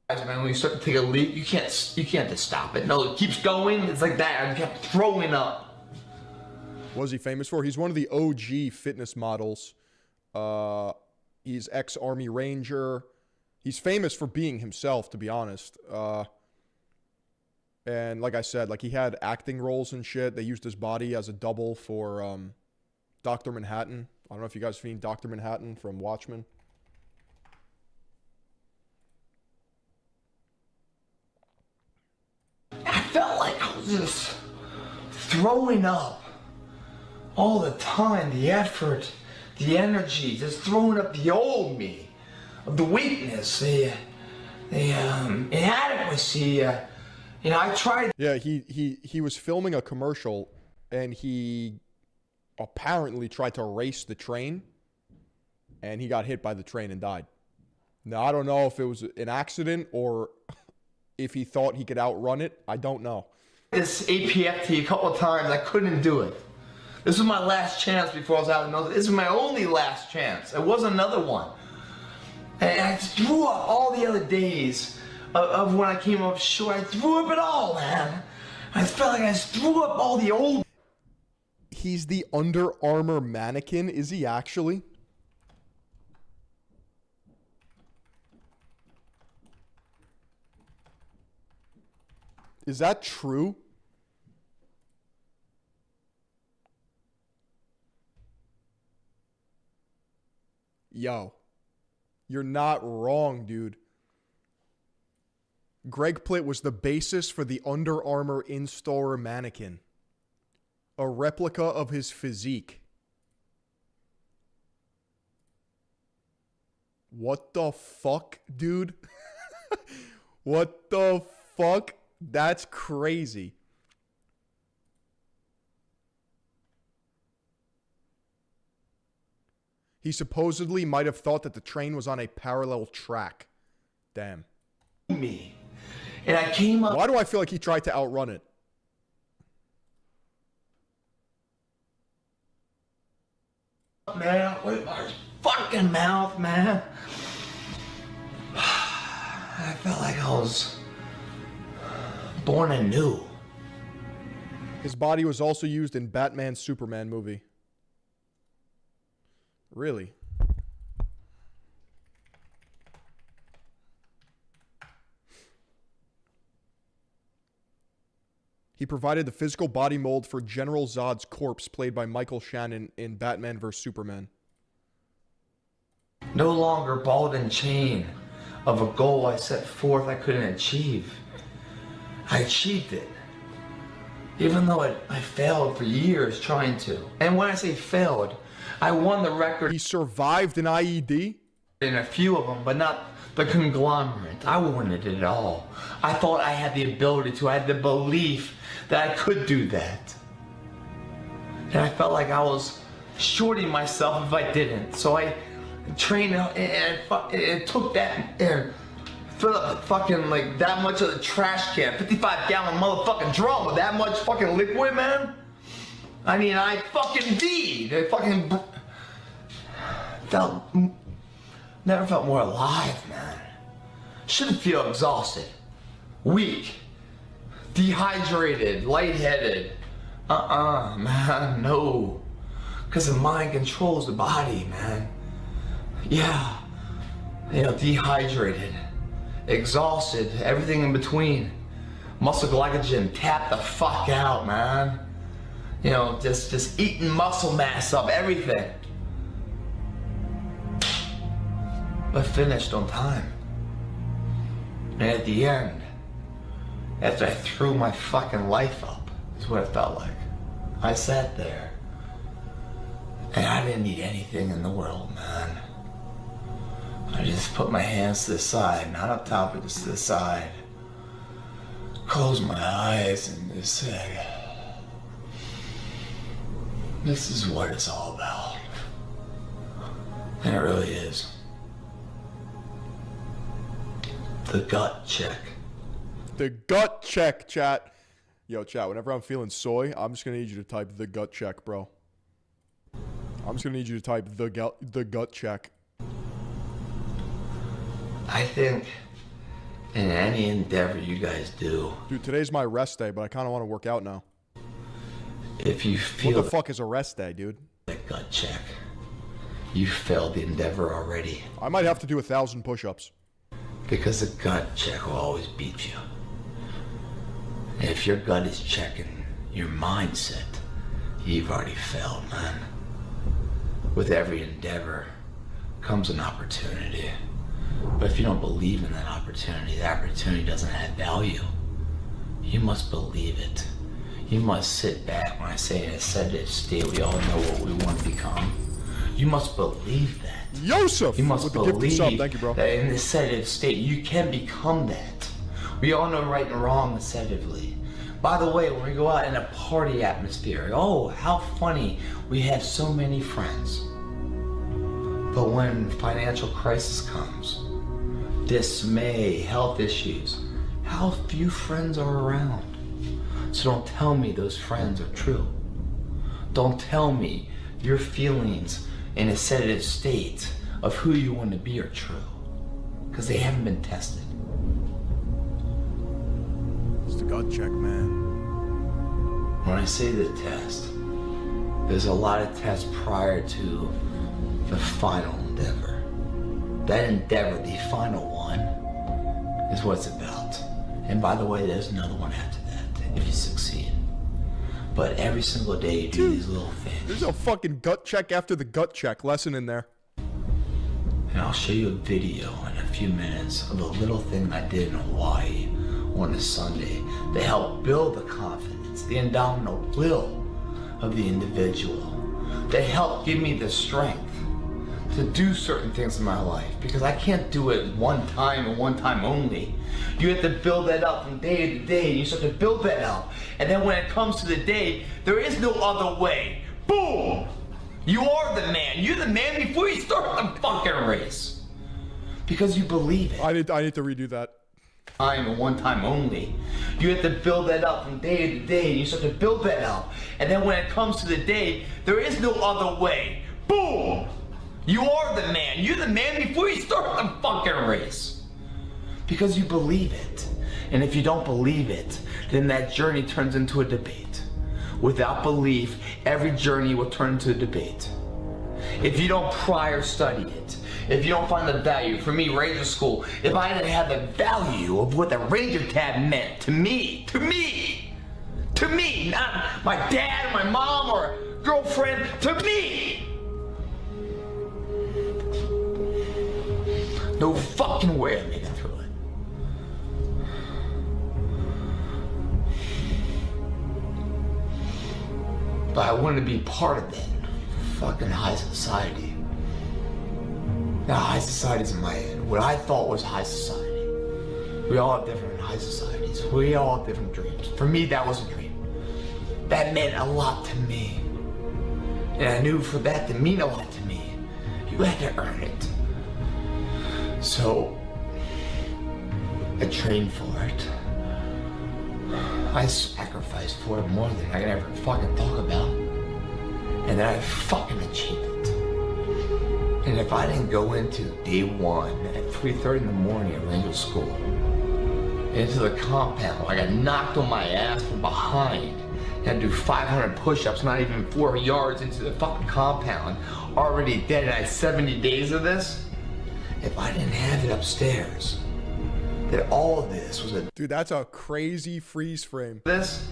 Speaker 2: Man, when you start to take a leap, you can't just stop it. No, it keeps going. It's like that. I kept throwing up.
Speaker 1: What was he famous for? He's one of the OG fitness models. He's ex-Army Ranger. He's famous for being himself, to be honest. And like I said, like he had acting roles and shit. They used his body as a double for Dr. Manhattan. I don't know if you guys have seen Dr. Manhattan from Watchmen.
Speaker 2: I felt like I was just throwing up all the time. The effort, the energy, just throwing up the old me, the weakness, the inadequacy. I tried.
Speaker 1: Yeah, he was filming a commercial, and he apparently tried to race the train, and he got hit by the train and died. Now, I don't know if it was an accident or if he thought he could outrun it. I don't know.
Speaker 2: This APFT a couple of times. I couldn't do it. This was my last chance before I was out of the military. This is my only last chance. There was another one. And I threw up all the other days of when I came up short. I threw up it all, man. I felt like I just threw up all the old.
Speaker 1: He's the Under Armour mannequin. Is he actually? Is that true? Yo, you're not wrong, dude. Greg Plitt was the basis for the Under Armour in-store mannequin. A replica of his physique. What the fuck, dude? What the fuck? That's crazy. He supposedly might have thought that the train was on a parallel track. Damn.
Speaker 2: Me. And I came up.
Speaker 1: Why do I feel like he tried to outrun it?
Speaker 2: Man, with my fucking mouth, man. I felt like I was born anew.
Speaker 1: His body was also used in Batman Superman movie. Really? He provided the physical body mold for General Zod's corpse, played by Michael Shannon in Batman vs. Superman.
Speaker 2: No longer ball and chain of a goal I set forth I couldn't achieve. I achieved it. Even though I failed for years trying to. And when I say failed, I won the record.
Speaker 1: He survived an IED?
Speaker 2: In a few of them, but not the conglomerate. I wanted it all. I thought I had the ability to. I had the belief that I could do that. And I felt like I was shorting myself if I didn't. So I trained and took that and filled up fucking like that much of the trash can, 55-gallon motherfucking drum with that much fucking liquid, man. I mean, I fucking did. I fucking never felt more alive, man. Shouldn't feel exhausted, weak, dehydrated, lightheaded. Man, no. Because the mind controls the body, man. Yeah. You know, dehydrated, exhausted, everything in between. Muscle glycogen tapped the fuck out, man. You know, just eating muscle mass up, everything. But finished on time. And at the end, after I threw my fucking life up, is what it felt like. I sat there, and I didn't need anything in the world, man. I just put my hands to the side, not up top, but just to the side. Closed my eyes and just said, this is what it's all about. And it really is. The gut check.
Speaker 1: The gut check, chat. Yo, chat, whenever I'm feeling soy, I'm just going to need you to type the gut check, bro. I'm just going to need you to type the gut check.
Speaker 2: I think in any endeavor you guys do,
Speaker 1: Dude, today's my rest day, but I kind of want to work out now.
Speaker 2: if you feel
Speaker 1: What the fuck is a rest day, dude?
Speaker 2: that gut check, you failed the endeavor already.
Speaker 1: I might have to do 1,000 push-ups.
Speaker 2: Because the gut check will always beat you. And if your gut is checking your mindset, you've already failed, man. With every endeavor comes an opportunity. But if you don't believe in that opportunity, the opportunity doesn't have value. You must believe it. You must sit back. When I say in a sedative state, we all know what we want to become. You must believe that.
Speaker 1: Yosef!
Speaker 2: You must
Speaker 1: with the gift
Speaker 2: believe
Speaker 1: of sub. Thank you, bro.
Speaker 2: that in this sedative state, you can become that. We all know right and wrong sedatively. By the way, when we go out in a party atmosphere, oh, how funny, we have so many friends. But when financial crisis comes, dismay, health issues, how few friends are around. So don't tell me those friends are true. Don't tell me your feelings in a sedative state of who you want to be are true. because they haven't been tested.
Speaker 1: It's the gut check, man.
Speaker 2: When I say the test, there's a lot of tests prior to the final endeavor. That endeavor, the final one, is what it's about. And by the way, there's another one after that, if you succeed. But every single day you do these little things.
Speaker 1: There's a fucking gut check after the gut check lesson in there.
Speaker 2: And I'll show you a video in a few minutes of a little thing I did in Hawaii on a Sunday to help build the confidence, the indomitable will of the individual. That helped give me the strength to do certain things in my life, because I can't do it one time and one time only. You have to build that up from day to day. You start to build that up. And then when it comes to the day, there is no other way. Boom! You are the man. You're the man before you start the fucking race. Because you believe it.
Speaker 1: I need to redo that.
Speaker 2: Time and one time only. You have to build that up from day to day. You start to build that up. And then when it comes to the day, there is no other way. Boom! You are the man. You're the man before you start the fucking race. Because you believe it. And if you don't believe it, then that journey turns into a debate. Without belief, every journey will turn into a debate. If you don't prior study it, if you don't find the value, for me, Ranger School, if I didn't have the value of what the Ranger tab meant to me, not my dad, my mom, or girlfriend, to me. No fucking way I'm making it through it. But I wanted to be part of that fucking high society. Now, high society's in my head. What I thought was high society. We all have different high societies. We all have different dreams. For me, that was a dream. That meant a lot to me. And I knew for that to mean a lot to me, you had to earn it. So, I trained for it. I sacrificed for it more than I can ever fucking talk about. And then I fucking achieved it. And if I didn't go into day one at 3:30 in the morning at Ranger School, into the compound, I got knocked on my ass from behind, had to do 500 push-ups, not even 4 yards into the fucking compound, already dead, and I had 70 days of this. If I didn't have it upstairs, that all of this was a...
Speaker 1: Dude, that's a crazy freeze frame.
Speaker 2: This?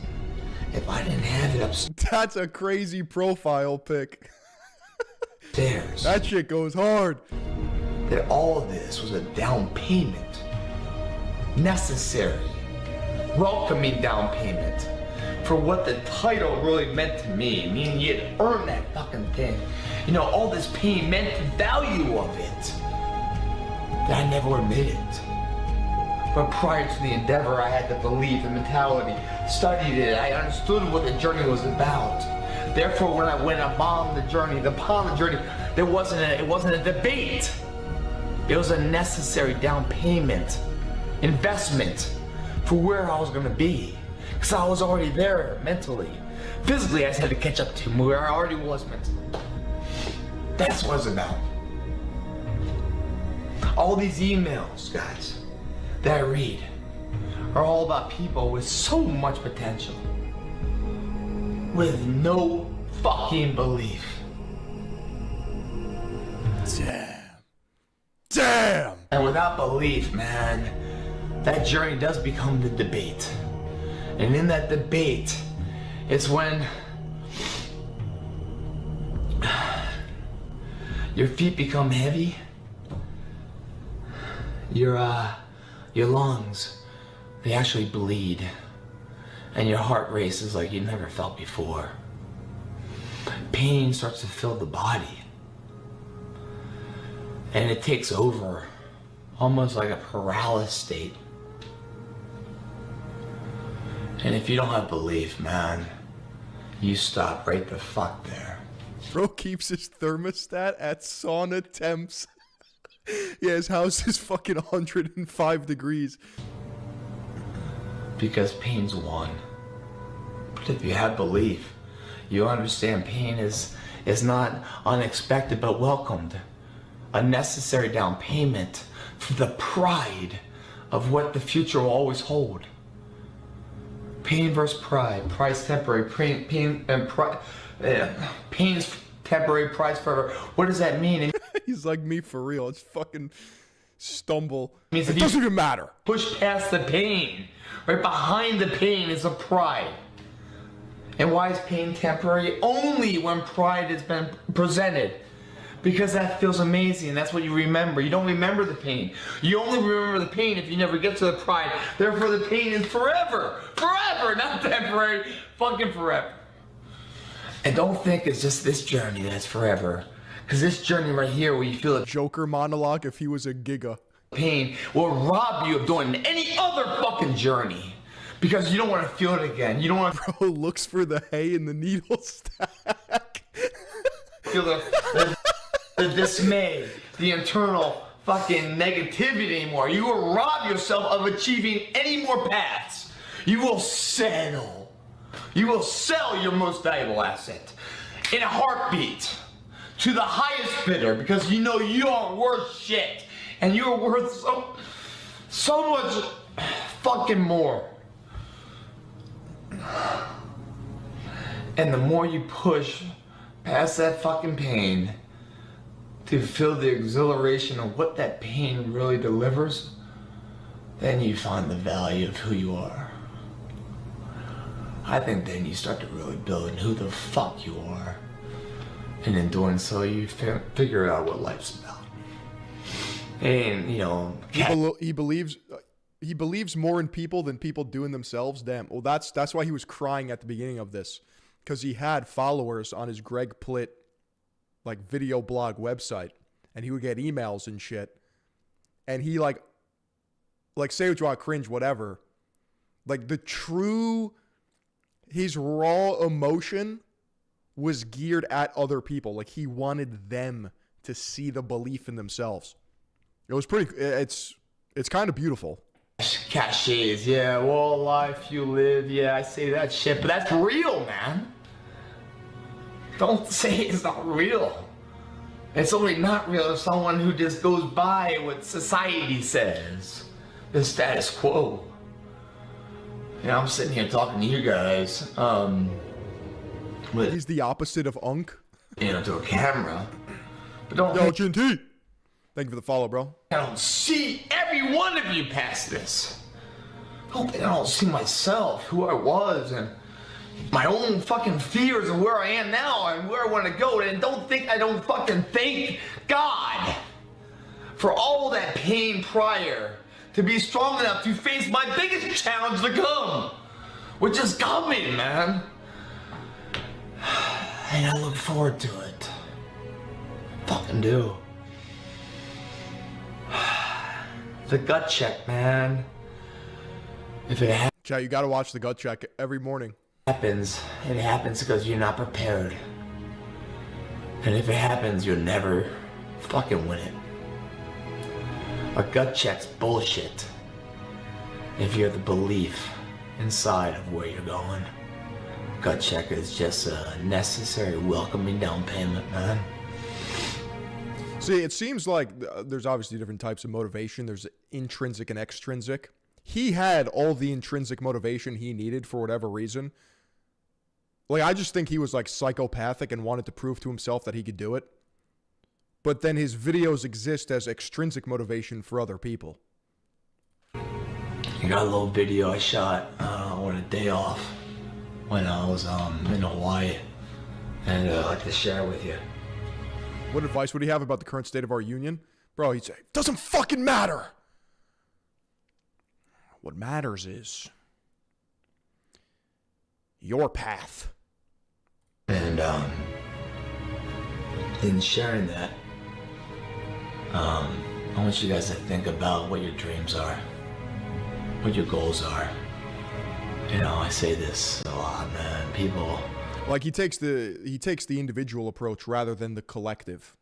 Speaker 2: If I didn't have it upstairs...
Speaker 1: That's a crazy profile pic.
Speaker 2: Stairs.
Speaker 1: That shit goes hard.
Speaker 2: That all of this was a down payment. Necessary. Welcoming down payment. For what the title really meant to me. Meaning you had earned that fucking thing. You know, all this pain meant the value of it. That I never admitted. But prior to the endeavor, I had the belief, the mentality, studied it, I understood what the journey was about. Therefore, when I went upon the journey, it wasn't a debate. It was a necessary down payment, investment for where I was gonna be. Because I was already there mentally. Physically, I just had to catch up to where I already was mentally. That's what it's about. All these emails, guys, that I read are all about people with so much potential, with no fucking belief.
Speaker 1: Damn!
Speaker 2: And without belief, man, that journey does become the debate. And in that debate, it's when your feet become heavy, your lungs, they actually bleed, and your heart races like you never felt before. Pain starts to fill the body, and it takes over, almost like a paralysis state. And if you don't have belief, man, you stop right the fuck there.
Speaker 1: Bro keeps his thermostat at sauna temps. Yeah, his house is fucking 105 degrees.
Speaker 2: Because pain's won. But if you have belief, you understand pain is not unexpected but welcomed. A necessary down payment the pride of what the future will always hold. Pain versus pride. Pride's temporary. Pain's temporary, pride's forever. What does that mean?
Speaker 1: He's like me for real. It's fucking stumble.
Speaker 2: Means
Speaker 1: It doesn't even matter.
Speaker 2: Push past the pain. Right behind the pain is a pride. And why is pain temporary? Only when pride has been presented. Because that feels amazing. That's what you remember. You don't remember the pain. You only remember the pain if you never get to the pride. Therefore, the pain is forever. Forever, not temporary. Fucking forever. And don't think it's just this journey that's forever. Because this journey right here where you feel a
Speaker 1: Joker monologue if he was a giga.
Speaker 2: Pain will rob you of doing any other fucking journey. Because you don't want to feel it again. You don't want to...
Speaker 1: Bro looks for the hay in the needle stack.
Speaker 2: Feel the dismay, the internal fucking negativity anymore. You will rob yourself of achieving any more paths. You will settle. You will sell your most valuable asset in a heartbeat to the highest bidder because you know you aren't worth shit and you're worth so much fucking more. And the more you push past that fucking pain to feel the exhilaration of what that pain really delivers, then you find the value of who you are. I think then you start to really build who the fuck you are. And in doing so, you figure out what life's about. And, you know...
Speaker 1: He believes more in people than people do in themselves. Damn. Well, that's why he was crying at the beginning of this. Because he had followers on his Greg Plitt like video blog website, and he would get emails and shit, and he like say what you want, cringe, whatever, like his raw emotion was geared at other people. Like he wanted them to see the belief in themselves. It was it's kind of beautiful.
Speaker 2: Cachets, yeah, well, life you live, yeah, I say that shit, but that's real, man. Don't say it's not real. It's only not real to someone who just goes by what society says. The status quo. You know, I'm sitting here talking to you guys,
Speaker 1: He's the opposite of Unk.
Speaker 2: You know, to a camera. But don't...
Speaker 1: Yo, GNT! Thank you for the follow, bro.
Speaker 2: I don't see every one of you past this. I don't see myself, who I was, and my own fucking fears of where I am now and where I want to go. And don't think I don't fucking thank God for all that pain prior to be strong enough to face my biggest challenge to come, which is coming, man. And I look forward to it. Fucking do. The gut check, man. If it happens,
Speaker 1: Chat, you gotta watch the gut check every morning.
Speaker 2: It happens because you're not prepared. And if it happens, you'll never fucking win it. A gut check's bullshit if you have the belief inside of where you're going. Gut check is just a necessary welcoming down payment, man.
Speaker 1: See, it seems like there's obviously different types of motivation. There's intrinsic and extrinsic. He had all the intrinsic motivation he needed for whatever reason. Like, I just think he was like psychopathic and wanted to prove to himself that he could do it. But then his videos exist as extrinsic motivation for other people.
Speaker 2: You got a little video I shot on a day off when I was in Hawaii, and I'd like to share with you.
Speaker 1: What advice would he have about the current state of our union? Bro, he'd say, doesn't fucking matter. What matters is your path.
Speaker 2: And in sharing that, I want you guys to think about what your dreams are, what your goals are. You know, I say this a lot, man. People...
Speaker 1: Like, he takes the individual approach rather than the collective.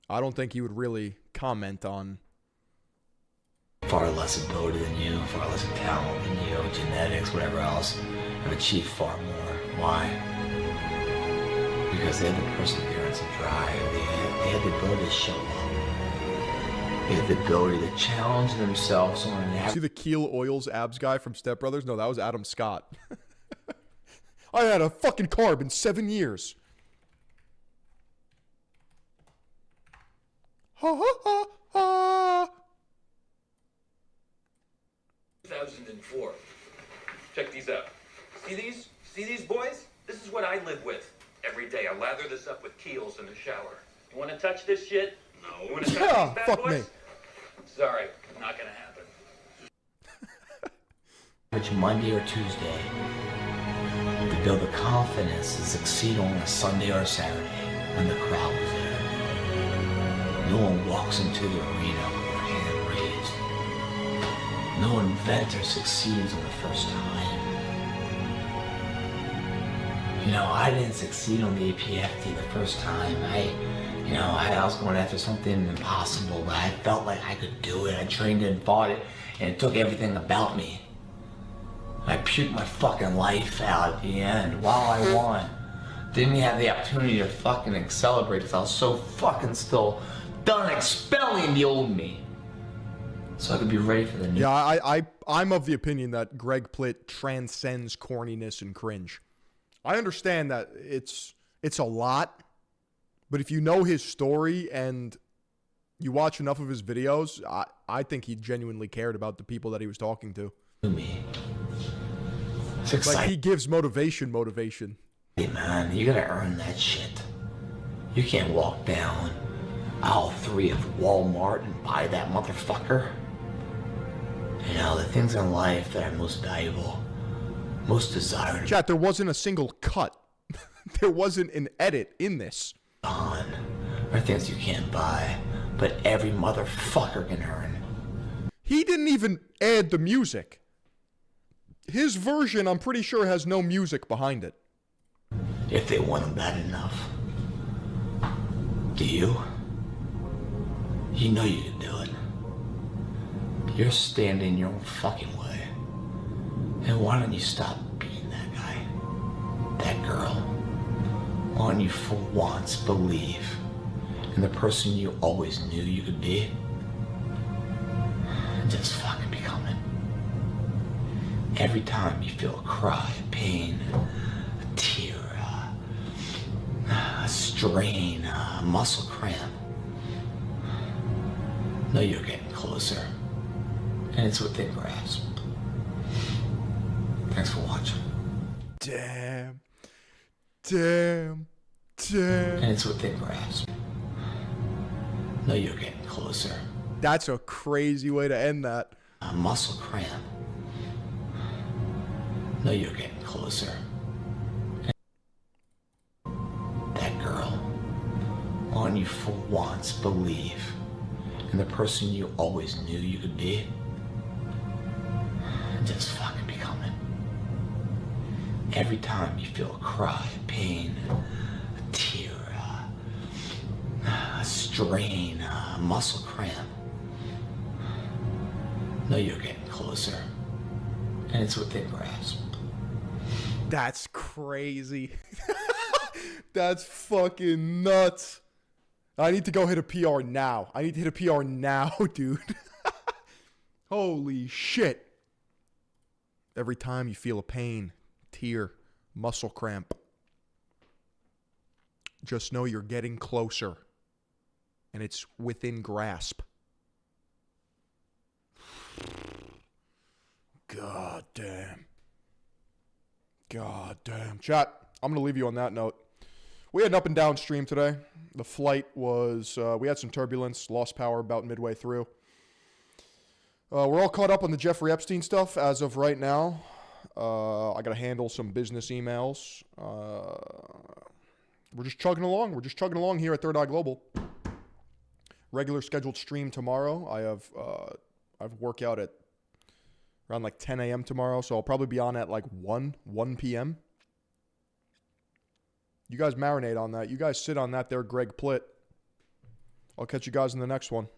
Speaker 1: I don't think he would really comment on...
Speaker 2: Far less ability than you, far less talent than you, genetics, whatever else, have achieved far more. Why? Because they had the perseverance and drive. They had the ability to show up. They have the ability to challenge themselves on an
Speaker 1: See the Keel Oils abs guy from Step Brothers? No, that was Adam Scott. I had a fucking carb in 7 years. Ha ha ha ha.
Speaker 6: 2004. Check these out. See these? See these boys? This is what I live with. Every day I lather this up with Keels in the shower. You want to touch this shit? No. You want to touch these bad
Speaker 1: fuck
Speaker 6: boys?
Speaker 1: me.
Speaker 6: Sorry, not gonna happen.
Speaker 2: average Monday or Tuesday to build the confidence to succeed on a Sunday or a Saturday when the crowd was there. No one walks into the arena with their hand raised. No inventor succeeds on the first time. You know, I didn't succeed on the APFT the first time. I was going after something impossible, but I felt like I could do it. I trained and fought it, and it took everything about me. I puked my fucking life out at the end while I won. Didn't have the opportunity to fucking celebrate because I was so fucking still done expelling the old me. So I could be ready for the new.
Speaker 1: Yeah, I'm of the opinion that Greg Plitt transcends corniness and cringe. I understand that it's a lot, but if you know his story and you watch enough of his videos, I think he genuinely cared about the people that he was talking to.
Speaker 2: Me.
Speaker 1: Like he gives motivation.
Speaker 2: Hey man, you gotta earn that shit. You can't walk down aisle 3 of Walmart and buy that motherfucker. You know, the things in life that are most valuable, most desired.
Speaker 1: Chat, there wasn't a single cut. There wasn't an edit in this.
Speaker 2: Are things you can't buy, but every motherfucker can earn.
Speaker 1: He didn't even add the music. His version, I'm pretty sure, has no music behind it.
Speaker 2: If they want them bad enough. Do you? You know you can do it. You're standing in your own fucking way. And why don't you stop being that guy? That girl? Why don't you for once believe in the person you always knew you could be? And just fucking become it. Every time you feel a cry, a pain, a tear, a strain, a muscle cramp, know you're getting closer. And it's within grasp. Thanks for watching.
Speaker 1: Damn.
Speaker 2: And it's within grasp. Know you're getting closer.
Speaker 1: That's a crazy way to end that.
Speaker 2: A muscle cramp. Know you're getting closer. That girl. Why don't you for once believe in the person you always knew you could be? And just fucking become it. Every time you feel a cry, a pain, a tear, a strain, a muscle cramp, know you're getting closer. And it's within grasp.
Speaker 1: That's crazy. That's fucking nuts. I need to go hit a PR now. Dude. Holy shit. Every time you feel a pain, tear, muscle cramp, just know you're getting closer. And it's within grasp. God damn. Chat, I'm going to leave you on that note. We had an up and down stream today. The flight was, we had some turbulence, lost power about midway through. We're all caught up on the Jeffrey Epstein stuff as of right now. I got to handle some business emails. We're just chugging along here at Third Eye Global. Regular scheduled stream tomorrow. I have workout at around like 10 a.m. tomorrow, so I'll probably be on at like 1 p.m. You guys marinate on that. You guys sit on that there, Greg Plitt. I'll catch you guys in the next one.